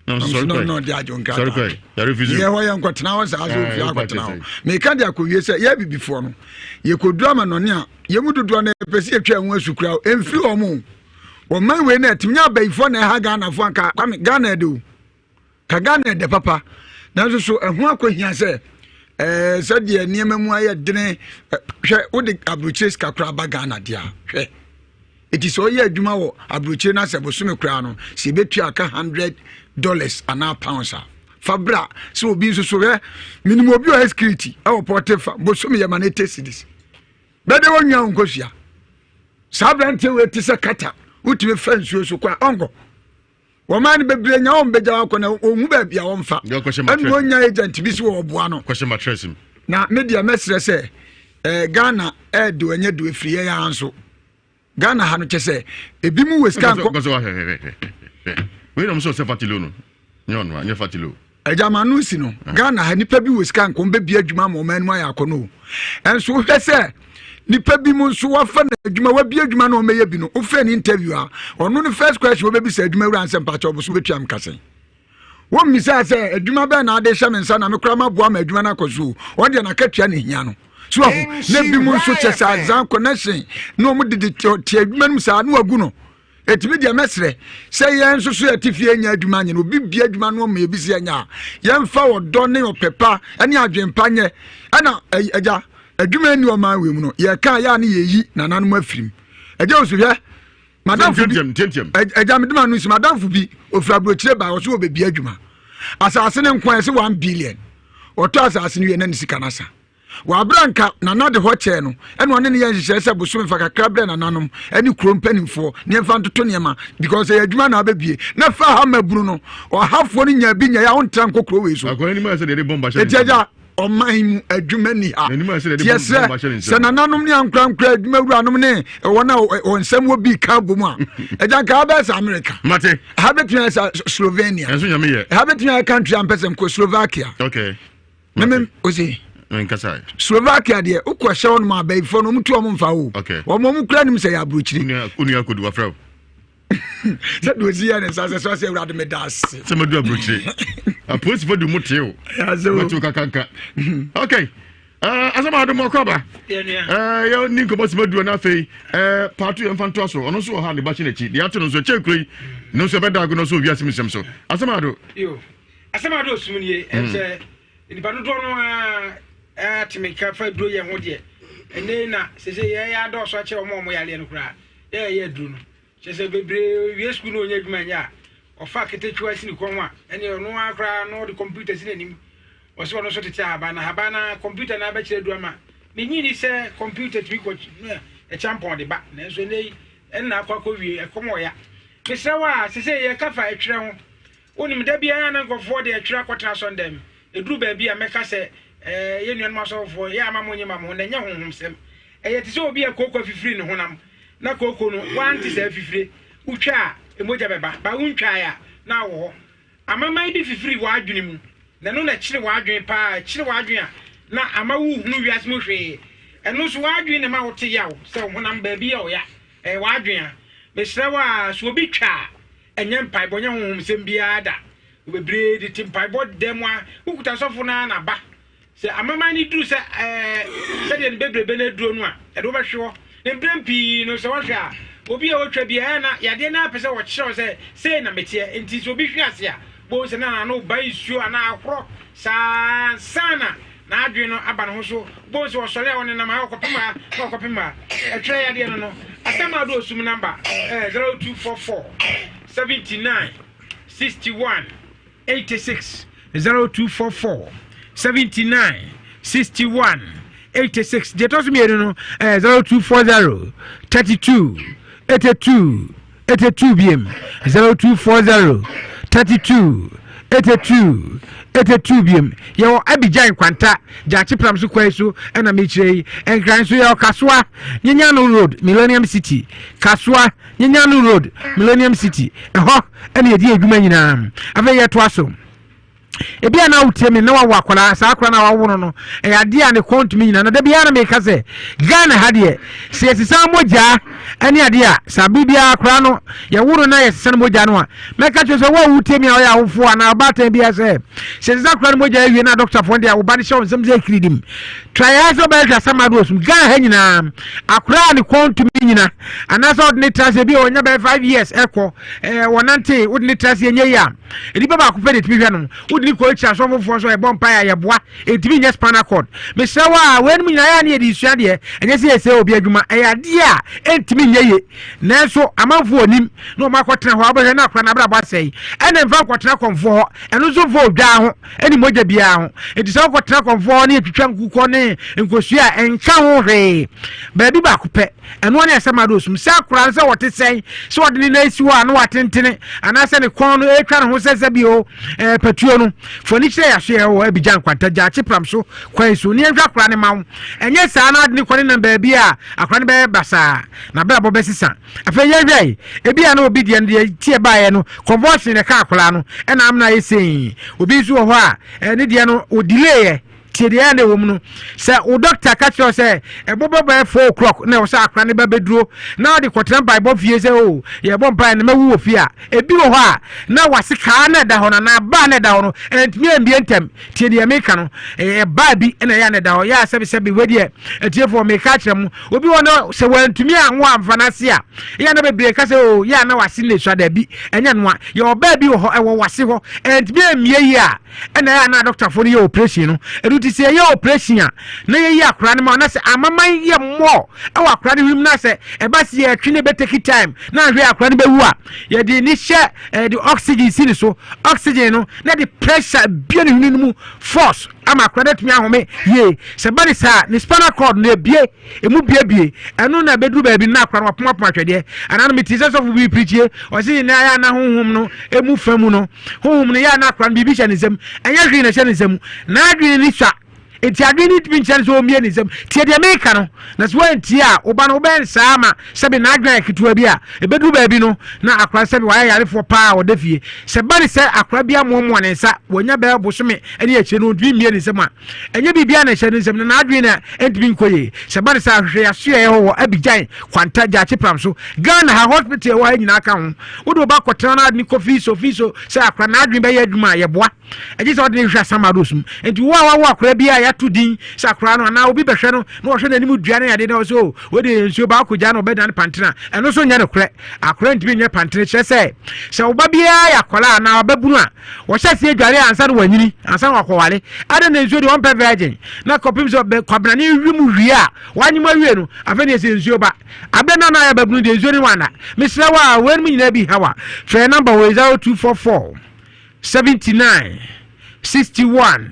[SPEAKER 4] they are John Carter.
[SPEAKER 3] Sorry, you refuse.
[SPEAKER 4] Yeah, why am got now as you are got now. Me can dia ko wie say ye bi before no. Ye ko drama no ne a ye mudu do na pese atwa nwa sukura emfi omo. Wo man we na timnya bayifo na ha Ghana fo anka kwame Ghana de o. Ka Ghana de papa. Na so ehu akohia say said ye niema mu aye dene hwe wo de abroches kakra ba Ghana dia. Hwe. It is all ye adwuma wo abroche na se boso me kra no se betu aka $100 and pounds fabra so obi so minimum obi o security e wo portefa boso me yamanete cities bede wonwa nkosua sabrante we ti se kata utime fansuo so kwa ongo wo man bebre nya wo beja wa kona omu ba bia wo mfa en wonya agent bi so wo boa no
[SPEAKER 3] question mattress
[SPEAKER 4] na media mesre se Ghana do anya do free ya anso Ghana ha no chese ebi mu weska
[SPEAKER 3] nko we no so se fatilo no nyon anya fatilo
[SPEAKER 4] ejamanu si no Ghana ha nipa bi weska nko be bi adwuma mo man mu ayakono enso hwe se nipa bi mu nso wa fa na adwuma wa bi adwuma na o meye bi no o fa ni interview a ono no first question wo be bi se adwuma wura ansem pa cha oboso betuam kase wo misa se adwuma be na ade hye me nsa na me kura ma boa ma adwuma na koso wo de na katua ne hia no so na bi mu nso chese azan connection no mo de ti adwuma no sa na wagu no etimi dia mesre say yen so so atifie nya adwuma nye no bibia adwuma no ma ebisi anya yen fa wodo ne opepa ene adwempa nye ana eja adwuma ni o ma we mu no ye ka ya ne ye yi nananum afirim eja oso hwe madam fu eja medema no si madam fu bi ofra brochire ba wo so obebia adwuma asase ne nkwan se 1 billion oto asase ne ye na nisika nasa wa branka na na de ho che no ene one ne ye hye se boso mfa kakra bre na nanom ene krompanimfo ne mfa ntoto niema because ye adwuma na ababie na fa ha maburu no o hafo ne nya bi nya ya wontra nkokro we so
[SPEAKER 3] akoni ma se de bomba she
[SPEAKER 4] ejaja o man adwuma ni ha yes se na nanom ne ankra adwuma wura anom ne wona o nsem wo bi ka bomu a eja ka ba sa America
[SPEAKER 3] mate
[SPEAKER 4] ha betua sa Slovenia
[SPEAKER 3] enso nyame ye
[SPEAKER 4] ha betua country ampesem ko Slovakia
[SPEAKER 3] okay
[SPEAKER 4] meme ozi
[SPEAKER 3] nkasa
[SPEAKER 4] Slovakia de ukwa hye won ma bayfo no mutu o mfa wo wo mo kura nim se ya bruchiri
[SPEAKER 3] uni akodu afra
[SPEAKER 4] se do zi ya ne sa se urade me das
[SPEAKER 3] se me do abruchiri a police for do muteo mutu kakanka okay asama do mo kwaba yo ni ko bosi medu na fei patu yo mfanto so ono so ha ne ba chinechi de ato no so chekuri no so beda go no so wiase misem so asama do
[SPEAKER 6] yo asama do sumnie se ni ba do no timika fa duro ye ho de ene na se ye ya do so che omo yale no kura ye duro no se bebre wie school no nya dwuma nya ofa ketetua sini ko ho a ene no akra no the computer sini nim wose wono so tete abana computer na ba kire duama me nyini se computer twi ko e champon de ba na so nei enna akwa ko wie e komo ya me se wa se ye kafa etwere ho onim da bia na nkofo de etwere akota so ndem eduru ba bia meka se ye nuan masofo ye amamonye mamo na nya honhom sem ye te se obi akoko fifiri ne honam na koko no wanti se fifiri utwa emoja beba ba untwa ya na wo amama bi fifiri wa adwene mu na no na kire wa adwene pa kire wa adwene na ama wu hunu wiase mo hwe eno so wa adwene ma wo te yawo se honam ba bia o ya wa adwene me sere wa so obi twa enye mpai bonye honhom sem bia da obebre de timpai bod dem a ukuta sofo na ba se amama ni duru se de bebrebe na duro no a e do be hwe embrempi no se wa hwe a obi a otwa bia na yade na pese wo kire se na metie enti so obi hwe ase a bo se na no ba isu ana ahoro sana na adwe no aba no so bo se wo sole won na ma okopima etwe yade no asama do sum number 0244 79 61 86 0244 79 61 86 de to me no 0240 32 82 bm 0240 32 82 bm yo Abidjan kwanta jachi pram so kwai so na me chire enkran so yo Kaswa Nyanyano Road Millennium City Kaswa Nyanyano Road Millennium City eho ene yedi adwuma nyina afa ye to aso ebia na utemi na wawo akola sa akora na wawo no e ade a ne kontumi nyina na da bia na me ka se Ghana ha de se yesisa moja ani ade a sabi bia akora no ye wuro na yesisa moja no a me ka twese wo utemi a ya wofo ana abata bia se yesisa akora moja ewie na doctor fo de a wo ba de show semze akiridim try so ba twa samado sum Ghana ha nyina akora ne kontumi nyina ana so de trase bi onya ba 5 years eko wonante wo de trase enye ya edi baba ko pede timi hwe no ni ko echa so fofo so e bompa ya yeboa etimi nye spinal cord me sewa wen mu nyaya na edi sua de enye se ese obi adwuma e ade a entimi nyeye na so amanfo onim na o makotena ho abahwe na akra na bra bwasei ene mfa kotena konfo ho eno so fo odwa ho eni moja bia ho edi so kotena konfo ho na etwitwa nkuko ne nkosua enka ho hwe ba bi ba kope eno na esema do sum sa akra se wote sei so ode ni na esi ho ana watentene ana se ne kon no etwa ne ho sese bi o patuo no furniture ya hwe ho Abidjan kwanta jachi pram so kwan so ni enhwa akra ne mawo enye sa na ade ni kwani na ba bi a akra ne be basa na bra bo besisa afa ye hwai ebi a na obi de ne tie baaye no conversion ne ka akra no e na am na yesen obi su ho a ne de no o delay tiria ne wom no se o doctor ka cho se e bobo by 4 o'clock na o sa akra ne ba beduro na de kotran bible fie se o ye bom pa ne mawu ofie a ebi wo ho a na wase ka na da ho na ba na da ho no entimi ambie ntem tiria me ka no e ba bi na ya na da ho ya se bi wedi e tie for me ka kire mu obi wo no se wantumi anwo amfana se a ya na bebre ka se o ya na wase ne swa da bi enya no a ye oba bi wo ho e wo wase ho entimi amie yi a na ya na doctor for ye operation no ti se ye operation a na ye yi akra ne ma na se amaman ye mo e wa akra ne him na se e ba se ye twine be take time na hwe akra ne be wu a ye di ni hye the oxygen si ni so oxygen no na the pressure bia ne hunu mu force ama akra ne tumi ahome ye se ba ni sa ni spinal cord na bie emu bie eno na bedru ba bi na akra no poma twede ana no meti se so fu bi preachie o se na ya na honhom no emu famu no honhom no ya na akra no bi hye ne zam enya hwe ne hye ne zam na adwe ni swa enti adwini timi nkyɛn so omie ne nsɛm tie de meka no na so antie a oba no oben saama sɛbe na adwan ketewa bi a ebedu baabi no na akra sɛbe wayɛ yarefo paa wɔ dafie sɛ bane sɛ akra bi amomo ne nsa wonya bɛ bosome ɛne akyire no ntumi mie ne nsɛm a ɛnyɛ bibia na hyɛ ne nsɛm na adwini na entimi nkoye sɛ bane sɛ ahwehwɛ yaso yɛ wɔ Abidjan kwanta gyache pram so Ghana ha hospital wɔ nyina ka ho wode oba kɔtena na adni kofi so sɛ akra na adwini bɛyɛ adwuma yɛboa ɛgye sɛ ɔde ne hwɛ samado sum enti wo a akra bi a to din sakrano na obi behwe no na ohwe nanim duane yade na so we de nsuo ba akogya no bedan pantena eno so nya ne kore akora ntimi nya pantena kye se oba bia yakola na obabunu a wo hye se adware ansa no wanyini ansa wakowale ade na nsuo de on pe virgin na kopim so be kwabrane wimu wie a wanyim awie no afa ne se nsuo ba abena na ya babunu de nsuo ni wana misra wa wen mu nyina bi hawa try number 0244 79 61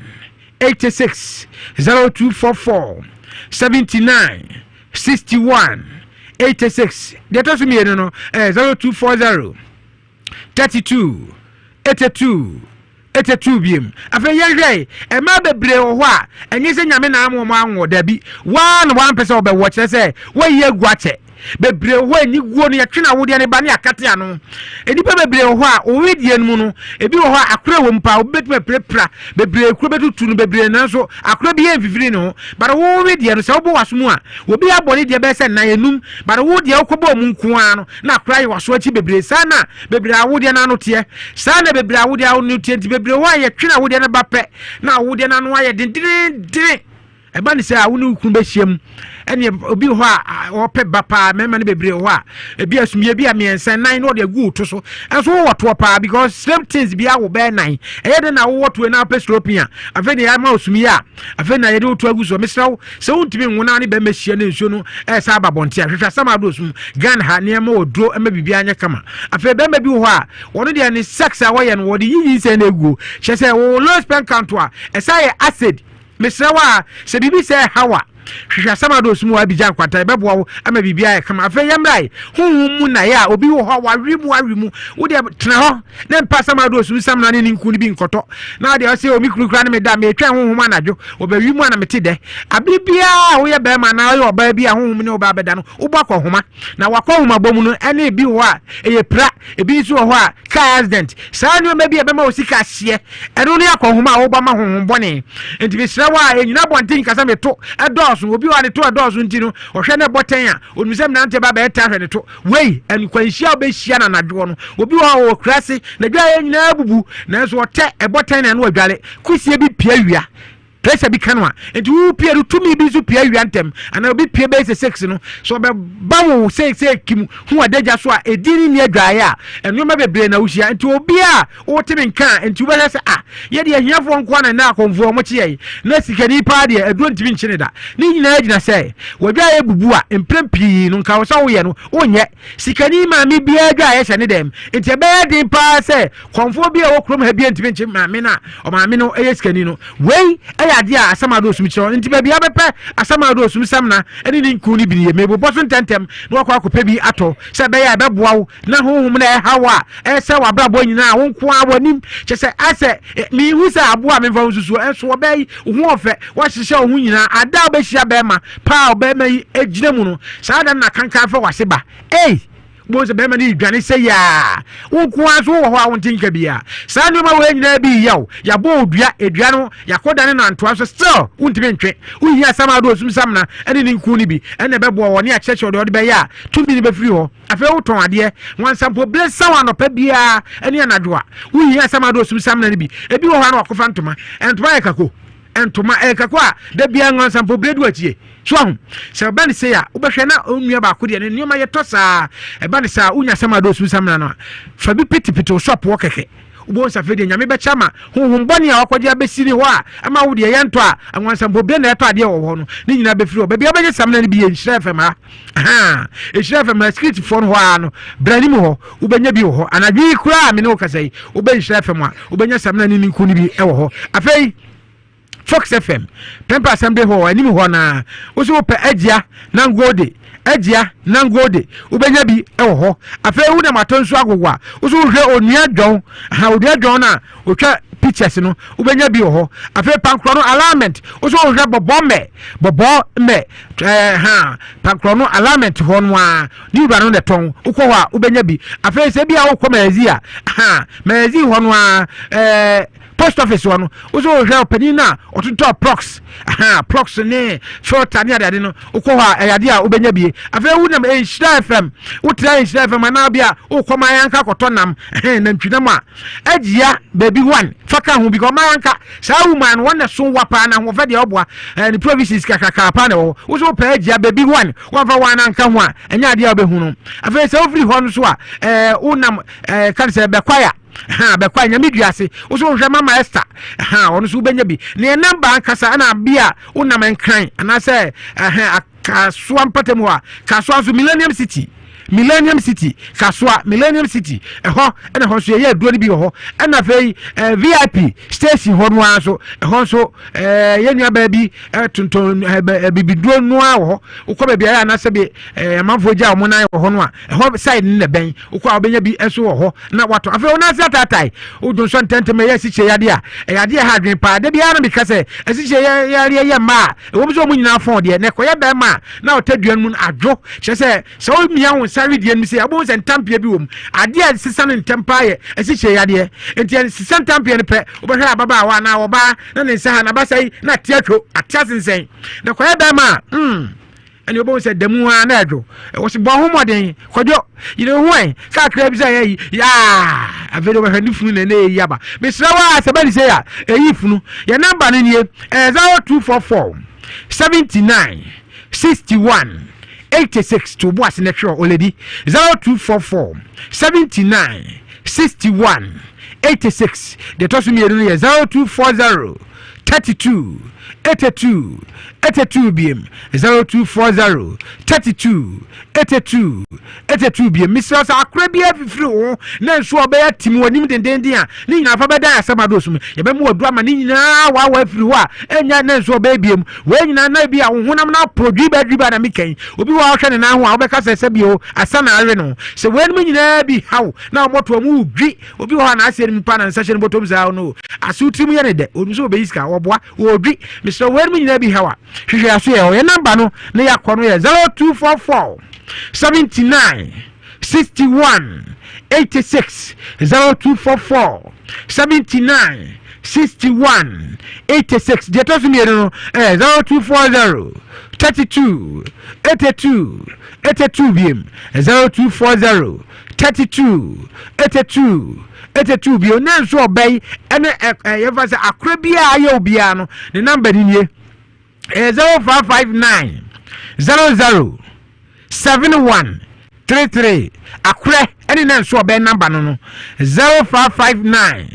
[SPEAKER 6] 86 0244 79 61 86 data so me no 0240 32 82 biem afa yehwe e ma bebre ho a enye se nyame na amomo anwo dabi one person obewọ kire se we ye guache bebre ho ani guo no yetwena wode ne ba ne akate ano enipa bebre ho a owedie no no ebi ho a akora wo mpa obetu prepra bebre kuro betutu no bebre na so akora bi enfifiri no bara wo wedie no se wo bo wasomu a obi abone de be se na enum bara wo de okobo mu nko ano na akora ye waso achi bebre sana bebre awode na no te sana bebre awode no te bebre ho a yetwena wode ne ba pe na awode na no aye dindindin eba ni se a wonu kun be hiem ene obi ho a ope bapa mema ne bebre ho a ebi asumie bi a miensan nan no de gu to so enso wo to pa because same things bi a wo be nan eye de na wo to na pestropia afa ne ya ma osumie a afa na ye de to agu so mesrawo se wontimi nwona ne be mehie ne nsuo no e sa babonte ahwehwa sama do osum gan ha ne ma odro ema bibi anya kama afa be ma bi ho a wono de ne sex a wo ye no wo de yiyi se na egu hye se wo low sperm count a esa ye acid mesrawa se bibi se hawa hwehwa sama do sumu abija kwata beboa wo ama bibia ya kama afa yamrai hunhum na ya obi wo ho warimu wo de tena ho na mpa sama do sumu samna ne nku ni bi nkoto na de o se o mikru kra ne me da me twa hunhum anadwo obawimu ana mete de abibia wo ye be ma na yo oba bia hunhum ne oba beda no wo bọ homa na wakọ homa bomu no ene bi ho a eye pra ebi so ho a car accident sa ne o be ma o sika hye eno ne akọ homa a wo ba ma hunhum bone enti bi sra wa enyina bontin kasa me to edo obi wa ne to adozo ntino ohwe ne boten a onusem na ante ba ba eta hwe ne to wei enkwanhia obehia na nadwo no obi wa wo krase na dwa ye nyina bubu na so ote eboten na no adwale kusie bi pia wia pressure bi kanwa enti wo pia do tumi bi so pia wia ntem ana obi pia be 6 no so be bawo say kim hu adagya so a edini ni adwaye a enoma bebre na wuhia enti obi a wo temi nka enti wo be say ye de ahiafo nko na akonfo mo kye na sikani pa de edo ntimi nkyene da ni nyina agina say wadwaye bubu a emprempi no nka wo sa wo ye no onye sikani ma mi bia adwaye hye ne dem enti be din pa say konfo bi a wo krom ha bia ntimi nkyene ma me na o ma me no eye sikani no wei ya dia asama do sumi chiro nti bia bepe asama do sumi samna eni ni nku ni bi ye mebo boso ntentem na wakọ akọpe bi ato se be ya beboa wo na honhum na hawa se wa brabo nyina wo nko abonim che se ase mi hu se abo a memfa nsusu enso be hu ofe wa hihye ho nyina ada obehia be ma pa obema ejire mu no saada na kankan fa waseba boze be ma ni dwane se ya wonko aso wo ho a wontinka bia sa numa we nyina bi yaw ya bo odua edua no yakodane na ntoa so still wontime ntwe uhia sama do osum samna ene ni nku ni bi ene be bo woni a cheche de be ya tumi ni be firi ho afa woton ade wansampo ble sawa no pa bia ene anadwoa uhia sama do osum samna ni bi ebi wo ho na wakofa ntoma entoma ekako entoma ekako a de bia wansampo ble du atie so se ba ni se ya ubehwe na onua ba akode ne nyoma ye tosa e ba ni sa unya sama do su samna no fa bi pitipiti shop wo keke ubo sa fede nyame be chama honhom boni a wakode abesiri ho a ama wo de ye nto a anwansampo be na eto ade wo ho no ni nyina be firi oba bia be samna ni bi ye nhira fema nhira fema script phone ho a no brani mu ho ubenya bi wo ho anadwi kura me ne wo kasai ube nhira fema ubenya samna ni nku ni bi e wo ho afei Fox FM Pempa Assembly ho anim ho na wo so pe agia nangode ubenya bi e wo ho afa wu na matonso agogwa wo so hwe onua dwon odua dwon na otwa pictures no ubenya bi wo ho afa pankro no alignment wo so hwe bobo me pankro no alignment ho no a ni wura no de ton ukọ ho a ubenya bi afa se bia wo kọ mazi a mazi ho no a post office one also hwe openina ototo prox prox ne filter ne ade no ukwa ayade a ubenya bie afa wu na Nhyira FM utra Nhyira FM na bia ukoma yanka kotonam na ntwinam a agia baby one faka ho bi ko mayanka sa woman one so wapa na ho fa de oboa ni provisions kakaka pa na wo so pa agia baby one one fa wan anka ho a enya ade a obehu no afa sa ofri ho no so a unam kan se bekwaya bekwa nyamiduase wo so hwe mama Esther ono so benya bi ne number ankasa na bia unam enkran ana se kaswa mpatem a kaswa so Millennium City kaswa Millennium City eho ena ho so ye aduro ni bi ho ena fei VIP station ho no aso eho so ye nua ba bi tonton bibiduro no a ho ukwa ba bia na se bi amanfoja o mo nan ho no a eho side ni na ben ukwa obenya bi enso ho na wato afa ona se atatai udun so ntenteme ye siche yade a yade ha dwen pa de bia na bi kase siche ye ma wo bi so mo nyina fon de ne koye ba ma na otaduan mu adwo chese so mia wo sari die mi se abo se ntampia bi wom ade a sisa no ntampa ye siche yade enti sisa ntampia ne pe wo behwe ababa wa na wo ba na ne nsa ha na basai na tiatwo atiasensen ne koye ba ma ani obo se demu ha na adwo wo se bo homoden kodwo yire hoen ka kra bi say ya avedo ba handi funu na eyi aba besra wa asabali say ya eyi funu ya number no nie 0244 79 61 86 to boas na twa already 0244 79 61 86 the tosu mi enu 0240 32 82 BM 0240 32 82 BM Mr. Akrabia fifiri wo na nso obeya tim wanim dendenden a ni nyina fa beda asama sum ye be mu wadu ama ni nyina wa firi wo a enya na nso obeya biem we nyina na bia wo honam na produce ba na mikan obi wa hwe ne na ho a obeka sese bio asana awe no se we nim nyina bi haw na moto mu dwi obi wa na ase ni pa na nsa hye ne botom za no asutrim ye ne de obi so obeyiska oboa wo dwi Mr. we nyina bi hawa hwehwe aso ye o ye number no na yakono ye 0244 79 61 86 0244 79 61 86 Jeto Sumiero 0240 32 82 BM 0240 32 bi onan so obey ene yeva se akrabia aye obia no the number ni nie 0559 00 7133 akre ene nan so obey number no 0559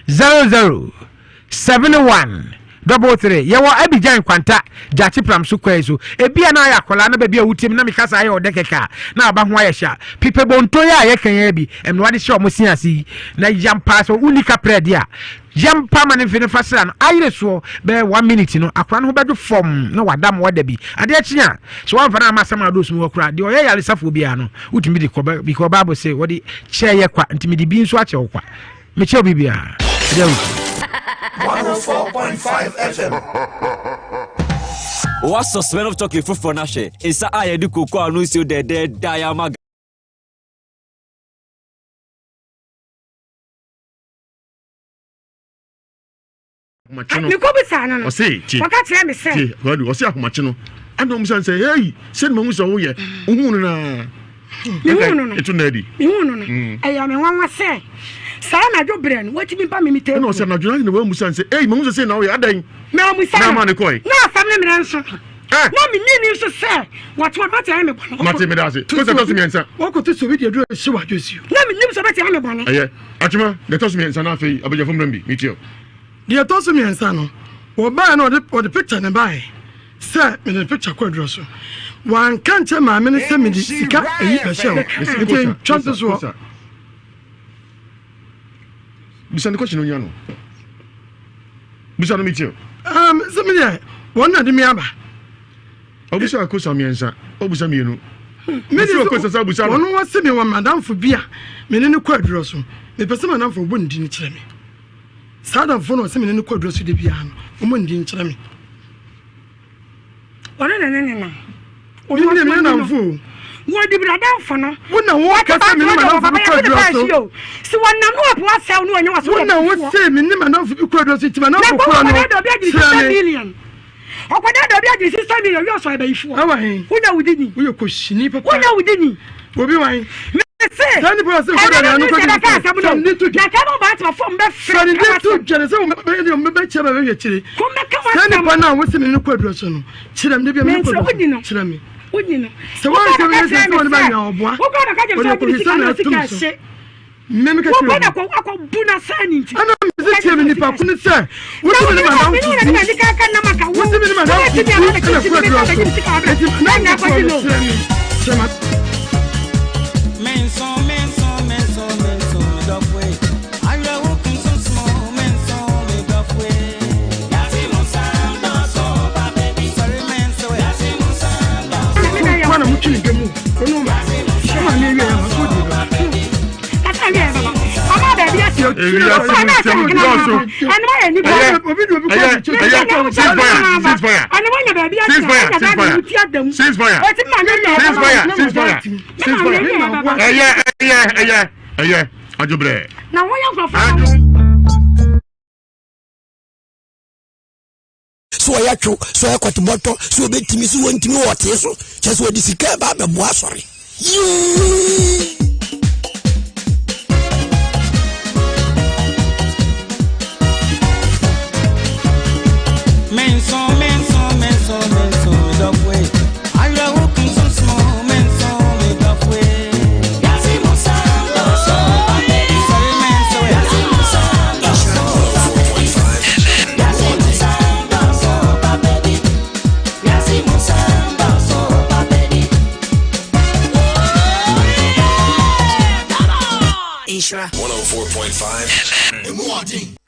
[SPEAKER 6] 00 7133 yewo Abidjan kwanta jachi pram so kwai so ebia na ayakola na ba bia wutim na mikasa aye odekeka na aba ho ayehya pipe bonto ya ayekan ya bi emwade hye omosiasi na yampa so unika predia yampa manifini fasira no ayire so be 1 minute no akwa no ho bedo form na wadam wada bi ade akia so wan fa na amasam ado so wakura de oye yale safo bia no utimi de koba because Bible say wodi cheye kwa ntimi de bi nso ache kwa meche bibia
[SPEAKER 18] 104.5 FM.
[SPEAKER 5] What's the smell of talking for Nashe? It's a I do cocoa and you the dead diamag.
[SPEAKER 17] Nikobi sana no. Wakati ya mese.
[SPEAKER 3] Wasi akumachino. Ando msa say, hey, send me musa uye. Uhunu na.
[SPEAKER 17] Uhunu.
[SPEAKER 3] Etu nedi.
[SPEAKER 17] Uhunu. Aya me wanwa say. Sana jo brand. What me pa me mite.
[SPEAKER 3] No say na juna ni we musa say, hey, musa say na uye adan.
[SPEAKER 17] Na musa.
[SPEAKER 3] Na man koi.
[SPEAKER 17] Na family me nso. Na me ni nso say. What mate ya me bono.
[SPEAKER 3] Mate me da say. Ko say to me ensa.
[SPEAKER 2] Wako to so we dey do se wa josi.
[SPEAKER 17] Na me nim so mate ya me bono.
[SPEAKER 3] Aye. Achuma, de to me ensa na afei abaja fom nambi. Mitio.
[SPEAKER 2] Dia to so me ensa no. Wo ba na o de picture ne bai. Sir, me the picture kwadro so. Wan kan che ma me ne se me di sika eyi be she o. Nti chance so.
[SPEAKER 3] Bisa ne question onya no. Bisa no mitio.
[SPEAKER 2] Se me dia, won na de me aba.
[SPEAKER 3] Obisa ko so me ensa. Obisa me enu.
[SPEAKER 2] Me di ko so busa. Won wa se me wa madam fo bia. Me ne kwadro so. Me pese madam fo bo ndi ni kire me. Sada fo no se me ne kwadro so de bia no. O mo ndi nkire me.
[SPEAKER 17] Ora na.
[SPEAKER 2] Oni me na mfu.
[SPEAKER 17] What the brother for no?
[SPEAKER 2] Wona wo kasa me ma na fu ko do so.
[SPEAKER 17] Si wonam no apo asel no anya waso.
[SPEAKER 2] Wona wo say me ma na fu ko do so ti ma na ko ko no.
[SPEAKER 17] 6 million. Okoda do bi agi 6 million yo so abayifu.
[SPEAKER 2] Awa hin.
[SPEAKER 17] Wona wudini.
[SPEAKER 2] Wo ko shini papa.
[SPEAKER 17] Wona wudini.
[SPEAKER 2] Obi wan.
[SPEAKER 17] Say.
[SPEAKER 2] Tani po se ko da no ko di. From need to.
[SPEAKER 17] Na ka ba ma from be
[SPEAKER 2] from need to jere se wo me be che ba be chire.
[SPEAKER 17] Ko me ka wa.
[SPEAKER 2] Tani pa na wo se me no ko do so no. Chire me de bi me ko do. Chire me.
[SPEAKER 17] Wonyino.
[SPEAKER 2] So what is the reason for the man now, boy?
[SPEAKER 17] Wo ko na ka je so na sika she.
[SPEAKER 2] Meme ka
[SPEAKER 17] wo ko na ko buna sani nti.
[SPEAKER 2] Ana me se me nipa kunu se. Wo se me ma na wo.
[SPEAKER 17] Wo se me ma na wo. Na ko di no.
[SPEAKER 7] So I actually so I got to bottle so be to me so want to what is so just what this is about the boy sorry.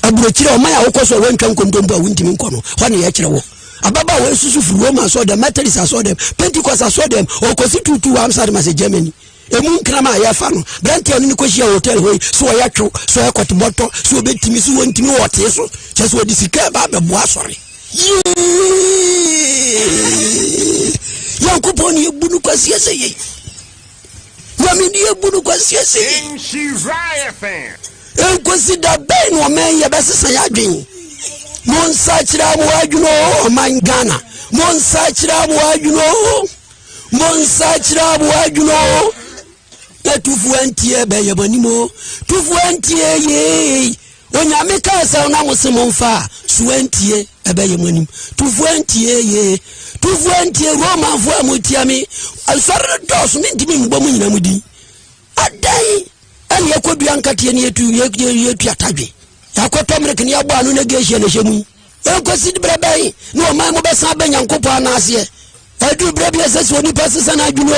[SPEAKER 7] Aburochire omaya okoso wentwa nkondombo awuntimi nkono hwane ya kire wo ababa we susu fu Roma so dem Methodist so dem Pentecost so dem okosi tutu amsade mase Germany emu nkrama ya fa no branti oni ko hia hotel hoyi so ya twu so ya kotoboto so obetimi so wontimi wote so cheso odi sika ba bebo asori yankuponi ebunu kwasiese yi wamini ebunu kwasiese yi
[SPEAKER 21] Shizaya fan
[SPEAKER 7] consider ben wo men ye besesa ya dwen mon sachira mu adwuno o man Ghana mon sachira mu adwuno na tufu antie be ye banimo tufu antie ye onyame ka sa na musimo mfa su antie ebe ye manim tufu antie Roma fu amutiami asore dos mi ndimi mbom nyina mudi adai ani yakodua nkatie ne yetu atadwe yakotomre kini abo anu na gehie na hemu enkosi brebai no oman mo besa banyankopo anase adu brebi asesi oni pasisa na adwuno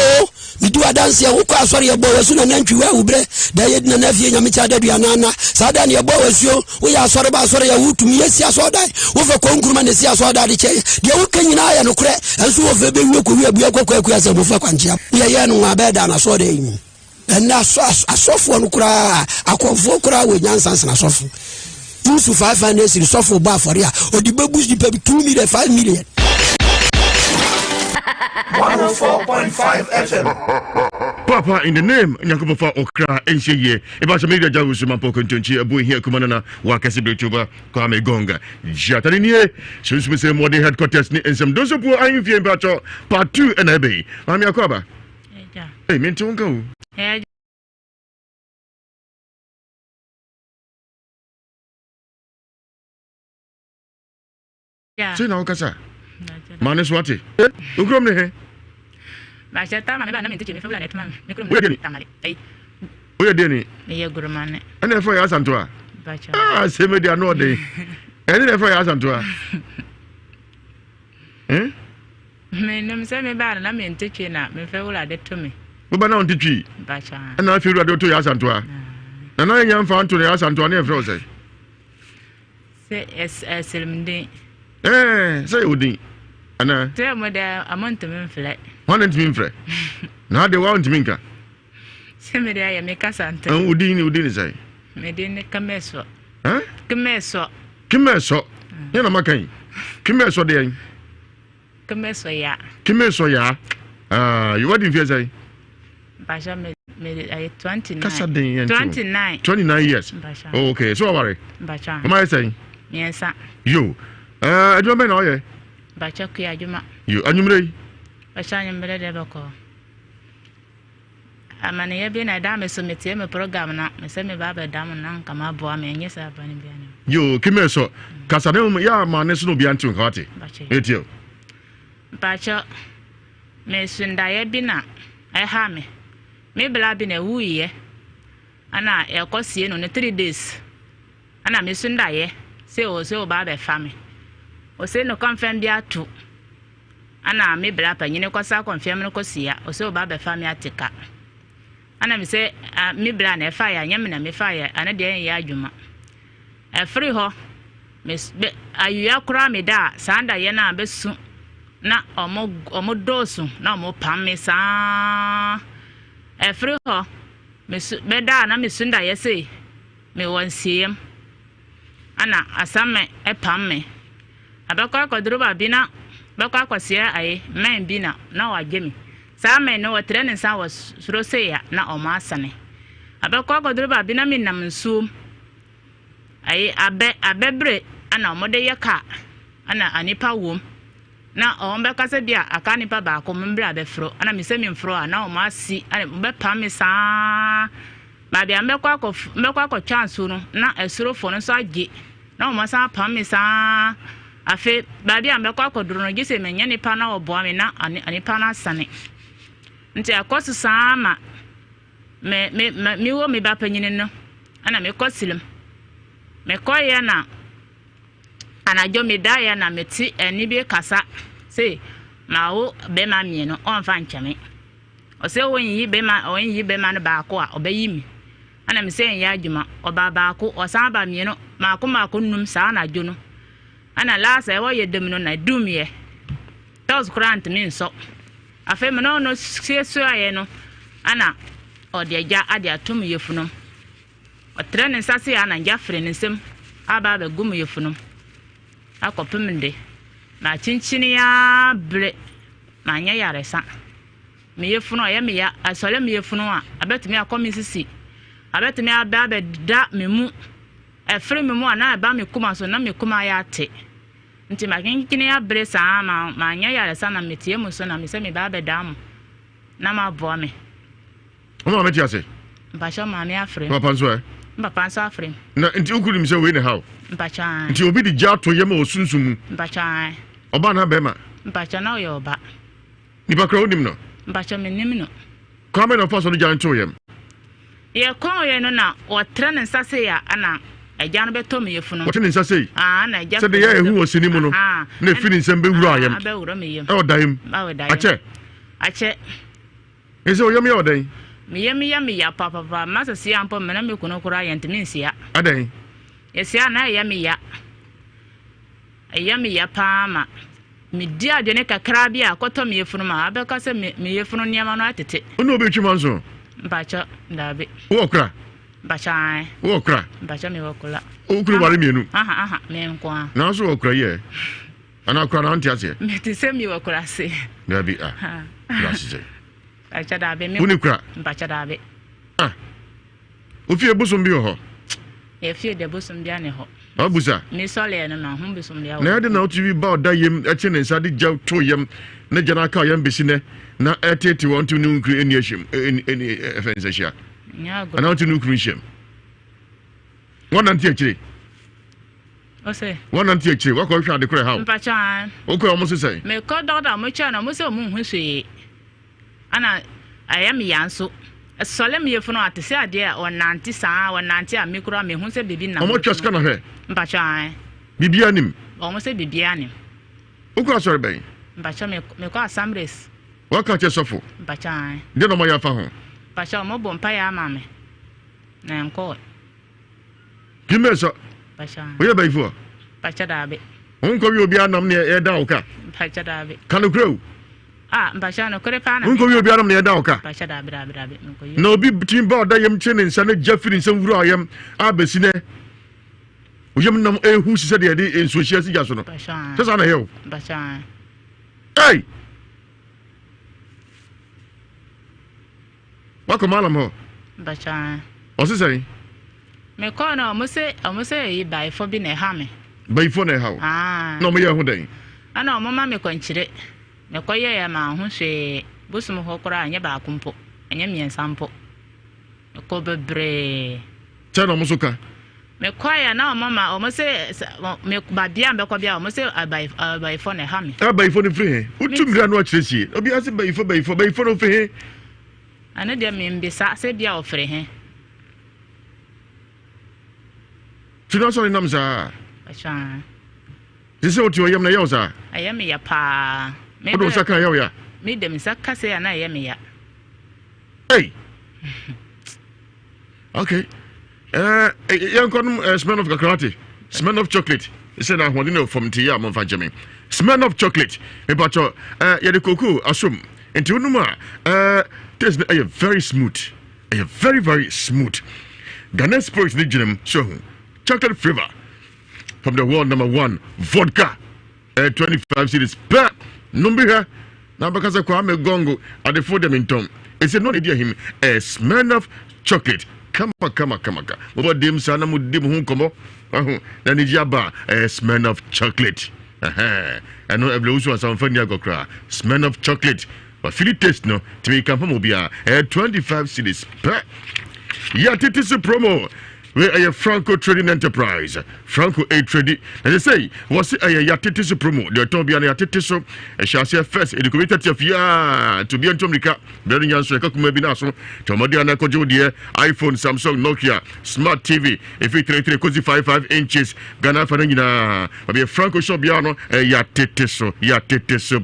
[SPEAKER 7] midu adanse wo asori yebo wasu na nantwiwa ubre da yedina na fie nyame cha dadua nana sada ne yebo wasu wo ya asori ba asori ya wutumi yesi asodai wo fa konkuruma ne si asodai de che de wo kanyina ya no kure enso wo fa be wi ko wi abua kwakwa asemo fa kwanchia ye no abeda na asodai yi na asofo no kura akonfo kura we nyansanse na asofo Tusu 500 series sofo ba for ya odibebus di pebi 2 million 5 million
[SPEAKER 18] 104.5 FM.
[SPEAKER 1] Papa, in the name, Nyakupo for Okra, NCA, about some media Jawusuma Pokontunchi, a boy here, Kumana, Wakasi Tuba, Kwame Gonga, Jatani, since we say more the headquarters and some those who are in Fiambato, part 2 and Abbey. I'm Yakoba. Hey, Mintongo. Say now, Kasa. Manes wati. Ukrom ne he.
[SPEAKER 11] Ba chata ma me ba na me tije me febula net ma. Me krom
[SPEAKER 1] na
[SPEAKER 11] tamale. Ai.
[SPEAKER 1] Oye de ni.
[SPEAKER 11] Me ye gurumane.
[SPEAKER 1] Ana fo ya santo a.
[SPEAKER 11] Ba cha.
[SPEAKER 1] Ah, se me dia no de. Eni na fo ya santo a.
[SPEAKER 11] Me nem se me ba na me ntije na me febula de to me.
[SPEAKER 1] Wo ba na on titwi.
[SPEAKER 11] Ba cha.
[SPEAKER 1] Ana febula de to ya santo a. Na na nya mfa anto ya santo na e fro se.
[SPEAKER 11] Se selmde.
[SPEAKER 1] Say Udin. Anna.
[SPEAKER 11] Tell me there a month to me flat.
[SPEAKER 1] 1 minute. Now they want to minka.
[SPEAKER 11] Send me there, make us and
[SPEAKER 1] Udin say.
[SPEAKER 11] Medine Cameso.
[SPEAKER 1] Huh?
[SPEAKER 11] Cameso.
[SPEAKER 1] Yana Macan. Cameso there.
[SPEAKER 11] Cameso ya.
[SPEAKER 1] You what if you say?
[SPEAKER 11] Basha me 29.
[SPEAKER 3] Kasa den
[SPEAKER 11] 29.
[SPEAKER 3] 29 years. Oh, okay. So worry.
[SPEAKER 11] Basha.
[SPEAKER 3] What am I saying?
[SPEAKER 11] Yes, sir.
[SPEAKER 3] You. Adwuma na oye.
[SPEAKER 11] Basha ku adwuma.
[SPEAKER 3] You anyumre.
[SPEAKER 11] Basha anyumre de bako. Amane ye bi na da me so metie me program na me se me ba ba dam na nka ma bo am enye sa ba ni bia ni.
[SPEAKER 3] You kime so kasa ne ya ma ne so no bia ntu nkate. Etio.
[SPEAKER 11] Basha me sunda ye bi na ha me. Me bla bi na wuye. Ana e kosie no ne 3 days. Ana me sunda ye. Se o ba be fa me. O se no confirm bia to. Ana me bla pa nyine kwasa confirm no kosia. O se o ba be fa me atika. Ana me se me bla na fa ya nyam na me fa ya ana de ya adwuma. E free ho me ayuya kura me da sanda ye na besu na omo dosu na omo pam me sa e free ho me be da na me sunda ye sei me wonsiem ana asame e pam me abakwa kodro ba bi na bakwa kwasia aye men bi na wagye me sa men no watre ne sa was suro sei ya na omo asane abakwa kodro ba bi na me nam nsuom aye abebre ana omo de ye ka ana anipa wom na ombe kase bia aka nipa ba ko mbra abefro ana me se me mfro ana omo asi ana mbe pam me sa ba bia mbekwa ko chance no na esurofo no so age na omo sa pam me sa afe ba bia mbekwa ko duro no gise menye nipa na obo ame na anipa na sane nti akosu sa ma me wo me ba panyine no ana me kosilim me koye na anajo me da ya na meti eni bi kasa se mawo be ma mi no on fa ncheme o se wonyi be ma no ba ko a obayi mi ana me se ya adwuma oba ba ko o san ba mi no ma ko num sa na jo no ana la sa wo ye dem no na dumie tos grant mi nso afa me no sieso aye no ana o de ja ade atom yefunom o trene sase ya na nja fre nsem aba ba gum yefunom akopemde na chinchini ya bre na nya yaresa me yefuno ya me ya asole me yefuno a abetumi akomisisi abetumi aba da me mu efre me mu ana aba me kuma so na me kuma ya te nti ma chinchini ya bre sa ma nya yaresa na metie mu so na me se me ba da mu na ma bo me
[SPEAKER 3] o ma meti ase
[SPEAKER 11] basha ma me afre
[SPEAKER 3] papa nso
[SPEAKER 11] papa nso afre
[SPEAKER 3] na nti ukuri mi se we ne how
[SPEAKER 11] Mpacha.
[SPEAKER 3] Nti obi di jato yema osunsumu.
[SPEAKER 11] Mpacha.
[SPEAKER 3] Oba na bema.
[SPEAKER 11] Mpacha na oyo oba.
[SPEAKER 3] Nipa kra onim no.
[SPEAKER 11] Mpacha menim no.
[SPEAKER 3] Kwame na faso no janto yem.
[SPEAKER 11] Ye kon ye no na o tre ne nsase ya ana eja no beto me yefunu.
[SPEAKER 3] Wote ne nsase?
[SPEAKER 11] Na eja.
[SPEAKER 3] Se de ye ehu osini mu no. Na fini nsem be wura ayem.
[SPEAKER 11] Aba wura me yem.
[SPEAKER 3] E odayem. Ache.
[SPEAKER 11] Ache.
[SPEAKER 3] Ese oyem ye odan.
[SPEAKER 11] Me yem ya papa masa si ampo me na me kuno kura yentimi nsia.
[SPEAKER 3] Adan.
[SPEAKER 11] Yes ya na ya me ya paama me di ade ne kakra bia akoto me yefunu ma abeka se me yefunu niama no atete
[SPEAKER 3] ono obi twima nso
[SPEAKER 11] bacha ndabe
[SPEAKER 3] wo kra
[SPEAKER 11] bacha
[SPEAKER 3] wo kra
[SPEAKER 11] bacha me wokula
[SPEAKER 3] okuru ware mienu
[SPEAKER 11] aha me nkwa
[SPEAKER 3] na so wo kra ye ana kra na antiase
[SPEAKER 11] me ti se me wokula se
[SPEAKER 3] ndabi gracias
[SPEAKER 11] bacha dabe me
[SPEAKER 3] uni kra
[SPEAKER 11] bacha dabe
[SPEAKER 3] ofie busum bi ho
[SPEAKER 11] e fie de busum bia ne ho
[SPEAKER 3] abusa
[SPEAKER 11] me sole no na ho busum bia
[SPEAKER 3] na de na otivi ba oda yem eche ne nsa de jaw to yem na jana ka yem besi ne na etete won to nu nkru eni ehim eni efense hia
[SPEAKER 11] nyago
[SPEAKER 3] ana to nu nkru him wonante akire
[SPEAKER 11] ose
[SPEAKER 3] wonante akire wakọ hwa de kure ha
[SPEAKER 11] mpacha
[SPEAKER 3] okọ omo sese
[SPEAKER 11] me ko doda mo cha na mo se mo hu so ana ayam yanso sole me yefuno atese ade a wonante saa wonante a mikro me hu se bibi na
[SPEAKER 3] omo twaska na hwe
[SPEAKER 11] mpacha
[SPEAKER 3] bibia nim
[SPEAKER 11] omo se bibia nim
[SPEAKER 3] ukọ asore ben
[SPEAKER 11] mpacha me ko assemblies
[SPEAKER 3] waka che sofo
[SPEAKER 11] mpacha
[SPEAKER 3] de no mo ya fa ho
[SPEAKER 11] mpacha mo bo mpa ya ama me na enko
[SPEAKER 3] kimeso
[SPEAKER 11] mpacha
[SPEAKER 3] oye ba ifu
[SPEAKER 11] mpacha dabe
[SPEAKER 3] onko wi obi anam ne e da uka
[SPEAKER 11] mpacha dabe
[SPEAKER 3] kanu kro
[SPEAKER 11] mpacha no kore pa na
[SPEAKER 3] onko wi obi anam ne e da uka
[SPEAKER 11] mpacha dabe nko yi
[SPEAKER 3] na obi tin ba oda yem che ne nsa ne jafiri nsa wuru ayem abesi ne oyem nam ehu sise de de enso hia si jaso no sesa na hew
[SPEAKER 11] mpacha
[SPEAKER 1] Wako malam ho.
[SPEAKER 9] Bacha.
[SPEAKER 1] Osi say?
[SPEAKER 9] Me call no omose yi buy for bi na ha me.
[SPEAKER 1] Buy for na ha.
[SPEAKER 9] Ah.
[SPEAKER 1] No me ya ho den.
[SPEAKER 9] Ana omama me kwanchire. Me koye ya ma ho hwe busum ho kora anya ba akumpo. Anya miensa mpo. Me ko bebre.
[SPEAKER 1] Chana musuka.
[SPEAKER 9] Me kwaya na omama omose me ba bia me ko bia omose buy for na ha me.
[SPEAKER 1] Buy for the free. Utum gra no akiresi. Obi ase buy for no free.
[SPEAKER 9] Ana de me mbisa se bia ofre he.
[SPEAKER 1] Financial namza.
[SPEAKER 9] Bacha.
[SPEAKER 1] This is what you am na yosa.
[SPEAKER 9] I am ya pa.
[SPEAKER 1] Me do saka ya.
[SPEAKER 9] Me dem saka se na ya me ya.
[SPEAKER 1] Hey. Okay. Young con smell of karate. Smell of chocolate. He said I want to know from Tia Monfajami. Smell of chocolate. But ya de cocoa assume. Into numa taste very smooth. Very, very smooth. Ghana Sports Digital show. Chocolate flavor from the world #1 vodka 25 cities per number here now because of Kwame Gongo at the food them in town. It's not idea him a smell of chocolate. Come over dim sana mu dim hun komo na ni jaba a smell of chocolate. I know every usual some funny agokra smell of chocolate but feel it taste no to me come from obia 25 cities per yeah this promo. We are a Franco Trading Enterprise. Franco A Trading. As I say, was a Yatitis promo. The Tobian Yatitis, a shall say first, educated of ya to be on Tomica, very young Swekakumabinaso, Tomadiana Kojodia, iPhone, Samsung, Nokia, Smart TV, if it 55 inches, Ghana Farina, be a Franco Shobiano, a Yatitis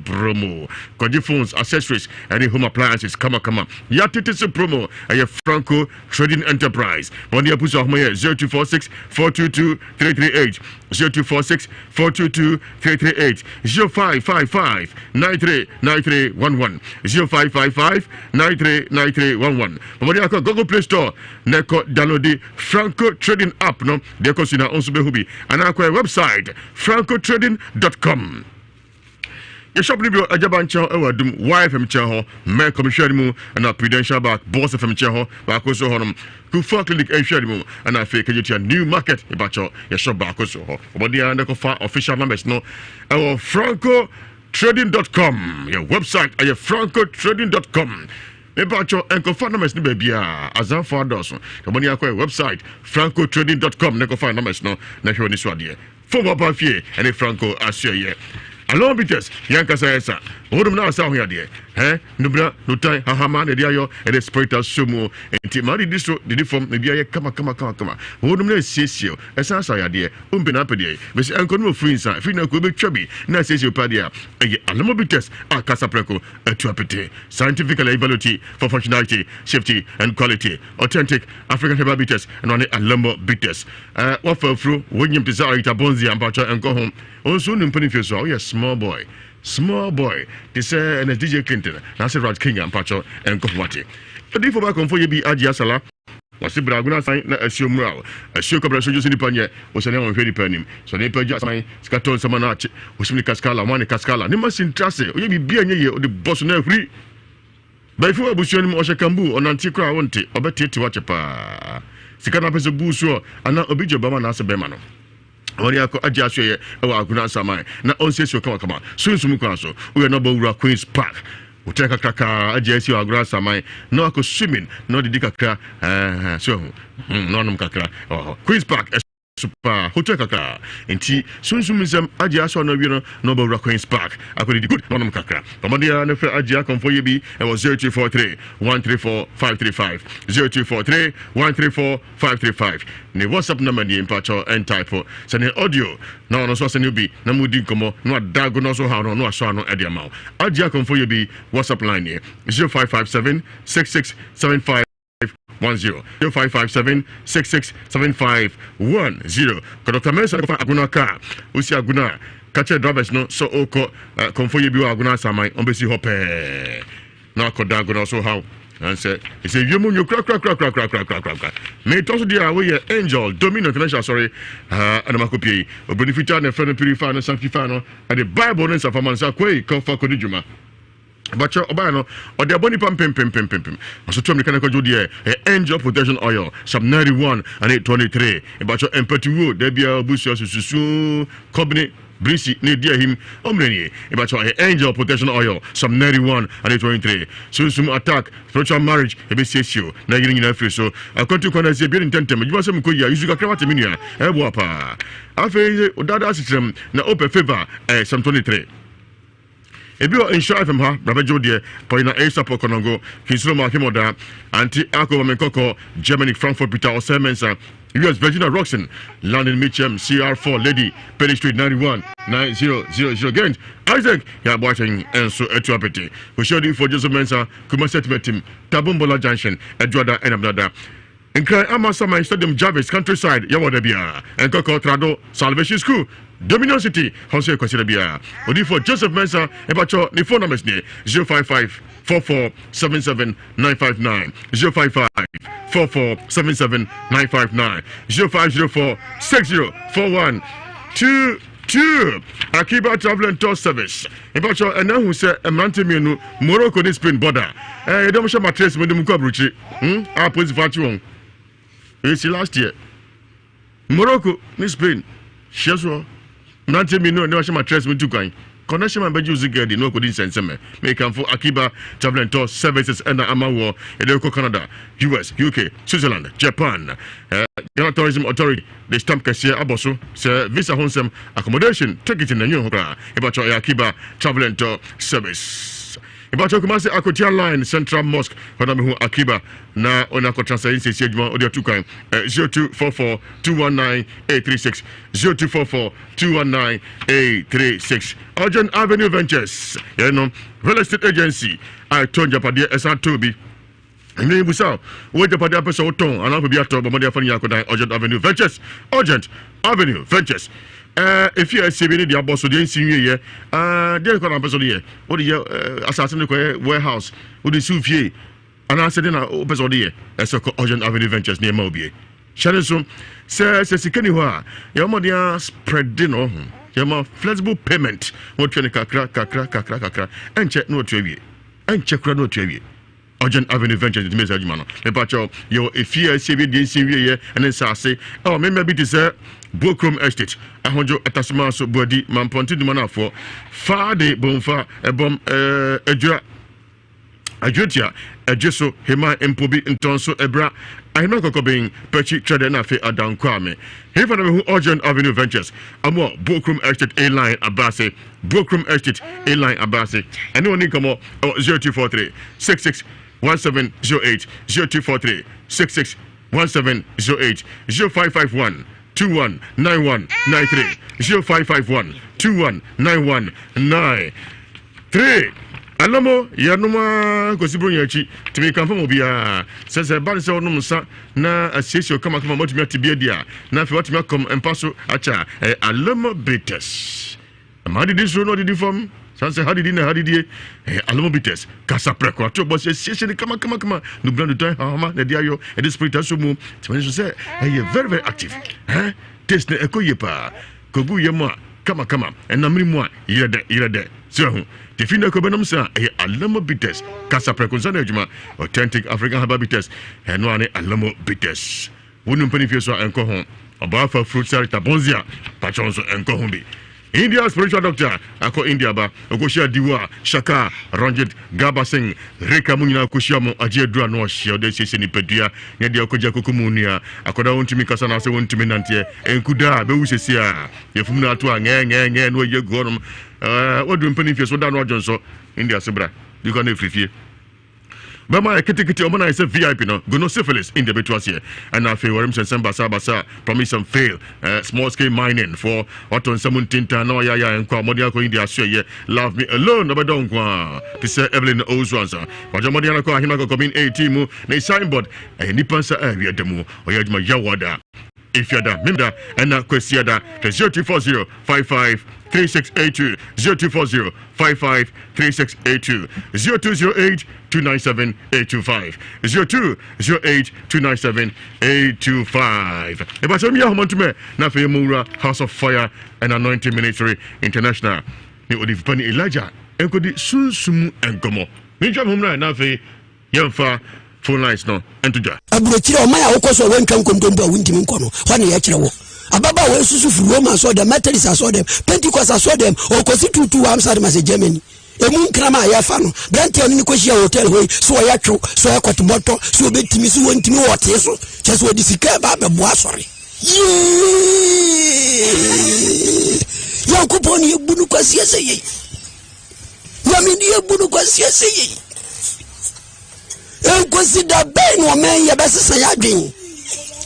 [SPEAKER 1] promo. Koji phones, accessories, and home appliances. Come on. Yatitis promo, a Franco Trading Enterprise. When you put 0246 422 338 0246 422 338 0555 939311 0555 939311 Mamadiako Google Play Store Neko download Franco Trading app no de ko sina onso be hubi ana kwa website francotrading.com. Your shop libyo ajabancha ewadum YFM chaho me commission mu na prudential bank boss FM chaho ba ko so honum Kufa clinic e share mu na fake you new market e bacho your shop ba ko so ho obodi and ko fa official numbers no our francotrading.com your website your francotrading.com me bacho enko fa numbers ni bia azan for doso obodi akwa website francotrading.com ne ko fa numbers no na hwe ni so ade phone ba fie and Franco asye along bitters, Yankasa Esa, Odum now saw here, Nubra, Nutai, Hahama, the Diayo, and the Spirit of Sumo, and Timari distro, the deform, the Dia, come. Odum says you, as I say, dear, Umpinapadi, Miss Uncle Friends, Fina Kubi Chubby, Nassio Padia, along bitters, Casapreco, a tuapete, scientific liability for functionality, safety, and quality, authentic African herbal bitters, and on the Alumbo bitters. What for through, William Desire, Bonzi, and Bacha, and go home. Also, Nimpani so yes, small boy. They say, and DJ Clinton, Nasser Raj King and Pacho and Kofwati. But if I come for you be Adia Sala, was the Braguna sign, assume Rao, a show of Rasu in the Panya, was an hour very penny. So they pay just my Scaton Samanachi, was in the Cascala, one Cascala, Nimasin Trasse, or you be near the boss on free. By 4 Bushan Oshakambu on Antiqua, won't it? Or better to watch a pa. Sikanapes of Busho, and not Obijo Bama Nasa Bemano. Wariako Ajaswe, our Gunasama, not on says you come. Soon Sumukaso, we are not Bora Queen's Park. We take a kaka, Ajasi or Grassamai, no I could swimming, no the Dicaka, so, non Kaka, or Queen's Park. Super hotel kaka enti sunsumisem agia so no wi no ba Queen's Park akodi good nonom kaka omodia na fe agia konfo ye bi e was 0243 134 535 0243 134 535 ne WhatsApp number ni mpacho en type send audio na ono so send bi na mudi nkomo no adago no so ha no aso ano e de ma agia konfo ye bi WhatsApp line ni 0557 6675 0557 667510. Dr. Mensa Aguna Car, Usi Aguna, catch a drivers no so oko confoy you Aguna Samai, Ombesi Hope. Now Kodaguna so how. And said, he said, you moon you crack. May toss the away angel, Domino International, sorry, and a Macopi, or Benefitan, and Friend Purifier, and Sanctifano, and the Bible and Safamansa Quay, Kofa Kodijuma. But Obano or the body pump pim. Also, to mechanical Judy, Angel Protection Oil, some 91 and 823. About your empathy wood, there be a bush, Susu, Cobney. Brisi ne dia him omreni about your Angel Protection Oil some 91 and 823 so attack spiritual marriage e be sesio na yiri nyina free so akontu kona se bi intentem you say mko ya use ka krama teminu e bo apa afi odada asitrem na open favor some 23 ebi o insure fm ha brabejo de poina asapo konongo kinsuro ma kemoda anti akova menkoko Germany Frankfurt Peter Osemensa US Virginia Roxon, London Mitcham, CR4 Lady, Penny Street 91 9000 Gent, Isaac, ya watching and so etuapete. We showed you for Joseph Mensa, Kumaset Metim, Tabumbola Junction, Edwada and Abnada. And cry Amasama Stadium Jarvis, Countryside, Yawadabia, and Coco Trado, Salvation School, Dominion City, Jose Cosilabia. Odi for Joseph Mensa, Ebacho, the phone numbers 055 4477 959 055 4477 959 0504 6041 22 Akiba Travel and Tour Service. Ebacho, and now who said a Mantiminu, Morocco, this Spain border. I don't show my trace with the Mukabruchi. I put the it's last year. Morocco, this Spain. Shaswa. Mantiminu, and no show my trace with 2 coin. Connection man beju zigedi no ko din senseme me kan for Akiba Travel and Tour Services and Amawo Edeko Canada US UK Switzerland Japan Ghana Tourism Authority the stamp cashier aboso se visa honsem accommodation ticket in nyo hokra ebacho Akiba Travel and Tour Service ebacho kumase Akotia Line Central Mosque hona me hu Akiba na ona ko transfer se sejuma odi atukan 0244 219 836 0244 219 836 Urgent Avenue Ventures, real estate agency. I told Japadia Esa Toby. And then Busa, what Japadia Peso Ton, and I'll be at Tobadia Fania Urgent Avenue Ventures. Urgent Avenue Ventures. If you are saving the boss of the senior, they're going to person here. What do you assassin warehouse? What is Sufi? And I said, in a person here, as a Urgent Avenue Ventures near Mobi. Shadowsum says, Sikaniwa, your money spreading on. Yama flexible payment. What you kakra and check no trevi and check no trevi. Urgent Avenue Ventures is message man. The patcho yo if you see the same and then say oh maybe this Bokrom Estate. I want you attachment so body man ponti the man for far de bonfa a bomb Adjutia, Adjuso, Hema, Empobi, Intonso, Ebra, I know being Perchi, Tradena, Fe, Adan Kwame. Here for the Urgent Avenue Ventures, Amo, Bokrum Estate A line Abase, Bokrum Estate A line Abase, and no Nicomo 0243 66 1708 0243 66 1708 0551 219193 0551 219193 Alamo yanuma kosibro nyachi timi kan famo bia sese ban se onum sa na asesio kama motumi atibia dia na fe watumi akom empaso acha alamo bites amadi diso no di form sanse hadidi na hadidi alamo bites kasa preko ato bo se sese kama no brand time hama na dia yo e spirit asomu timi so say very very active taste na ekoyepa kogu yema kama enamri mu a yirede so Tifina Kobenum sa alamo bites kasa prekonzana ejuma authentic African herbal bites enwane alamo bites wonu mpani fie so enko ho obafa fruit salad bonzia pachonso enko ho bi India spiritual doctor ako India ba okoshia diwa shaka Ranjit Gaba Singh Reka munyina okoshia mo ajedura no ohia de sese ni pedua ne de okoja kokumunia akoda wontumi kasa na se wontumi nante enkuda be wusesia yefumna ato nge no ye gonom wodu mpani fie so da no ojonso India sebra you can free Bama kitikiti omana is a VIP no go no syphilis in the betwas here and I feel worms and basa promise and fail small scale mining for auto and someone tinta no ya and kwa modia ko India so ye love me alone no don kwa to say Evelyn Ozwanza kwa modia na kwa hima ko come in 18 mu na signboard ni pansa area demo oyajuma yawada if you're that member and na kwesi da 0240 55 3682 0240 55 3682 0208 297 825 0208 297 825 Eba so mi ahomantume na fe mura House of Fire and Anointing Ministry International ni odifani Elijah enkodi sunsumu enkomo nitwa homra na fe yemfa phone lines no entoja
[SPEAKER 7] aburochire o maya wo so wentwa nkontombo a wuntimi nkono hwane ya kire wo ababa wo susu fu Roma so dem Methodist so dem Pentecost so dem o kosi tutu wa amsa dem Germany emu nkrama ya fa no grant ani ko hia hotel hoi so ya twu so ya kotomoto so obetimi so wontimi wote so cheso odi sika ba be boa sori ya kuponi ebunu kwa siasa yi ya mini ebunu kwa siasa yi enkwesida ben wo men ya besesa ya dwen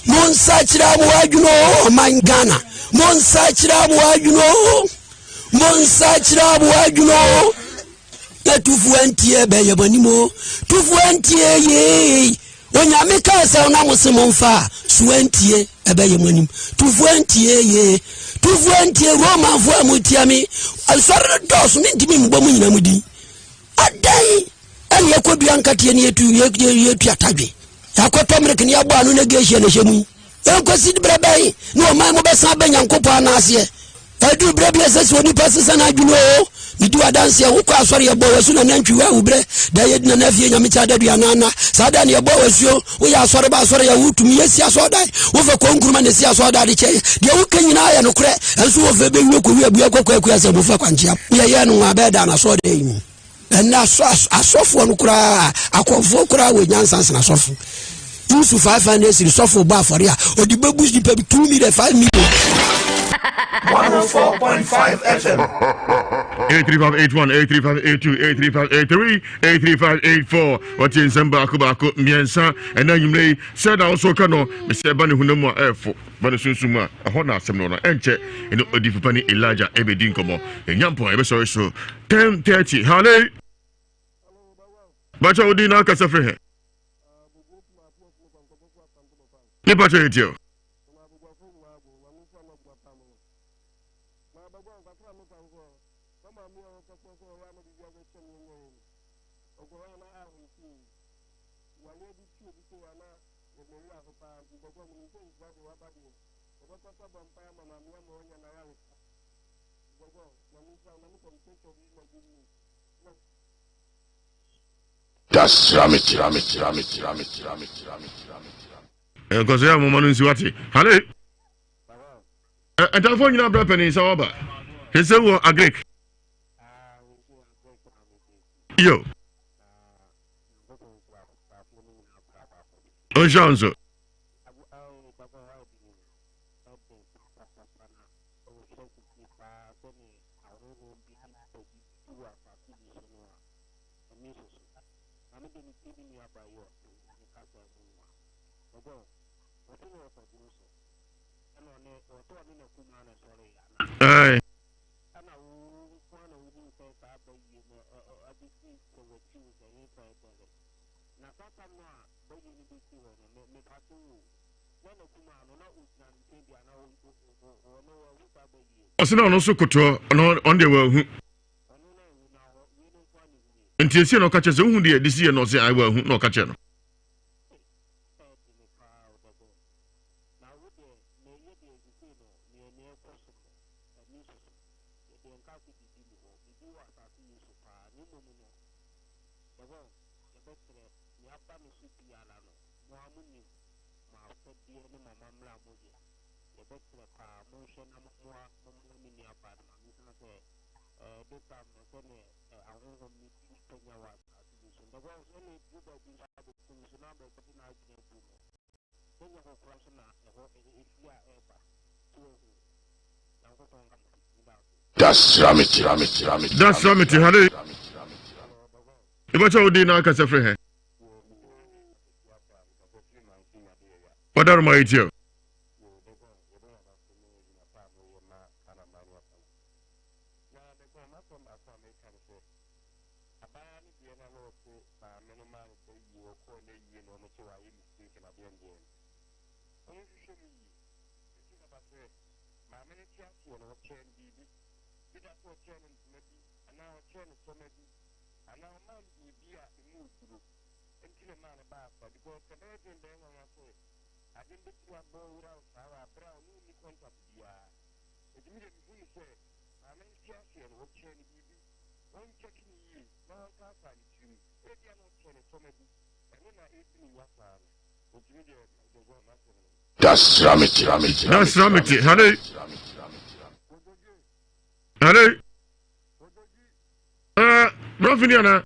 [SPEAKER 7] monsa kira mu adwuno mangana monsa kira mu adwuno na tufuantie be yabanimo tufuantie ye onyame ka sa na musimo mfa suantie ebe yamanim tufuantie Roma vo amutiami alsore dos mintimi mbomu nyina mudi adai ani yakodua nkate ne yetu atadwe yakoto amerika ne abo anu na geshi na hemu enkosi brebai no oman mo besa banyankopo anase adu brebi asesi oni pasisa na adwuno midu adanse wo kwa asore ye bo wasu na nantwi wa ubre da ye na nafie nyame cha dadua nana sada ne ye bo wasu wo ya asore ba asore ya wutumi yesi asodai wo fa konkuruma ne si asodai de che de wo kanyina ya no kre enso wo fa be wi ko wi abua kokwa asem fa kwanchia ye no abeda na asodai mu na asofo no kura akofo kura we nyansanse na asofo Yusu 500 series sofo ba for ya odibebu di pe 2 million 5 million
[SPEAKER 18] 104.5 FM
[SPEAKER 1] 83581 what in Zamba akubako miensa ena nyumle said also kano me se ba ne hunamu efo ba ne sunsumu a ho na asem no no enche eno odifupani Elijah ebedin komo enyampo ebe so 10:30 hale bacha odina ka safre ni bacha etio
[SPEAKER 3] Das Ramit.
[SPEAKER 1] Because ya mama nsi wati. Hale. Telefone nyina bra pani sawaba. Kese wo agrek. Yo. Ojanzo. Aye. Osina no so koto no on the way hu. Nti esi no ka che se hu de disi no se ai wa hu no ka che no.
[SPEAKER 3] Das Ramit.
[SPEAKER 1] Hale. Ibacha odina ka safre he. Wadar ma itio.
[SPEAKER 3] That's Ramity. That's Ramity. Hello. Hello. Rafiniana.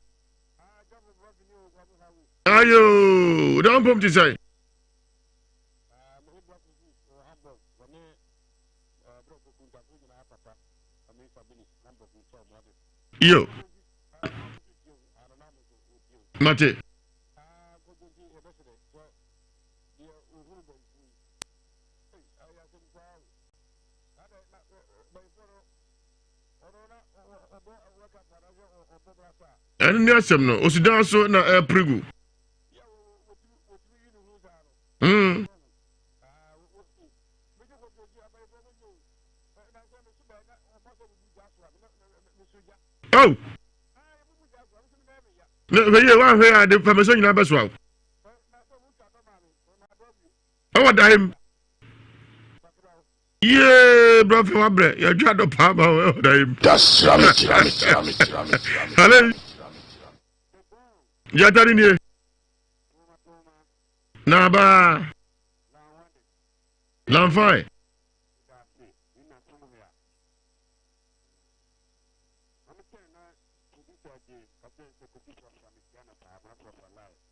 [SPEAKER 3] Ayo, don't pump to say. Yo. Mate. And Niasem no, Osidan so na prigu. Oh. No, you want here the permission number swell. Oh, dime. Yeah, brother, Wabre, you're trying to palm out. That's Ramity. Hello. Jatarini. Naba. Lamfai.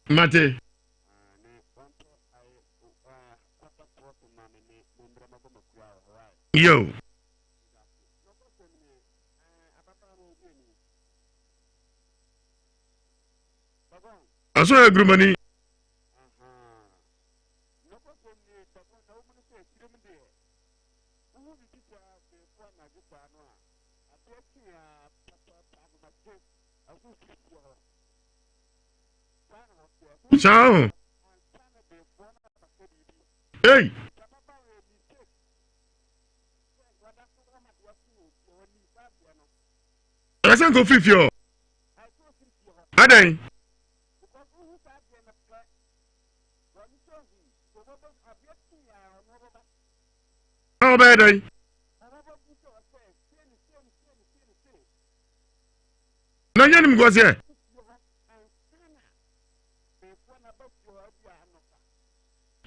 [SPEAKER 3] Mate. Yo. I saw a group money. Ciao. Hey. I can't go fifth yo. Adai. How bad I? No, you didn't go there.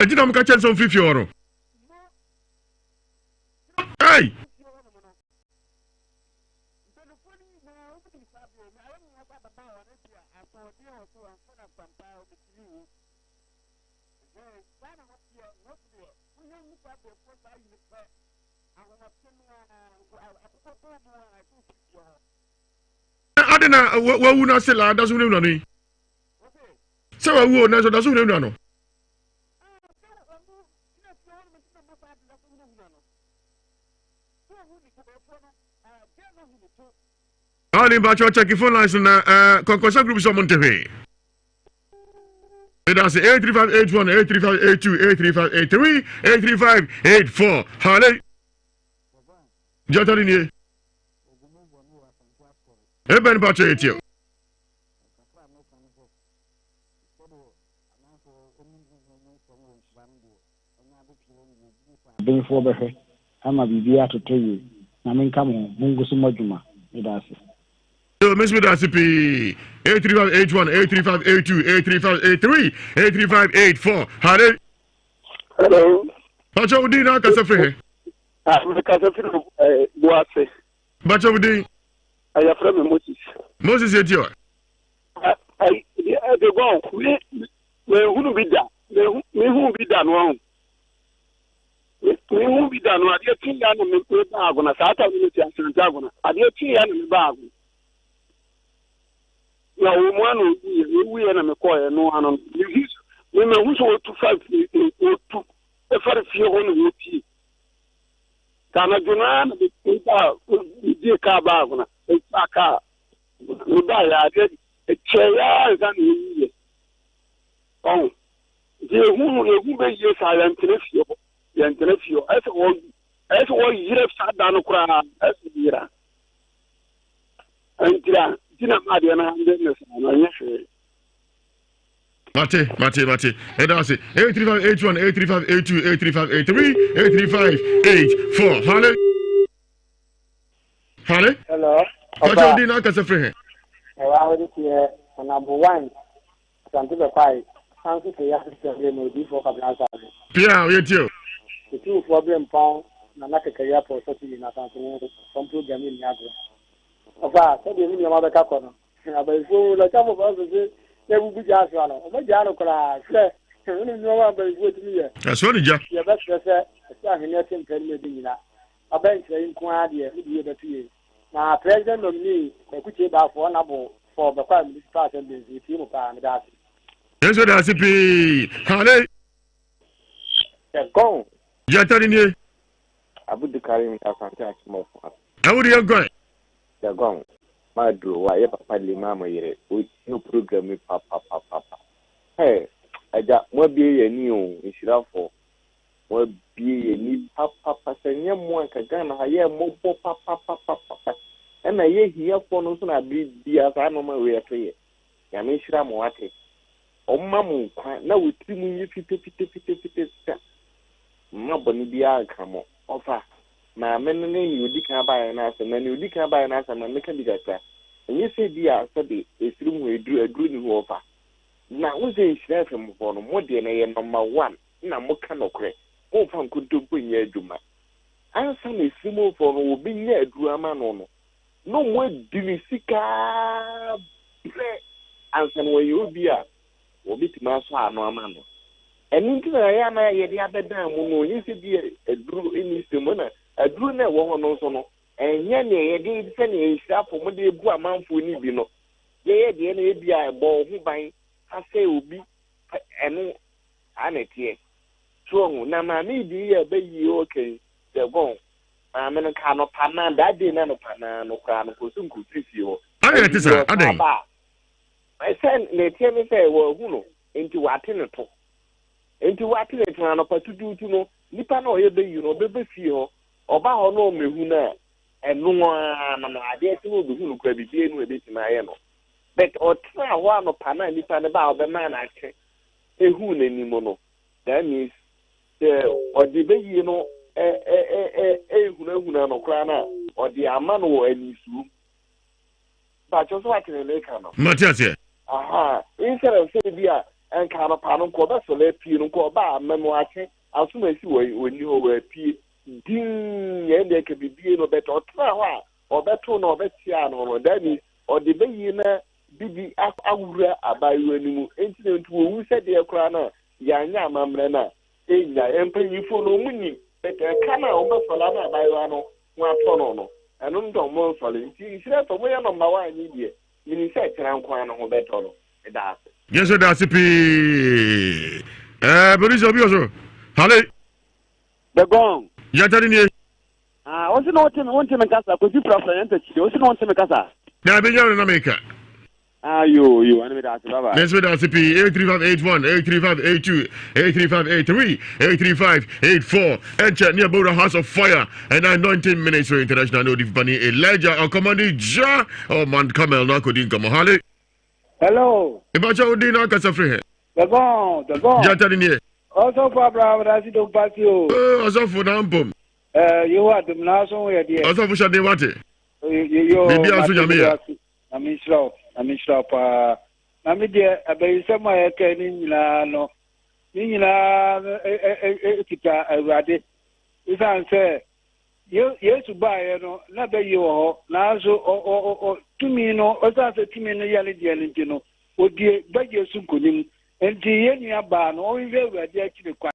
[SPEAKER 3] I didn't catch some 50 euro. Hey! I don't know what would not sell out, doesn't know me. So I would not, doesn't know. All in about your checking phone lines and Concourse Group someone to pay. That's 83581, 83582, 83583, 83584. Hello. Jatarini. Eben Bacho Etio.
[SPEAKER 10] Ben for Behe. I'm a BBA to tell you. I mean, come on, Mungus Mojuma. So,
[SPEAKER 3] Miss Midasipi, 83581, 83582, 83583, 83584. Hello. Bacho Udina Casafe. I'm the Casafe Boase. Bacho Udi. I have from Moses. Moses Etio. I go, we wouldn't be done. We won't be done wrong. We won't be done. I did think I'm a bag on a Saturday and Saguna. I did think I'm a bag. Now, one we are a McCoy, no one on his women who sold to 5 to a very few on the Canadian, the car baguna, a car. No, I did a chair than oh, the who may use silent nephew. As all years sat down a crowd as a year. And Tina Madiana and Mate. And that's it. 83581, 83582, 83583, 83584. Hello.
[SPEAKER 22] Hello.
[SPEAKER 3] Bacho Udina Casafe.
[SPEAKER 10] Ewa wadi tiye number 1 santi be pai santi ke ya sistem no di fo kabla sa
[SPEAKER 1] Pia o yetio
[SPEAKER 10] itu problem pon na na ke ya po so ti na santi no from program ni agro ofa so de ni ma be ka ko no abai fo la ta mo ba so se ya bu ja so no o ma ja no kra se ni no wa abai fo ti ye
[SPEAKER 1] so ni ja
[SPEAKER 10] ya ba se sa hene tin kan me di na abai se nko ade e di ye ba ti na president nominee ko ku ba fo na bo for the prime minister assembly if you pa na that
[SPEAKER 1] yes da sipi hale
[SPEAKER 10] go
[SPEAKER 1] ya tari ni
[SPEAKER 10] Abudu Karim Asante Akimo
[SPEAKER 1] awuri ya go
[SPEAKER 10] ya go ma do wa ye papa le ma mo yire o no program papa hey aja mo bi ye ni o isirafo mo bi ye ni papa senye mo ka gana ha ye mo papa na ye hiya fo no so na bi asa no ma we to ye ya me shira mo ate o ma mo kwa na we ti mu yi fite ma boni bi aka mo ofa ma men ne ni odi kan ba na asa na ni odi kan ba na asa na me kan bi gata ni se bi asa de esiru mu edru ni ho ofa na wo se shira fe mo fo no mo de na ye number 1 na mo kan okre mo fa nkunto po nya adwuma ansa na esiru mo fo no obi nya adru ama no no mo dili sika pre ansa no ye obi a obi ti ma so ano ama no eni nti na ya na ye de abedan mu no yin se bi adru eni semo na adru na wo ho no so no enye na ye de se na ye shafo mo de bu amanfo ni bi no ye de na ye bi a bo ho ban ase obi enu anete so na ma mi di ye be yi okay de bon amen ka no pana da de na no pana no kwa no ko sun ku sisi ho
[SPEAKER 1] ayi ti sa adan
[SPEAKER 10] sen ne tie mi se wo hu no enti wate ne to no patutu no nipa na oye be yi no be fie ho oba ho no mehu na enu na na ade ti no be hu no kwa bibie no e be ti ma ye no but otra ho no pana nipa ne ba obe ma na ake ehu na ni mo no that means odi be yi no ehuna no kra na odi ama no anisu ba cho so akene le ka no
[SPEAKER 1] Matias
[SPEAKER 10] aha instead of say bia en ka no pa no ko ba so le pie no ko ba memo ake asuma si oni ho wa pie din ye de ke bibie no beto tra ho a obeto no obetia no that means odi be yi na bibi awura abayu animu enti na ntu owu se de kra na ya nya amamre na enya empanyifo no muni bete kana obefola na abayu no wa tono no enu ndo mo nsole nti sire to mo ya number 1 ni die mini se kra nkwa no ho beto no da
[SPEAKER 1] yes da sipi berizo bioso hale
[SPEAKER 12] the gong
[SPEAKER 1] ya tari ni
[SPEAKER 12] o si no wonte me kasa ko si president chi o si no wonte me kasa
[SPEAKER 1] na be nyaro na meka
[SPEAKER 12] yo anu me da baba
[SPEAKER 1] yes da sipi 83581 83582 83583 83584 enter near Bora House of Fire and 19 minutes for international no difani Elijah or commanding Ja or man Kamel na kodin kamo hale
[SPEAKER 12] hello
[SPEAKER 1] Ibacha udi na kasa free
[SPEAKER 12] the gong
[SPEAKER 1] ja tari ni
[SPEAKER 12] also for brother si do patio
[SPEAKER 1] also for na mpom
[SPEAKER 12] you what them na so we dey
[SPEAKER 1] also for shade wate
[SPEAKER 12] yo
[SPEAKER 1] bibi aso nyame ya
[SPEAKER 12] Amishra pa na me de abayisema ya ka ni nyina kita awade isan se yesu baaye no na be yi wo na so tumi no o sa se tumi no yale de nti no odie ba yesu konim enti ye nua ba no o wi awade akire kwan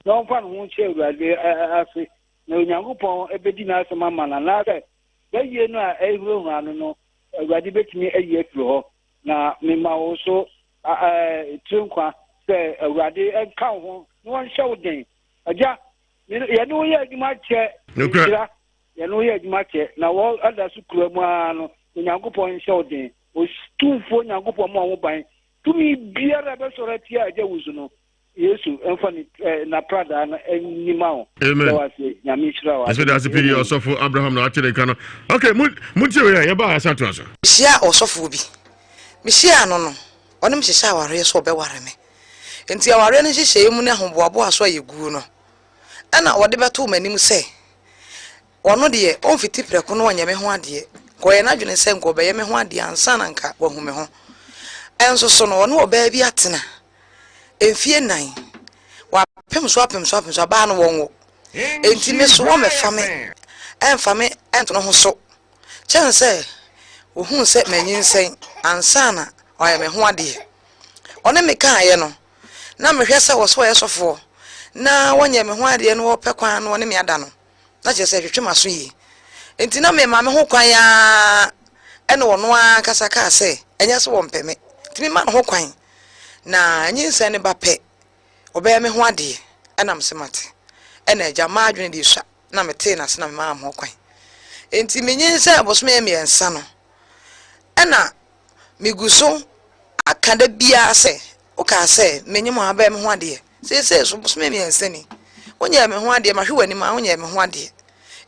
[SPEAKER 12] na on fa no ho che awade ase na onyankopɔn ebedi na asema mana na se ba ye no a ehuru hanu no awade betumi ayi afiri hɔ na mema wo so trinkwa sɛ awade ɛka ho na wɔnhyɛ wo den agya yɛne wo yɛ adwuma kyɛ nhyira yɛne wo yɛ adwuma kyɛ na wɔ ada so kura mu a no onyankopɔn nhyɛ wo den ɔtumfoɔ onyankopɔn ma wo ban tumi biara bɛsɔre atia agya wo so no yesu ɛmfa na prada na ɛnyima wo nyame hyira wo
[SPEAKER 1] ɛsɛ da asepɛ ɔsɔfo abraham na akyerɛ ka no okay mutie wei a yɛba asa to aso
[SPEAKER 22] hyia ɔsɔfo bi mehyia no no ɔne mhyehyɛ awareɛ so ɔbɛware me enti awareɛ no hyehyɛ mu ne ahoboaboa so ayɛ guo no ɛna wɔde bɛto m'anim sɛ ɔno deɛ ɔmfiti prɛko no ɔnyɛ me ho adeɛ koye na dwene se nko be ye me ho ade ansa na nka wahu me ho enso so no no oba bi atena emfie nan wa pem so ba no wonwo enti me so wo me fame enfame ento no ho so chen se wo hu se manyin sen ansa na oye me ho ade one me kan ye no na me hwe se wo so ye sofo na wonye me ho ade no wo pekwan no one me ada no na che se hwetwe maso yi enti na me ma me ho kwan ya ene wono akasa ka se enya so wo mpeme timi ma ho kwan na nyinsa ne ba pe obe me ho ade ena msemate ena agya ma adwene di swa na mete na se na me ma ho kwan enti me nyinsa abosome me ensa no ena miguso akada bia se o ka se menyim aba me ho ade se so bosome me ensa ni onye me ho ade ma hwe wani ma onye me ho ade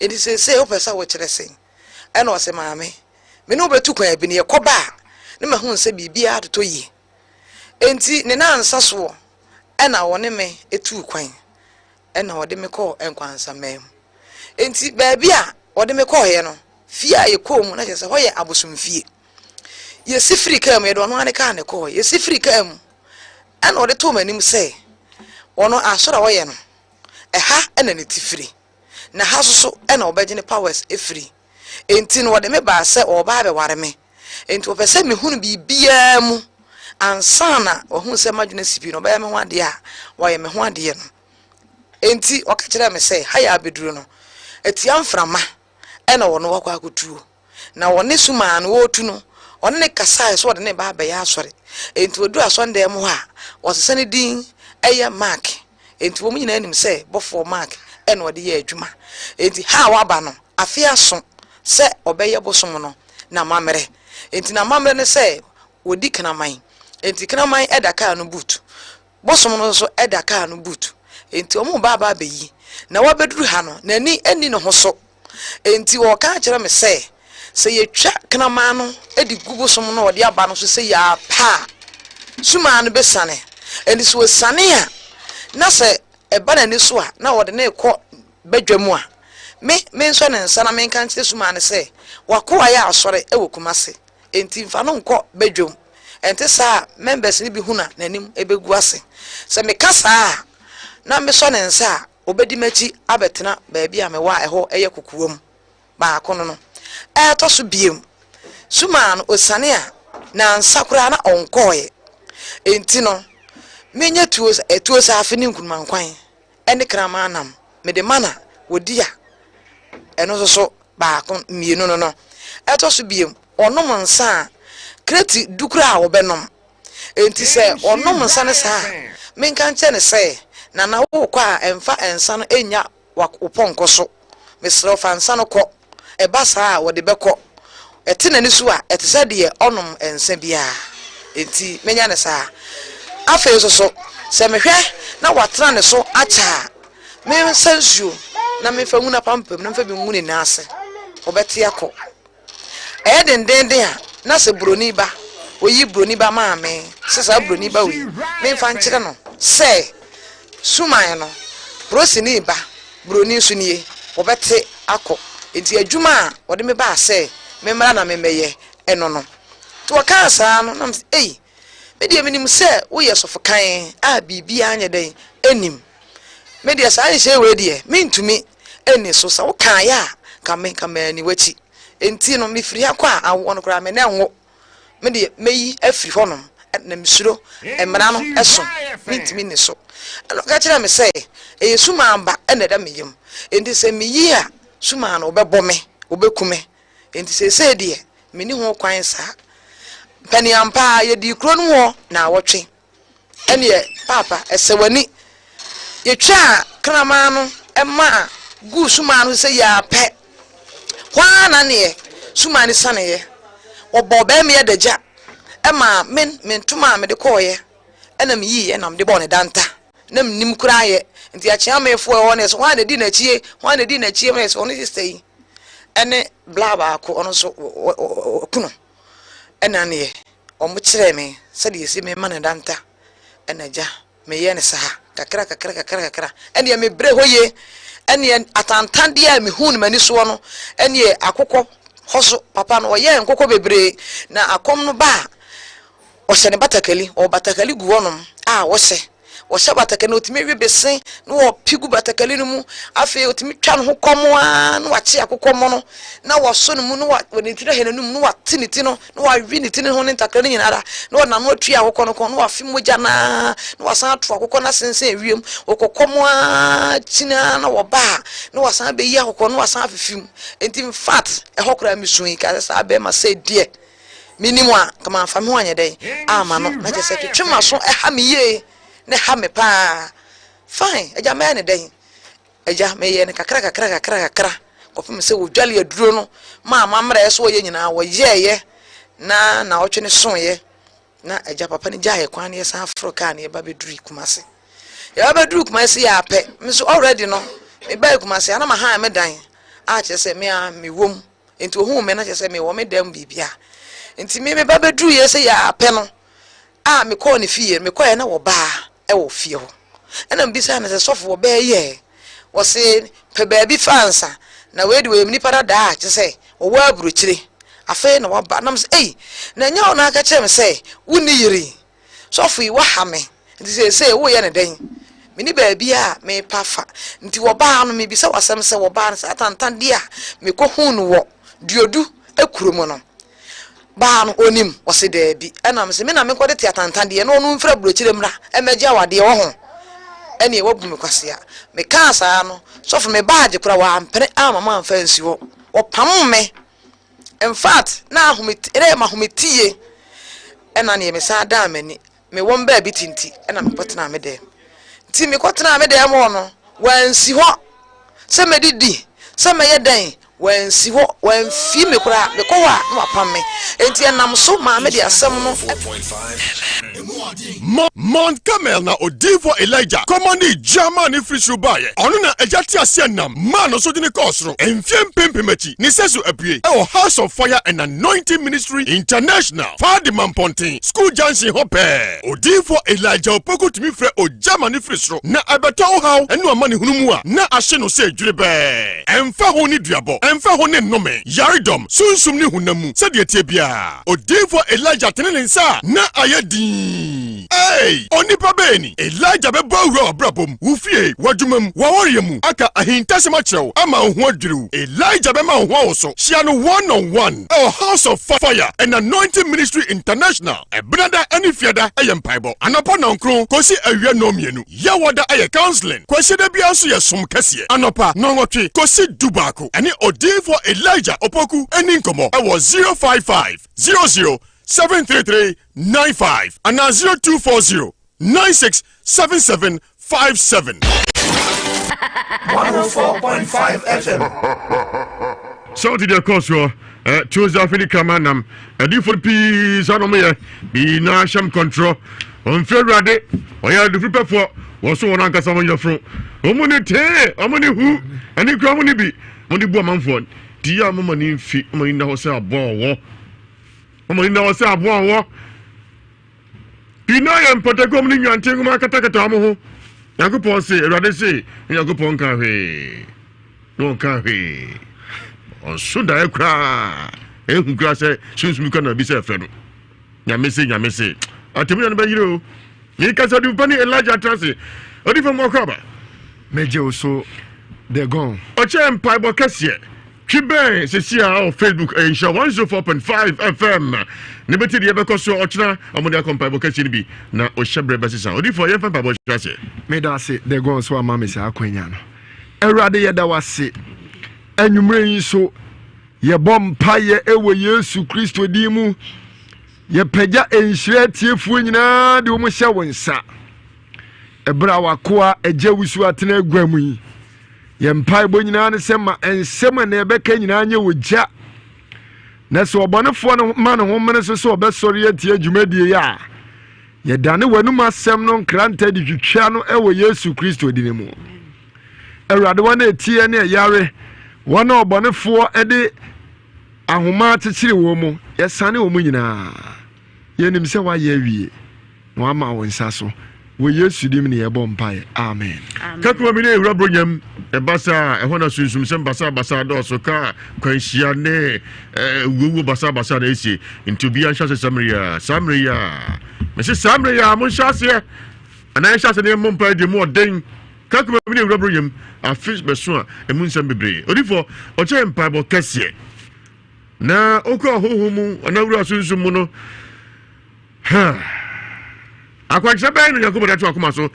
[SPEAKER 22] edi se o pesa wo kire sen ena o se maame me no betu kwan bi ne yekoba ne ma hu nse bibia adoto yi enti ne na ansa so ena wone me etu kwan ena wode me ko enkwansa mem enti baabi a wode me ko ye no fie a ye ko mu na se ho ye abosomfie ye sifri kam ye do no ane ka ne ko ye sifri kam ena wode to manim se wono asora wo ye no eha ena ne tifri na ha so ena obegine powers efri enti no wode me ba se oba be ware me enti wo pese me hunu bibia mu ansana wo hu se madwene sipi no ba me ho ade a wo ye me ho ade no enti o ka kire me se ha ya beduru no etia mframa ena wo no wakwa akutuo na wo ne suma no wo tu no one ne kasa so wode ne ba ba ya asore enti odu asonde mu ha wo sese ne din eye mark enti wo mu nyina anim se bofo mark ena wode ye adwuma enti ha waba no afia so se obeye bosom no na mamere enti na mamere ne se wodi kanaman enti kanaman edaka no boot bosom no so edaka no boot enti omo baba beyi na wabeduru ha no nani ani no ho so enti wo ka kire me se yetwa kanaman no edi gubosom no wode aba no so se ya pa suma no besane enti so sane a na se eba na ni so a na wode na ekọ badwamu a me nso ne nsa na me kan kire suma ne se wakoa ya asore ewo kumase enti mfa no nkọ badwam enti sa members ni bi huna nanim ebegu ase se me kasa na me so ne nsa obedi machi abetena baabi a me wa eho eye kokuwom ba akono no to so biem suma no osane a na nsa kura na onkoye enti no menye tuo sa afi ni nkunman kwan ene krama anam me de mana wodia eno so ba akon mienu no to so biem onom nsa kreti dukura a obenom enti se onom nsa ne sa menka nche ne se na wo kwa emfa ensa no enya waponko so mesro fa nsa no ko eba sa wo de beko ete na ni so a ete se de onom ensa bia enti menya ne sa afa so se mehwe na watra ne so acha me sensuo na me fa nguna pampam na fa bi ngune na ase obete akọ dendenden a na se broni ba oyi broni ba maame sesa broni ba wi me fa nkyere no se suman no prosini ba broni so nie obete akọ enti adwuma a wode me ba se me mra na me meye eno no to ka sa no na me de menim se wo yesof kan a bibia anye den enim me de sa anye we de me ntumi eni so sa wo kan ya ka me ni wachi enti no me firi akwa awo no kra me na nwo me de meyi afiri honom na misuro emra no eso me ntumi ni so alo ka kira me se suma amba ena da meyim enti se meyi a suma no obebo me obekume enti se de me ni ho kwan sa pani ampa ye di kro no ho na wotwe ene papa esewani ye twa krama no ema gu suma no se ya pe kwa na ne suma ni sane ye obo ba me daja ema men tuma me de koye ena me yi ena me de bone danta na nim kura ye nti a chia me fo ho ne so wa na di na chie me so no stay ene bla ba ko ono so kuno ena ne omo kire me se de yesi me man danta ena ja me ye ne sa kakra ene me bre hoye ene atantan dia me hu ne mani so no ene akokọ hoso papa no ye nkoko bebre na akom no ba o se ne batakali o batakali gu wonom wo se o se batakali no timi wi besen no o pigu batakali no mu afi o timi twa no ho komo a no wa che akokomo no na wo so no mu no wa ne tira he nanum no wa tiniti no wa wi ne tini ho ne takali nyinara no na no atui akokko no no wa fi moja na no wa san ato akokko na sensen ewiem okokomo a tina na wo ba no wa san be yi akokko no wa san afifim enti in fact e hokora misuin ka sa be ma say die minimwa kama fami ho anye dey ama no na je se twetwema so e ha me ye ne ha me pa fine eja me ne dey eja me ye ne kakra kofim se wo dwale aduro no ma mra so ye nyina wo ye na otwe so ye na eja papa ni jaye kwan ye sa Africa ne ba beduri kumase ya ba beduri kumase ya pe me so already no me ba kumase ana ma ha me dan a che se me a me wom enti ohu me na che se me wo me dem bibia enti me ba beduru ye se ya pe no a me ko ne fie me ko ye na wo ba e wo fie ho ena mbisa na se sofo wo ba ye wo se pe ba bi fansa na we de we mni para da che se wo wa buruchire afa na wo ba nam se na nya ona aka che me se wuni yiri sofo yi wa ha me enti se wo ye ne den mini ba bia me pafa nti wo ba no me bisa wasem se wo ba no satantan dia me ko hunu wo diodu ekuromo no ba no onim wose da bi enam se me na me ko de tiatantan dia no no mfra burochire mra emeja wade wo ho ene wo bu me kwasea me ka sa no sofo me baaje kura wa ampere amama amfansi wo pam me in fact na ahumeti ere ma humetie ena ne me sa da amani me won ba bi tinti ena me potena me de ti me kotena me de mo no wansi ho se me didi se me ye dan wansi ho wanfi me kura me ko wa no apam me enti enam so ma me de asem no
[SPEAKER 1] Mount Carmel na Odivo Elijah Commandi German Free Baye onu na ejati asienam man so dine kosro enfiem pempemechi ni sesu apue e House of Fire and Anointing Ministry International Fadi Mampontin School Junction Hope Odivo Elijah opoku timi frɛ o German Free na abeto how enu amani hunumu a na ahye no se dwurebe emfa ho ni duabo emfa ho ne nnome yaridom sunsum ni hunamu se de tie bia Odivo Elijah tenene nsa na ayedi hey onipa beni Elijah be bawura obrabom ufie wadwumam waworiyemu aka ahintasema kyerɛw ama ho adwuru Elijah be ma ho wo so shia no one on one a House of Fire and Anointing Ministry International ebrada ani fiada ayempaibo anopa nonkron kosi awia no mienu ya wada aye counseling kwasi da bia so yesom kase anopa nonwotwe kosi dubako ani Odivo Elijah opoku ani nkomo e wo 055 00 73395 and 0240 967757.
[SPEAKER 18] 104.5 FM.
[SPEAKER 1] So to the course, choose African Kamanam, a different piece on me, be Nasham control. On February, I had the flipper for was so on Uncle Saman your front. Omoni te, omoni who, and you come on be, on the woman for dear money fit, money in the house, a ball. Omoni na wose abo wo pina ya mpatakom ni nyantengu makatakata mo yakopon se erade se yakopon ka hwe no ka hwe on suda ekra ehukra se sunsum kana bi se fe no nyame se atemi na be yiro ni kasa du pani Elijah trance odi fam okaba
[SPEAKER 3] meje oso de gon
[SPEAKER 1] o chem paibo kase Kibe sesia on Facebook insha 104.5 FM. Ne beti de be koso ochna amode akompa bo kachi bi na o hyebre besisa. Odi for ye fampa bo twase.
[SPEAKER 3] Me da se de gon so ama me se akwanya no. Ewrade ye da wase. Anwumre yin so ye bompa ye ewo Yesu Kristo di mu. Ye pagya enhire tiefuo nyina de wo mo hye wonsa. Ebra wakoa ejawusu atena agwamu yi. Yempai bo nyina ne sema ensema na ebeka nyina anye wogya na so obonefo no ma ne ho mene so obesori atie dwumadie ya ye dane wanum asem no nkranta di twitwa no ewo Yesu Kristo di ne mu Awurade wana etie ne yare wana obonefo ede ahoma kyekire wo mu yesane wo mu nyina yenim se wa ye awie no ama wo nsa so
[SPEAKER 21] wo yesu dim ne yɛbɔ mpae amen
[SPEAKER 1] kakuma mi ne ewura bronyam basa ɛhɔ na sunsum sɛm basa dɔɔso ka kwanhyia ne wuwu basa na esi nti obi anhyɛ sɛ samria mese samria mo nhyɛ aseɛ ana nhyɛ aseɛ ne mo mpae de mo ɔden kakuma mi ne ewura bronyam afis bɛso a emu nsɛm bebree odifo ɔkyɛ mpae bɔ kɛseɛ na okɔ hoho mu ana wura sunsum mu no akwakyɛ bɛn no yakobo dato akoma so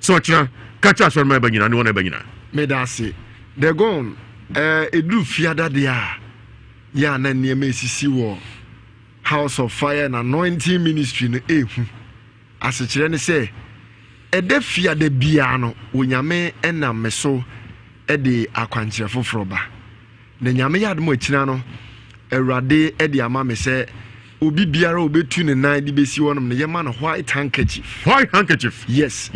[SPEAKER 1] sɛ ɔkyena kacha asɔre ma banyina ne wɔna banyina
[SPEAKER 21] medase the gone edu fiada de a ya na nneɛma esisi wɔ house of fire and anointing ministry no ehu asekyerɛ ne sɛ ɛde fiada bia no onyame ɛnam me so ɛde akwankyerɛ foforɔ ba na nyame yɛ adom akyina no awurade ɛde ama me sɛ obi biara obetu ne nan de besi wonom ne yema no white handkerchief yes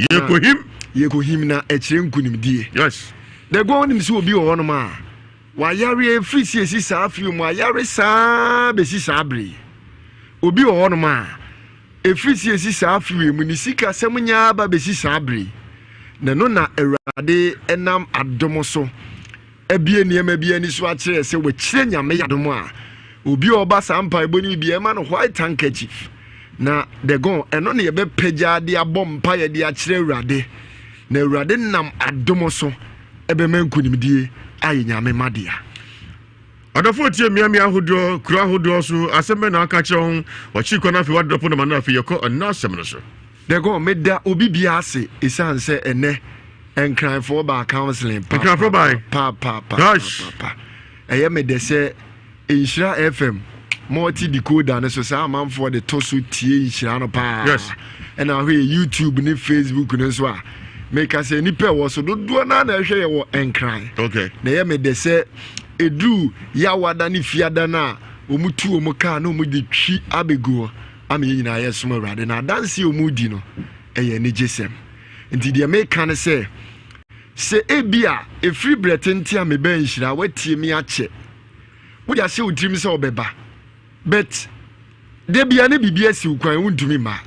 [SPEAKER 21] yekohim na ekyire nkunimdie
[SPEAKER 1] yes
[SPEAKER 21] the go onim se obi wo wonom a wa yare free esi saa afi mu ayare saa besi saa bre obi wo wonom a efree esi saa afi mu ni sika sem nya ba besi saa bre na no na awurade enam adom so ebie niema bia ni so akire se wo kire nyame yadom a obi oba sampa eboni bi e ma no white handkerchief na the gon eno ne be pagya de abom pa ye de a kire awurade na awurade nam adom so ebe mankunimdie aye nyame madea
[SPEAKER 1] adafo tie miami ahodo kura ahodo so asembe na aka kire ho wachi kɔ na afi wadropo na na afi yekɔ anasem no so
[SPEAKER 21] the gon meda obi bia ase esan se ene enkranfo ba counseling pa eye me de se Inshira FM multi decoder ne so sa amanfo de to so tie inshira no pa
[SPEAKER 1] yes
[SPEAKER 21] and now YouTube ni Facebook ne so a make us any pe wo so do na hwe ye wo enkran
[SPEAKER 1] okay
[SPEAKER 21] na ye me de se edu ya wada ni fiada na omutu omuka na omudi twi abegu ame nyina ye so awurade na dance omudi no eye ne jesem nti de me kan se ebia e free bretentia me ba inshira watie mi ache would you say with him so beba? But there be any BBS who can untumi ma.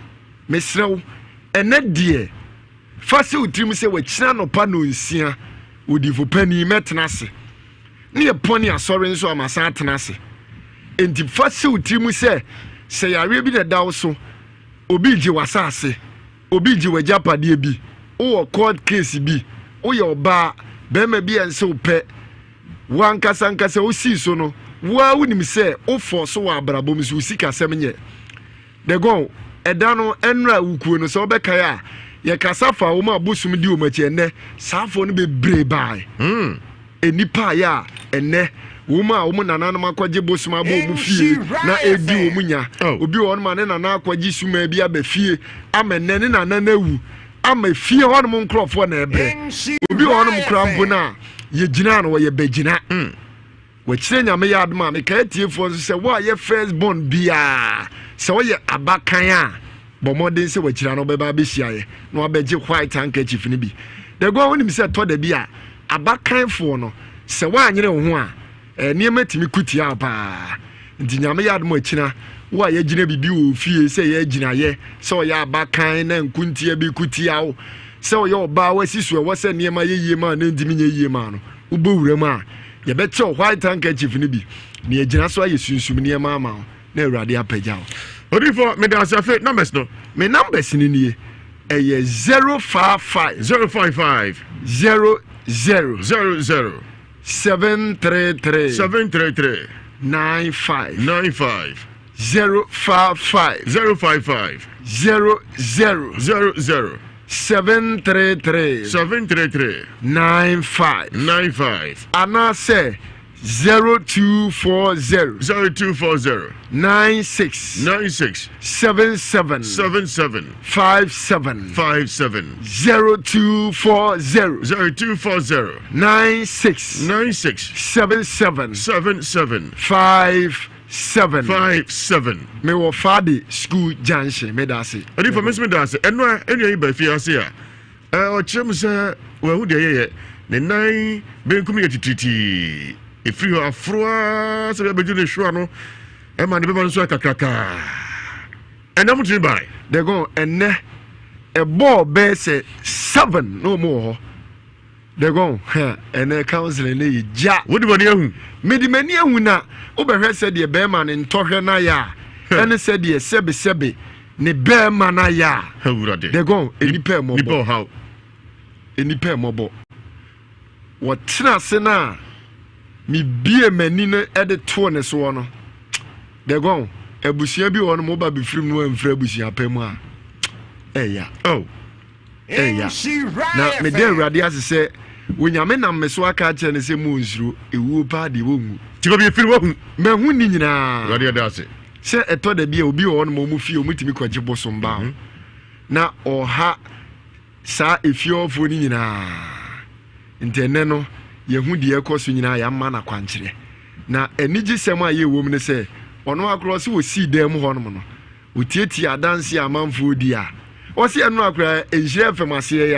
[SPEAKER 21] Mesrew, and net dear. First, with him say with Chan or Pano in Sia would you for penny metnase. Near pony a sorry so am a satanase. And the first with him say I read the dowso. Obiji wasase. Obiji we japa dear be. O court case be. O your bar. Beme be and so pet. One kasankasa o si so no. Wa wunim se o force wa abrabom so sika semnye de go edano enra wukuo no so bekai a ye kasafa wo ma bosum di o machi ene safo no bebre bai enipa ya ene wo ma wo nananom akwaje bosum abo mu fie na edi wo munya obi wo no ma ne nana akwaje suma bi abafie amenne ne nana nawu ama fie ho no nkrofo na ebe obi wo no mkrampo na ye gina no ye begina wachire nyame ya adoma me ka tiefo se wa ye first born bia se wo ye abakan a bo modern se wachira no beba be hia no abeje white handkerchief ni bi de go wonim se to da bia abakan fo no se wa anyere wo ho a niema timi kutia pa nti nyame ya adoma akina wa ye gina bibi wo fie se ye gina ye se wo ya abakan na nkuntia bi kutia wo se wo ye oba wasisu wo se niema ye yie ma na ndimi nye yie ma no ubo wuram a ye beto white handkerchief ni bi ne agina so aye sunsum ne ma ma na awurade apagya wo
[SPEAKER 1] odifo me da asafe numbers no
[SPEAKER 21] me numbers ni nie eye 055
[SPEAKER 1] 055
[SPEAKER 21] 00
[SPEAKER 1] 733
[SPEAKER 21] 95
[SPEAKER 1] 055 00 733 95
[SPEAKER 21] Anna say 0240 96 77 57
[SPEAKER 1] 0240
[SPEAKER 21] 96 77 57 me wo fadi school junction me da se
[SPEAKER 1] odi for me da se eno yi ba fi ase a o chem se wa hu de ye ne nan benkum ye tititi e free ho afroa se be ju ne hwa no e ma ne be ma nso kakaka enam tiri bai
[SPEAKER 21] de go enne a ball bear say 7 no more. They go, and a counselor lay ja. What do you mean? Medimania wuna, Uber said the bearman in Tohanaya, and said the Sebi, ne bearmanaya. They go, any pair more. How? Any pair mobile. What Trasena me be a menina at the 2 one. They go, a busiabi on mobile be free no and frebusia pema. Eh, yeah. Oh, eh, yeah. Now, me dear Radias say, when your men are Meswaka and say moons through a woo party womb. To be a free woman, men winning now. Radia does it. Say a todd be a be on Momufi, meet me quite a bosom bound. Now, or ha, sir, if you're for Nina. Interneno, ye who dear cousin, I am mana quantry. Now, a niji sema ye woman say, on one cross will see them hormone. With Tia dance ya man food dear. What's your no cry and share from us here?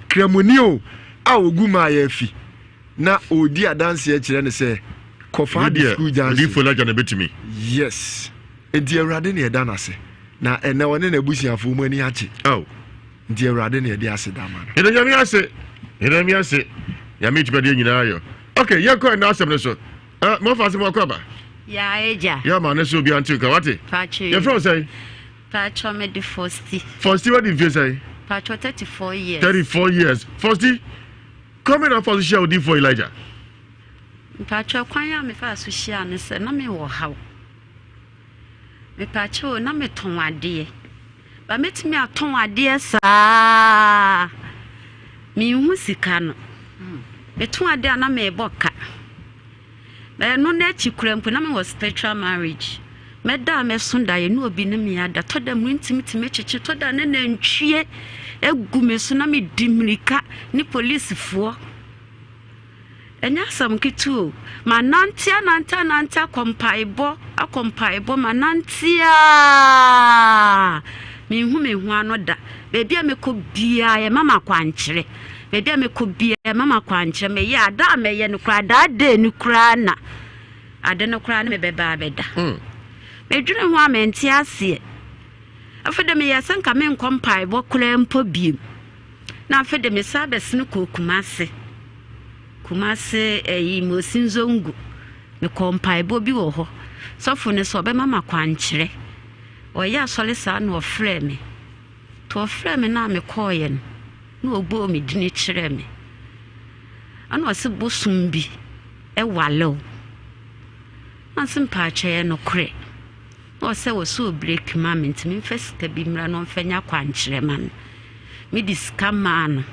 [SPEAKER 21] Cremonio, our guma yefi. Na o dear dance here, and say, Cofa dear, you for like a bit to me. Yes, a dear Radini Danase. Now, and no one in a bush of woman yachi. Oh, dear Radini, dear Sedaman. And then I say, you meet by the United. Okay, you're quite nice. More fast more cover. Yeah, man, this will be until Kawati. Your friend say.
[SPEAKER 13] Pacho made the first.
[SPEAKER 1] First, what did you say?
[SPEAKER 13] Pacho 34 years.
[SPEAKER 1] 34 years. First, coming up for the show, did for Elijah.
[SPEAKER 13] Pacho, Quaya, me fast to share and say, no me or how. Me Pacho, no me ton idea. But met me a ton idea, sir. Me musicano. Me ton idea, no me boca. But no net you cramp when I was spiritual marriage. Madame Sunda, you know, be me at the Todam intimate match to Todan and cheer a gume tsunami dimrika, ni police for. And yes, some kitu, my nantia, nanta, compaibo, a compaibo, my nantia. Me whom me one order, baby, I me could be a mamma quantre. Baby, I me could be a mamma quantre, me ya, da me yen cry that day, no crana. I don't know cry me bebabeda. Me dwene ho amenti ase afede me yesen ka me nkompai bo kura mpo biem na afede me sabes ne kokumase kumase mosinzongu me kompai bo bi wo ho sofo ne so be mama kwankyere oya asole sa na ofre me to ofre me na me koye no ogbo me dini kyere me ana wase bosum bi e walo asim pa kye no kure o se wo so break moment me first ka bi mra no fanya kwankyere man me discam man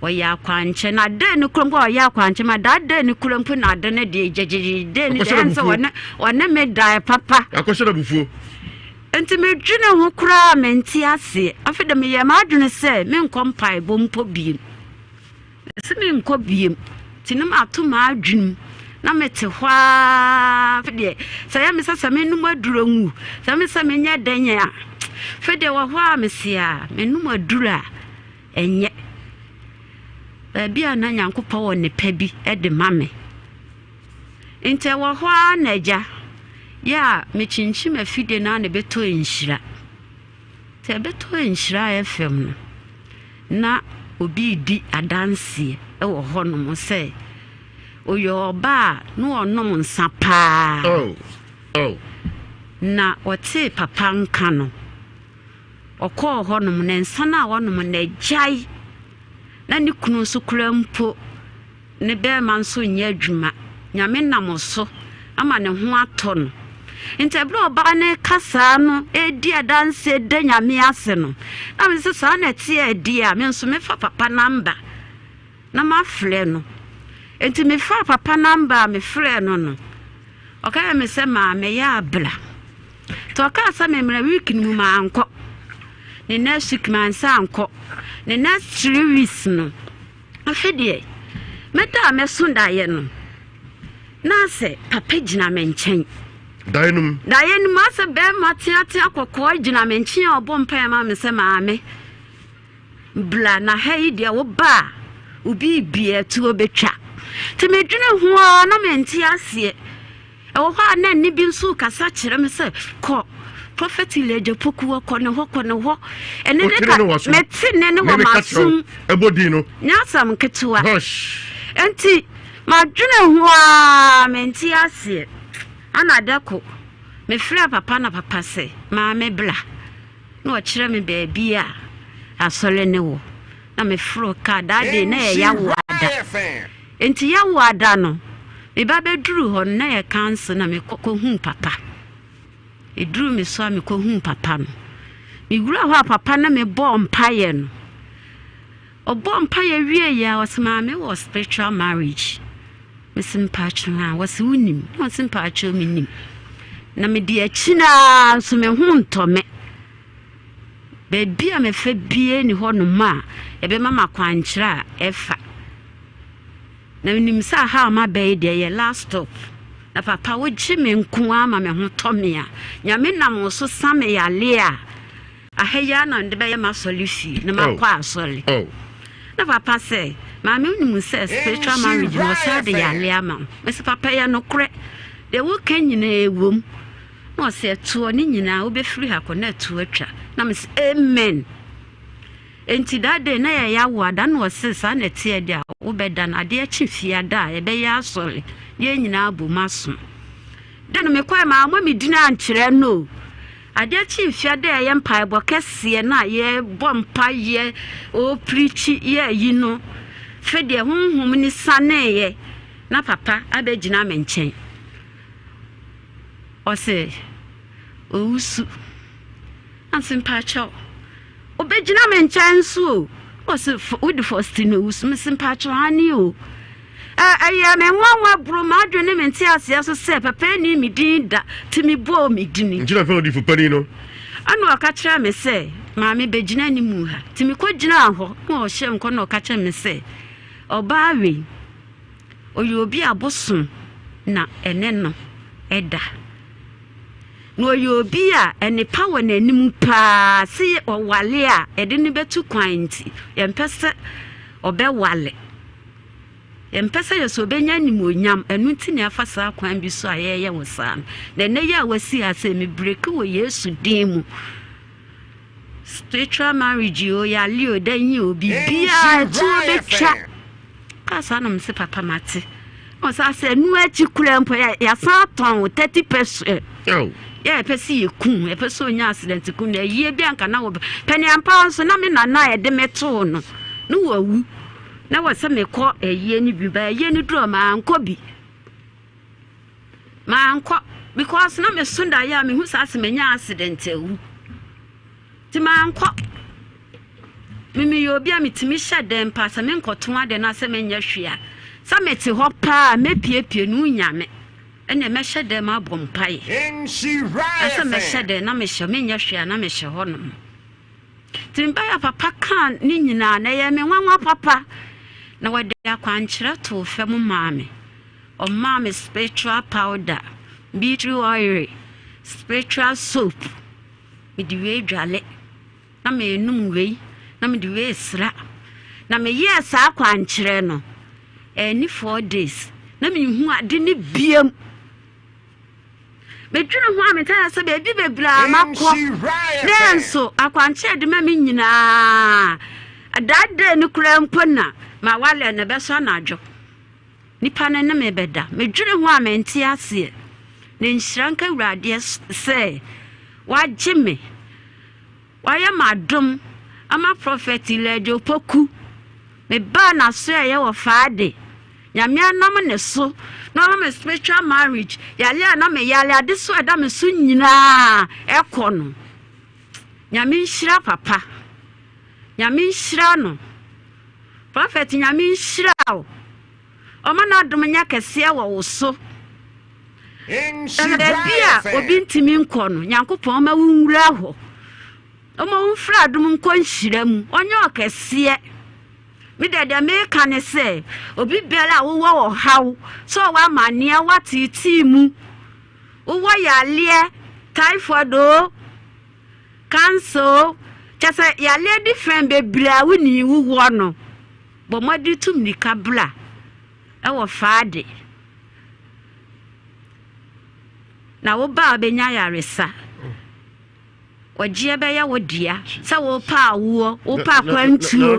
[SPEAKER 13] o ya kwanche na de ne krom ko ya kwanche ma da de ne krom pu na de ne de jejeje de ne de so wona me dai papa
[SPEAKER 1] akosho na bufuo
[SPEAKER 13] enti me dwene ho kura menti ase afede me ya ma dwene se me nkompai bo mpo biem se me nko biem tinum atuma adwunum na mete hwa fede saya me sasa me num aduro ngu saya me sa me nya danya fede wa hwa me sia me num aduro enye bia na nyankopa wo ne pa bi e de mame ente wa hwa na ja ya me chinchi me fide na ne beto enhira te beto enhira FM na obi di adanse e wo ho no mo se oyo ba no onom nsa pa na ote papa nka no okọ ho no ne nsa na wonom na jai na ni kunu so kura mpo ne be man so nya adwuma nyame nam so ama ne ho ato no intebro ba ne kasa no edi adanse de nyame ase no na me se sa na tie edi a me nso me fa papa namba na ma fle no enti me fa papa namba me fle no okay me se ma me ya bla to ka sa me mra week ni mu ma anko ne next week man sa anko ne next 3 weeks no afedie meta me sunda ye no na se papa gina me nchen dayenum ase be matiate akoko gina me nchen obo mpa ma me se ma me bla na hei dia wo ba ubi bie tu obetwa te me dwene ho na me nti ase e wo ha na ni bi nso kasa kire me se ko prophet leje poku kono ho ene de ka metine ne wo masum
[SPEAKER 1] ebodino
[SPEAKER 13] nyasam ketewa enti madwene ho a menti ase ana dako me frɛ papa na papa se ma me bla na o kyerɛ me baabi a asɔre ne wo na me fro ka dade na ya wada enti ya wada no me ba beduru ho na ya kanse na me kohu papa eduru me so me kohu papa no me wura ho papa na me bɔ mpaye no obɔ mpaye wie ya wasema me was spiritual marriage me simpatwa was unim no simpatwa me nim na me di akina so me hu ntome baby a me fa bie ni ho no ma e be mama kwankyira efa na nim sa ha ma be de ye last stop na papa wo gi me nko ama me ho tome a nyame nam so same ya le a ahaya na nde be ye ma solufi na ma kwa asole na papa say ma me nim say spiritual marriage no say de ya le ama me say papa ya no kre de wo kan nyina ewom no say to ni nyina wo be free ha ko na to atwa na me say amen enti that day na ya wada no say sa na tie dia wo be da na de achi fia da e be ya asole ye nyina abu maso dan me kwa ma mo me dina ankyere no ade achi fia da ye mpa ebo kese na ye bompa ye o preach ye yi no fe de honhom ni sane ye na papa abegina me nchen o se ousu ansim pacho obegina me nchen so o se with the first no ousu me sim pacho ani o aya me nwanwa bro ma adwene me nti ase so se papa ni mi din da ti mi bo mi dini
[SPEAKER 1] njira fe odi fu pani no
[SPEAKER 13] anu aka kira me se ma me begina ni mu ha ti mi ko gina ho mo hye nko na aka kira me se obawe oyo obi abosun na ene no eda no oyo obi a ene power na anim pa si owale a ede ni betu kwan nti yempese obewale yempese yeso benya ni monyam enu nti ne afasa kwan bi so ayeye wosan na ne ya wasi ase me break wo Yesu din mu spiritual marriage yo ya lio danyi obi bia tu betwa kasa na mse papa mate o sa se nu achi kura mpo ya sa ton 30%. Yeah, pesi yekun e pesi onya accident kun na yie bia nka na wo peni ampa so na me nana e de meto no no wawu na wase me ko eyie ni bi ba eyie ni dro ma anko bi ma anko because na me sunda ya me hu sa se menya accident ewu ti ma anko mimi yo bia mitimi hye dem pa se me nkoto ade na se menya hwea sa meti ho pa me piepie nu nyame ene me hye dem abom pai asa me hye dem na me hye menya hwea na me hye ho no timba ya papa kan ni nyina na ye me nwanwa papa na wade akwankyere to fem maame o maame spiritual powder beetroot oil spiritual soap me di we dwale na me enum wei na me di we sra na me ye sa akwankyere no any 4 days na me hu ade ni biam me dwunu ho ameta se be bi bebra makọ nenso akwankyere de ma me nyina adade ni kura mpona ma wale na beso na adwo nipa ne me beda me dwunu ho amenti ase ne nhyiranka wurade se waje me waya madum ama prophet lejo poku me ba na so ye wo faade nyame anam ne so na me spiritual marriage yale na me yale ade so eda me so nyina ekono nyame nhira papa nyame nhira no prophet nyame nhira o mana adom nya kese wo so bia obi ntimi nkono nyankopon ma wunwura ho omo mfra adom nko nhira mu onye okese mi dede me kan se obi bela wo haw so wa mania watiti mu wo yale typhoid o cancer chese yale different bebra woni wo no bo modi tum ni kabla e wo faade na wo ba benya yaresa ɔgye bɛyɛ wo dea sɛ wo pa awo wo pa kwantuo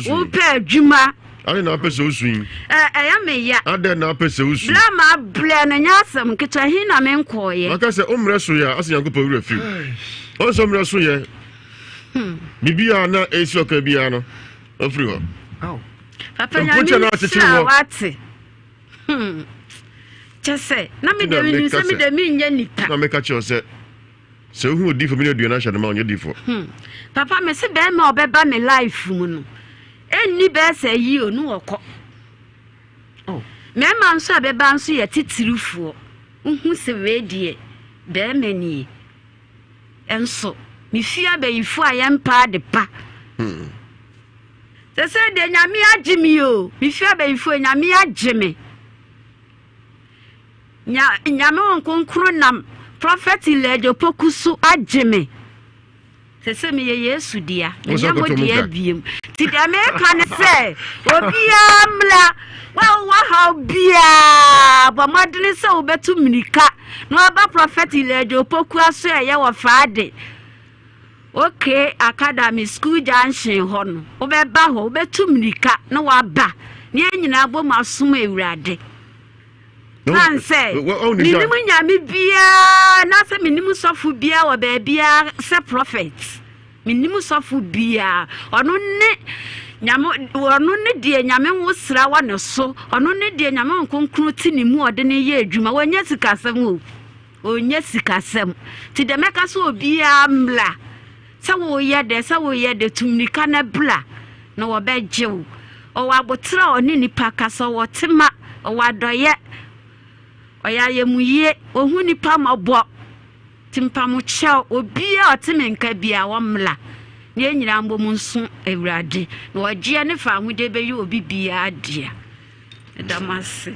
[SPEAKER 13] wo pa adwuma
[SPEAKER 3] ade na apɛ sɛ osuin
[SPEAKER 13] ɛyɛ me ya
[SPEAKER 3] ade na apɛ sɛ osuin
[SPEAKER 13] bla ma bla na nya asɛm ketewa hi na me nkɔɔyɛ
[SPEAKER 3] maka sɛ omrɛ so ya ase yankopɔ wura fi ɔnso omrɛ so yɛ bibia na esi ɔka bia no afiri hɔ
[SPEAKER 13] papa nya mi sira wate kyese na me de mi se me de mi nya nipa
[SPEAKER 3] na me ka kyerɛ sɛ sɛ ohu odi fo me na aduana hyɛ no ma ɔnyɛ di fo
[SPEAKER 13] papa me se be ma obeba me life mu no enni be sɛ yi onu wɔkɔ me ma nso abeba nso yɛ titirifuo uhu se we die be ma ni enso mi fia be yifo ayempa de pa sɛ de nyame agye mi o mi fia be yifo nyame agye me nyame nkonkro nam prophet lejo pokusu agye me sɛ me ye Yesu dia me nyamo dia biem ti de me ka ne sɛ obia mla wa ha obia ba madene sɛ obetu minika no aba prophet lejo poku aso ye wo faade okay academy school junction ho no obeba ho obetu minika na wa ba ne nyina bo masom ewurade nan say minimu nyame bia na say minimu sofu bia wo ba bia say prophet minimu sofu bia ono ne nyame ono ne de nyame wo sra wa ne so ono ne de nyame nkonkru ti ni mu ode ne ye adwuma wonya sikasem o onya sikasem ti de meka so bia mla say wo ye de tumnika na bla na wo be jew o wa botra oni nipa kasa wo tema o wa doye Oya mu ye ohu nipa mabo timpa mu kyɛw obia otemenka bia womla ne nyira mbɔ mu nso awurade na wɔgye ne fa ahode bɛyɛ obi bia adia damase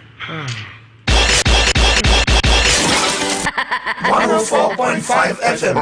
[SPEAKER 18] 104.5 FM.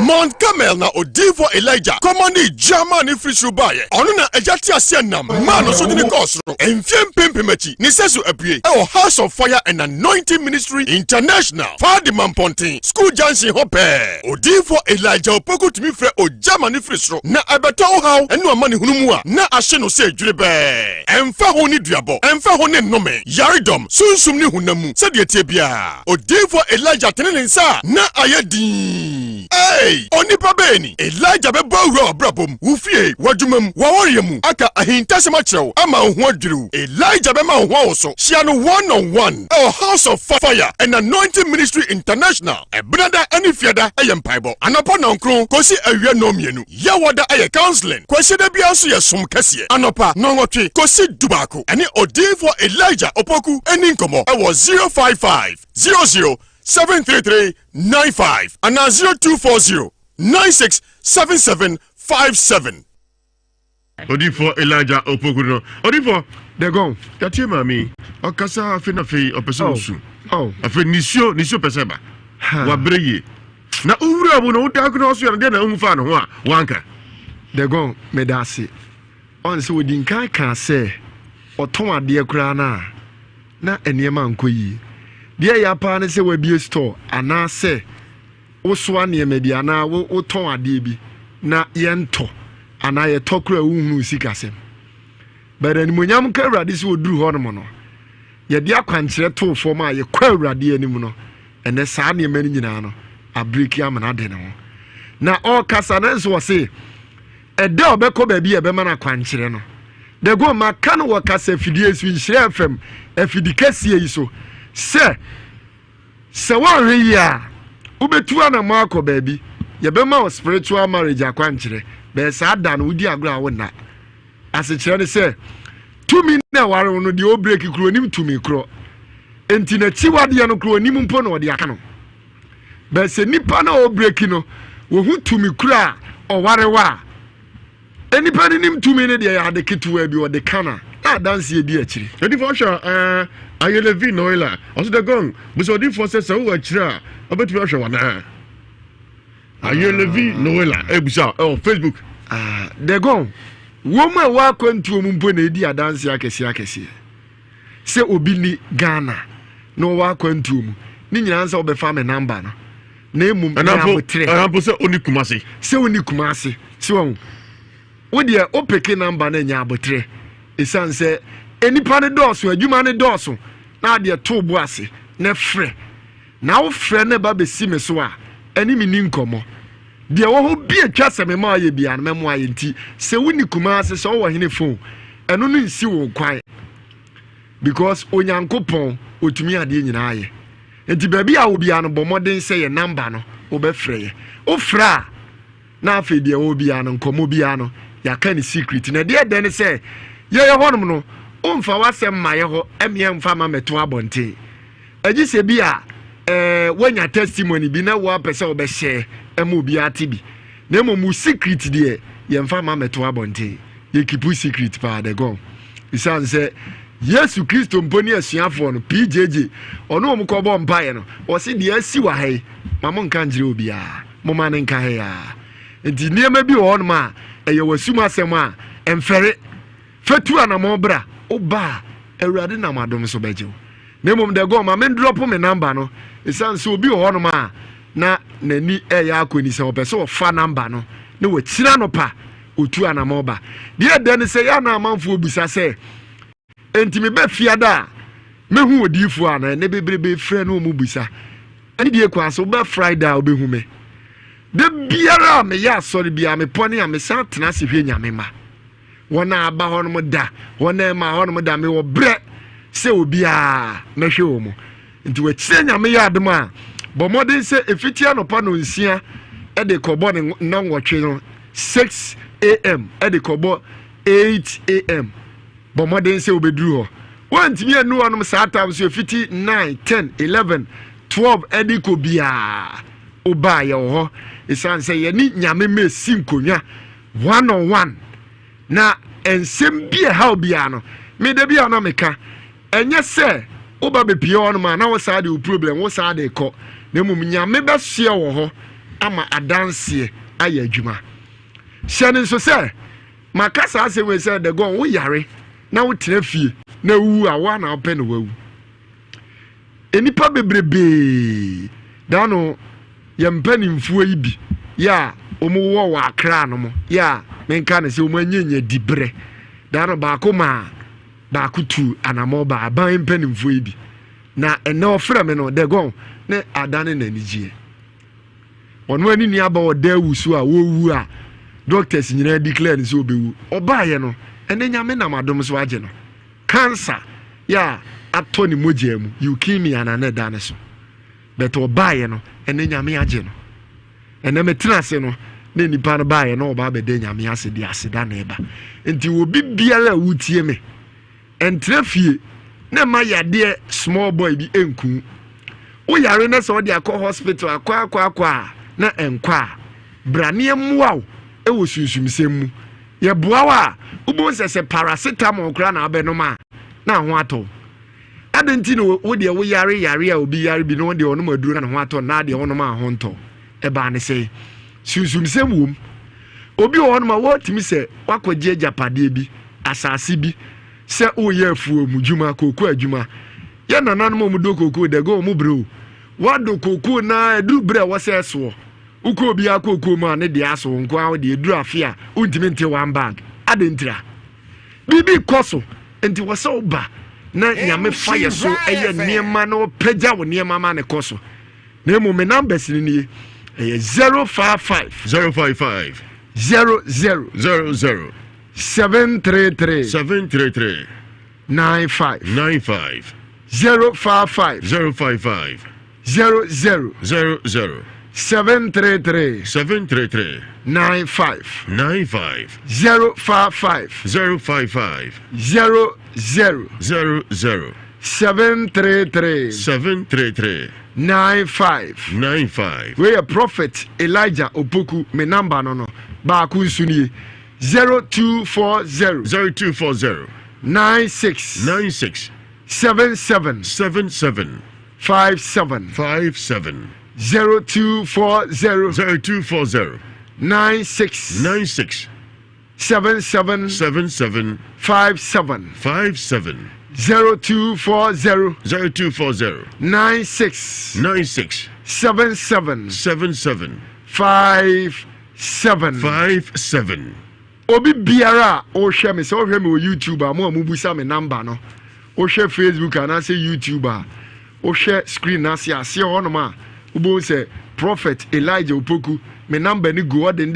[SPEAKER 3] Mount Carmel na Odivo Elijah. Commandi German free Shubaye. Onu na ejati asienam. Man so ni kosro. Enfiem pempemechi. Ni sesu apie. E House of Fire and Anointing Ministry International. Fadiman Pontin. School Junction Hope. Odivo Elijah opoku timi frɛ o German free sro. Na abeta o haw enu amani hunumua. Na ahye no se dwurebe. Emfa ho ni duabo. Emfa ho ni nnome. Yaridom sunsum ni hunamu. Se de tie bia. Odivo Elijah teninsa na ayedi. Hey, onipa beni. Elijah be bawura brabom. Ufie wadwumam waworiyemu aka ahintasema kyerɛw ama ho adwuru. Elijah be ma ho awoso. Shia no 1-on-1. House of Fire and Anointing Ministry International. Ebrada ani fiada ayempaibo. Anopa nankron kosi awie no mienu. Yawada aye counseling. Kwesi da bia so yesum kase. Anopa nongotwe kosi dubako. Ani Odivo Elijah opoku eni nkomo. Ewo 055 00 73395 and 0240 967757. Odifo Elijah Opokuno. Odifo, they go. That you mami. Okasa afina fe opeso su. Oh. Afe nisio peseba. Wa breye. Na owura bu no da kuno so ya na umfa no ho a wanka.
[SPEAKER 4] They go medasi. On se wodin kan se oton ade kura na eniema nkoyi. Dia ya pa ne se we bie store ana se wo so ane medi ana wo ton ade bi na ye nto ana ye tokura uhunu sikasem bere ni monyam ka urade se oduru ho no no ye dia kwankire to fo ma ye kwa urade anim no ene saa ne mani nyina no abreki amana de ne ho na o kasa na so se ede obekọ ba bi e be mana kwankire no de go maka no wakasa fidie su nhire fm afidikasie yi so se wan ya ubetu ana mako baby ye be ma spiritual marriage akwankyere be sa da no udi agro awona ase kire ne se tumi na ware no de o break kro nim tumi kro enti na chiwade no kro nim mpo no de aka no be se nipa na o break no wo hu tumi kro o ware wa enipa nim tumi ne de ya de ketuwa bi o de kana na dance ye di akiri
[SPEAKER 3] edi for sure ayelevi noila also the gong buso di for say wo akira obetu ahwe wana ayelevi noila ebusa on Facebook
[SPEAKER 4] the gong woman wa kwantu mumpo na edi adanse akese se obi ni Ghana no wa kwantu mu ni nyina nsa obefa me number no na emum na abotre
[SPEAKER 3] anampo se oni kumase
[SPEAKER 4] se won wo de o peke number na nya abotre esan se enipa ne dɔɔso adwuma ne dɔɔso na de to bo ase na frɛ na wo frɛ na ba besi me so a ani mi ni nkomo de wo ho bi atwa sɛme ma ayɛ bia na memo ayɛ nti se woni kumase se wo hene phone ɛno no nsi wo kwan because onyankopɔn otumi ade nyina ayɛ enti baabi a wo bia no bɔ modern sɛ yɛ number no wo bɛ frɛ ye wo frɛ na afɛ de wo bia no nkomo bia no ya ka ni secret na de ne sɛ ye honom no umfa wasɛm ma ye ho emie mfa ma meto abɔnten agi sɛ bi a wanya testimony bi na wo apɛsɛ wo bɛ share emu bi ati bi na mu secret de ye mfa ma meto abɔnten ye keep secret pa de go isan sɛ Yesu Kristo mponi asuafo no PJJ ono mo ko bo mpae no o se de asi wa hai mamo nka njire obi a mo ma ne nka he ya enti niema bi wo no ma eye wasum asem a emfere fetu anamo bra oba awurade na madom so beje na mom de go ma me drop me number no isan so obi wo no ma na nani eya akoni se opese wo fa number no na wachira no pa otu anamo ba de de se ya na amanfo obisa se enti me be fiada mehu odifo ana ne bebrebe frɛ no mu busa ani die kwa so be Friday obehu me de biara me ya sorry bia me pɔne a me san tena se hwe nyame ma wona aba hɔ no mo da wona ma hɔ no mo da me wo brɛ se obi a na hwe wo mo nti wa kyerɛ nyame ya adom a bɔ modern se efitia no pa no nsia e de kɔbɔ ne nɔnwɔtwe no 6 am e de kɔbɔ 8 am but modern say obeduru ho wantimi anu onom saa time so fiti 9 10 11 12 ediko bia oba ye ho isan say ye ni nyame me sinkonwa 1-on-1 na ensem bia ha bia no me de bia na meka enye se oba be pie onom na wo saa de problem wo saa de ko na mum nyame be hye wo ho ama adanse aye adwuma hyene so se makasa ase we se de go wo yare na wo tena fie na wu a wa na open wawu enipa bebrebe da no ye mpanimfuo yi bi ya omo wo wa akra no mo ya menka na se omo anyenya dibre da no ba ko ma ba ko tu anamo ba ban mpanimfuo yi bi na ene ofra me no de gon ne adane na nijie ono ani ni aba o da wusu a wo wu a doctors nyina declare so obewu oba ye no ene nyame na madom so age no cancer ya atoni mojiemu leukemia na ne dane so but obaye no ene nyame age no ene metina se no ne nipa no baye no oba be de nyame ase di aseda na eba enti obi biara wutie me entrefie ne ma yade small boy bi enku wo yare na so de akọ hospital akwa na enkwa brane muaw e wo sunsumsem mu ye boawa ubo se paracetamol kra na abenoma na ho ato adenti no wo de wo yare a obi yare bi no de ono maduro na ho ato na de ono ma ho nto e ba ne se sunsumsem wom obi ono ma wo timi se wakwaje japade bi asase bi se oye afuo mu djuma koku adjuma ye nananom mu do koku de go mu bro wado koku na edu bre wo se so uko obi akoko ma ne de aso nko a de edu afia untimi nte one bag adentira bibi koso enti wo se oba na nyame fire so eye niema no pagya wo niema ma ne koso na emu me numbers ni 055 00 733 95 055 00 733 95 055 00 733 95 we a prophet Elijah Opoku me number no ba ku nsuni 0240 96 77 57 0240 96 77 57 0240 96
[SPEAKER 21] 77 57
[SPEAKER 4] obi biara o hwɛ me sɛ o hwɛ me o YouTube a mo busa me number no o hwɛ Facebook and I say YouTube a o hwɛ screen na se ase hɔ no ma ubo sɛ Prophet Elijah Opoku me number ni go den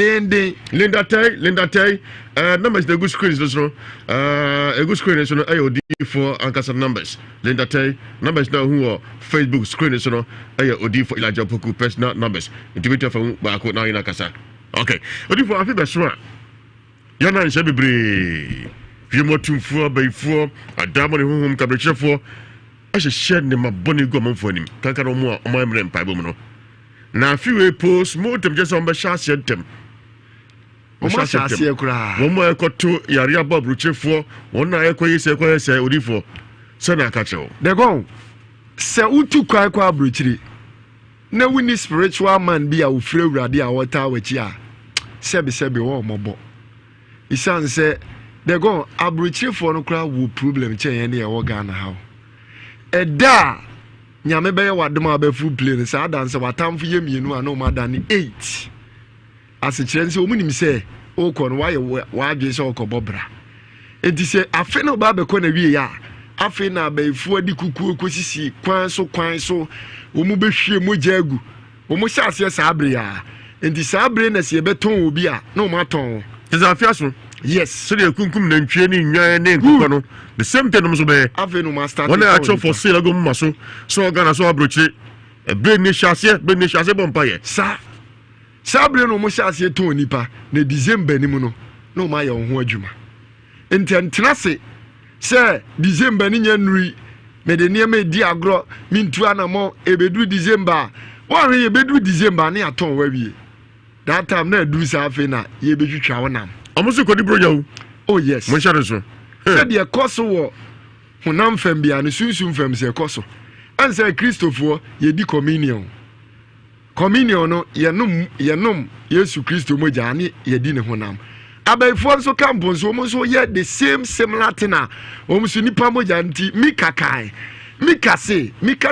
[SPEAKER 3] Linda Tay numbers the good screen is no a good screen is no AOD for Ankasa numbers Linda Tay numbers now who are Facebook screen is no AOD for Elijah Opoku personal numbers individual for back now in Ankasa okay odi for afi besro yana nse bebre fi motumfo bayfo adamo ne honhom kabrechefo ahye ne maboni go manfo anim kanka no mo o mamre mpaibo mu no na fi we post motum je so mbasha asyentem o ma sha asye kura wo mo ekoto yare ababruchefo won na ekoyese odifo se na akacho
[SPEAKER 4] de go se utu kwa abruchiri na wini spiritual man bi a ofre urade a wota wachi a sebe wo mobo isan se de go abruchefo no kura wo problem chen ne e wo Ghana ha eda nyame beye wadom abafu plane sa danse watamfo yemienu a no madane 8 asekire nse omunim se okon waye waadwe se okobobra enti afe no ba be ko na wie ya afe na abafu adi kuku okosisi kwan so omu behwie mogya agu omu hyase sa abre ya enti sa abre na se beton obi a no maton
[SPEAKER 3] teza afiaso
[SPEAKER 4] yes
[SPEAKER 3] so de kunkum na ntwe ni nwan ne nkoko no the same thing no so be
[SPEAKER 4] afi no master
[SPEAKER 3] one actual for sale go maso so Ghana so abrochi e be ni hyase bompaye
[SPEAKER 4] sa bre no mo hyase ton nipa na December ni mu no ma ye ho adwuma entena se December ni nya nuri me de niam edi agro mintu anamo ebedu December wa hwe ebedu December na aton wawie that time na edu sa afi na ye betwitwa wonam
[SPEAKER 3] amusu kodi bronya
[SPEAKER 4] oh yes
[SPEAKER 3] mo share so
[SPEAKER 4] said the course wo honam fam bia no sunsun fam se course ansa Christopher ye di communion no yenom Yesu Kristo moja ani ye di ne honam abaifo so kampo so mo so ye the same similar tina o mo so nipa moja nti Mika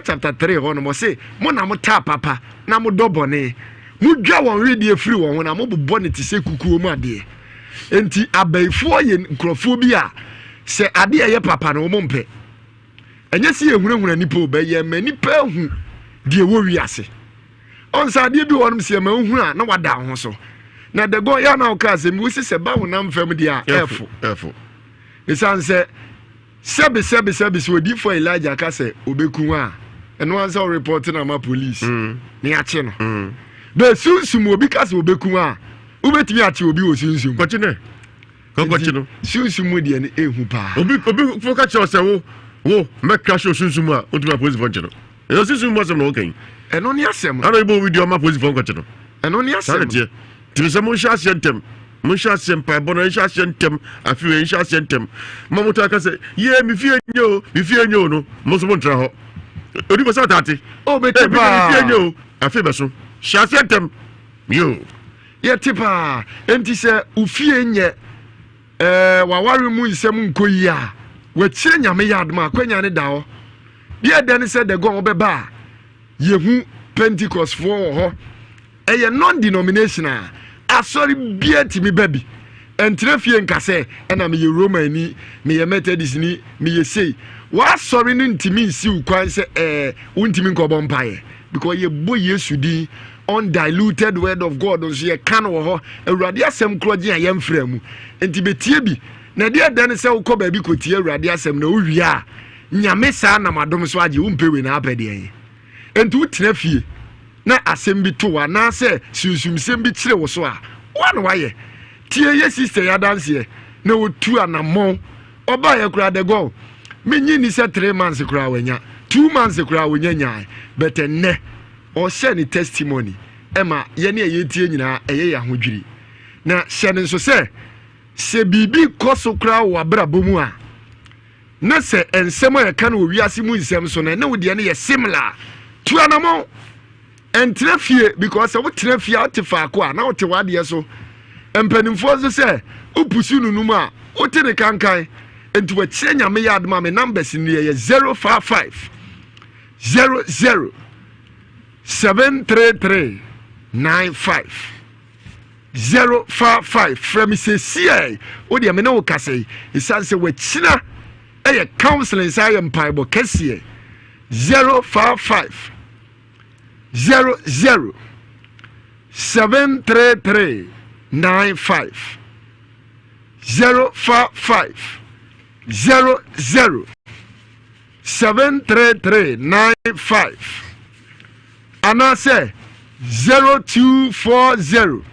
[SPEAKER 4] chapter 3 ho no mo se mo na mo ta papa na mo dobone mo dwa won redie free won na mo bobɔ ne te se kukuo mu ade enti abaifo ye nkrofo bi a se ade ye papa no mo mpe enye si ehunahuna nipa obeye ma nipa hu de wo wiase onsa ade bi wonum se ma hu a na wada ho so na de go ya na o ka se mi wisi se ba wonam fam de a efo esanse sebe so di for Elijah ka se obeku a eno ansa o report na ma police ni ache no be sunsum obi ka se obeku a ubetimi ache obi o sunsum
[SPEAKER 3] kwache ne kwache no
[SPEAKER 4] sunsum de ne ehu pa
[SPEAKER 3] obi foka che o se wo meka show sunsum a otuma police fonche no e sunsum mo se no okay
[SPEAKER 4] eno ni asem
[SPEAKER 3] ana ibo video ma police fonche no
[SPEAKER 4] eno ni asem
[SPEAKER 3] tibisa mo sha asyentem mo sha asempa bono sha asyentem afiwe sha asyentem mamuto aka se ye mi fie nyo no mo so mo ntra ho odi ko sa tati
[SPEAKER 4] o be tipa
[SPEAKER 3] mi fie nyo afibe so sha asyentem yo
[SPEAKER 4] ye tipa enti se ufie nye waware mu nsem nkoyi a wachire nyame yadma akwanya ne dawo bia den se de gon obeba yehu Pentecost for ho eye non-denominational asori bia timi baby entre fie nkase na me ye Romani me ye Methodist ni me ye sei wa sorry no ntimi nsi ukwan se untimi nkobo mpaye because ye bo Yesu di undiluted word of God so ye kan wo ho awurade asem kroje a ye mfra mu enti betie bi na de dan se ukọ ba bi kotie awurade asem na owie a nyame sa na madom so age umpewe na apede yen enti utena fie na asem bi to wa na se sunsum sem bi kire wo so a wan waye tie ye sister ya dance na wotu anamon oba ye kura de go menyi ni se 3 months kura wanya 2 months kura wanya nya but enne o share ni testimony ema ye ne ye tie nyina eye ya hodwiri na share nso se bibi koso kura wa brabomu a na se ensem ya kan wo wiase mu nsem so na wo de ne ye similar tu anamon entre fie because wo tre fie atifa ko a na wo te wade so empanimfo so se upusu nunum a wo te ne kankan enti wa kire nyame yad ma me numbers ni ye 055 00
[SPEAKER 21] 73395 055 from CCA. What do you mean? Okase. It says we China. A counseling say Empire Kessie 055 00 73395 055 00 73395 and I say 0240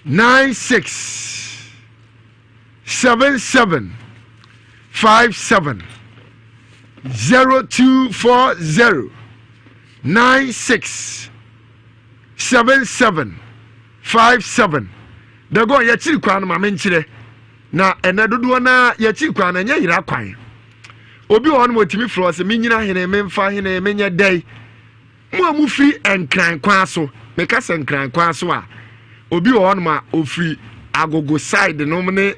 [SPEAKER 21] 967757 0240 967757 the go yachiri kwan ma menchire na enadodo na yachiri kwan na nya yira kwan obi won mo timi fro se menyina hene memfa hene menye dai mo amufri enkran kwan so meka se enkran kwan so a obi won ma ofri agogo side no ne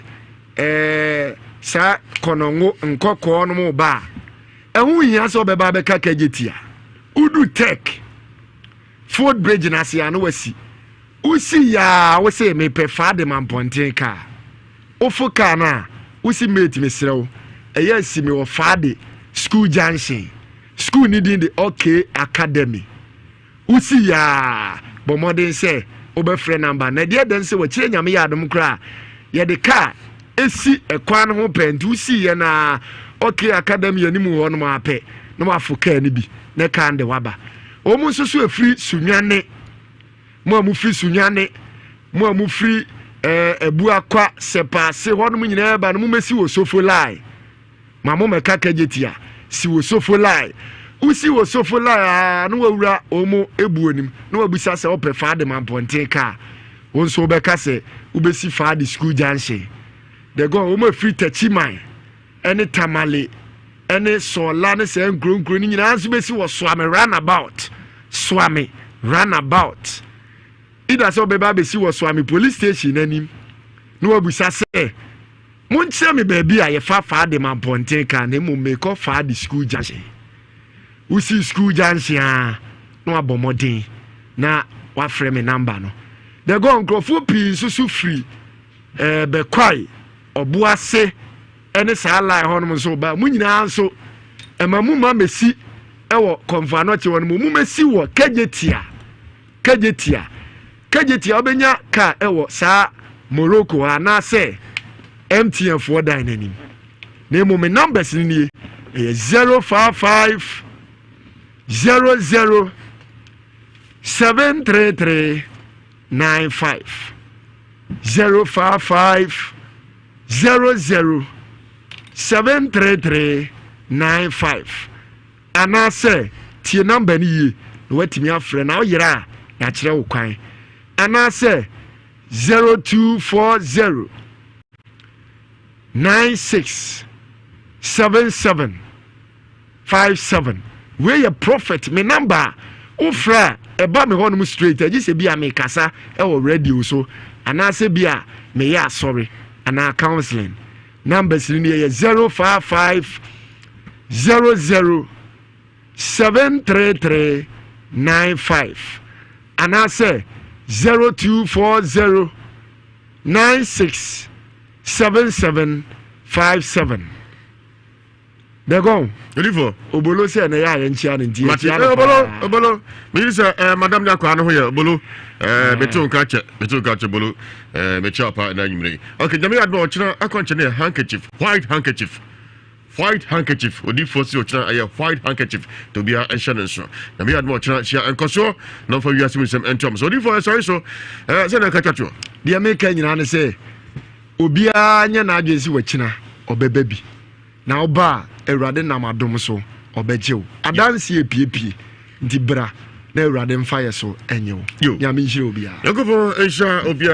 [SPEAKER 21] sa konongo nkoko no mo ba ehun hia so be ba be ka kagetia udu tech Ford Bridge na sia no wasi usi ya we say me pe fa de man ponten ka ofuka na usi mate me serew eya si me wo fa de school junction school ni din de okay academy usi ya bo modern say obefre number na de den say we kire nyame ya adom kra ye de car esi ekwan ho pent usi ye na okay academy animu ho no ma pe no ma fuka ni bi ne kan de waba omu nso efiri sunwane mo amufiri sunwane mo amufiri ebu akwa sepa se ho no nyina ba no mo mesi wo sofo lai ma mo meka kagetia si wo sofo lai usi wo sofo lai no wawura omu ebu onim no wabusa se ope fa de man ponten ka wonso beka se ubesi fa de school junction de go omu efiri tachiman ene tamale ene sola ne se nkronkro ni nyina nso besi wo swame runabout ida so beba besi wo swame police station anim no wabusa se monche me baby a ye fa de man ponten ka na mo make off fa the school junction usi school junction no abomodin na wa frame number no de go nkrofo pi so free be kwai obuase ene sa line hono so ba mu nyina nso emamu ma mesi ewo konfano che wono mu mesi wo kagetia obenya ka ewo sa Morocco ana se MTN for dining na mu me numbers ni 055 00 733 95 055 00 73395 ana say tie number ni ye no watimi afre na oyira ya kire wo kwan ana say 0240 967757 we your prophet me number ofra eba me honum straight agi se bia me kasa e wo radio so ana say bia me ya sorry ana counseling numbers ni 055 00 73395 and I say 0240 967757. They go.
[SPEAKER 1] Olivo.
[SPEAKER 21] Obolo say na ya yenchia nti.
[SPEAKER 1] Obolo. Me say madam ya kwa no here obolo. Betu nkache bolo. Me chapa na nyimre. Okay, jame adbo ochina akonche na handkerchief, white handkerchief. White handkerchief odi fosi ochina aye white handkerchief to be a shanenso na me admo ochina sia enkoso no for Ewiase Mu Nsem entom so odi for sorry so say na kachacho
[SPEAKER 21] dia make nyina ne say obia nya na adwensi wachina obeba bi na oba Awurade nam adom so obejew adanse epiepie nti bra na Awurade mfa ye so enyew nya me nhire obia
[SPEAKER 1] yakofo ensha obia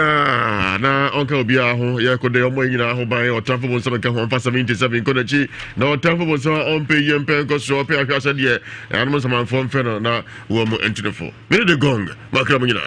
[SPEAKER 1] na onka obia ho yakode omo nyina ho ban otamfo bo nsem ka ho mfa 77 kodachi na otamfo bo nsem ompe yempe nkoso pe ahwasa de anum nsem amfo mfe no na wo mu entinefo me de gong makra mo nyina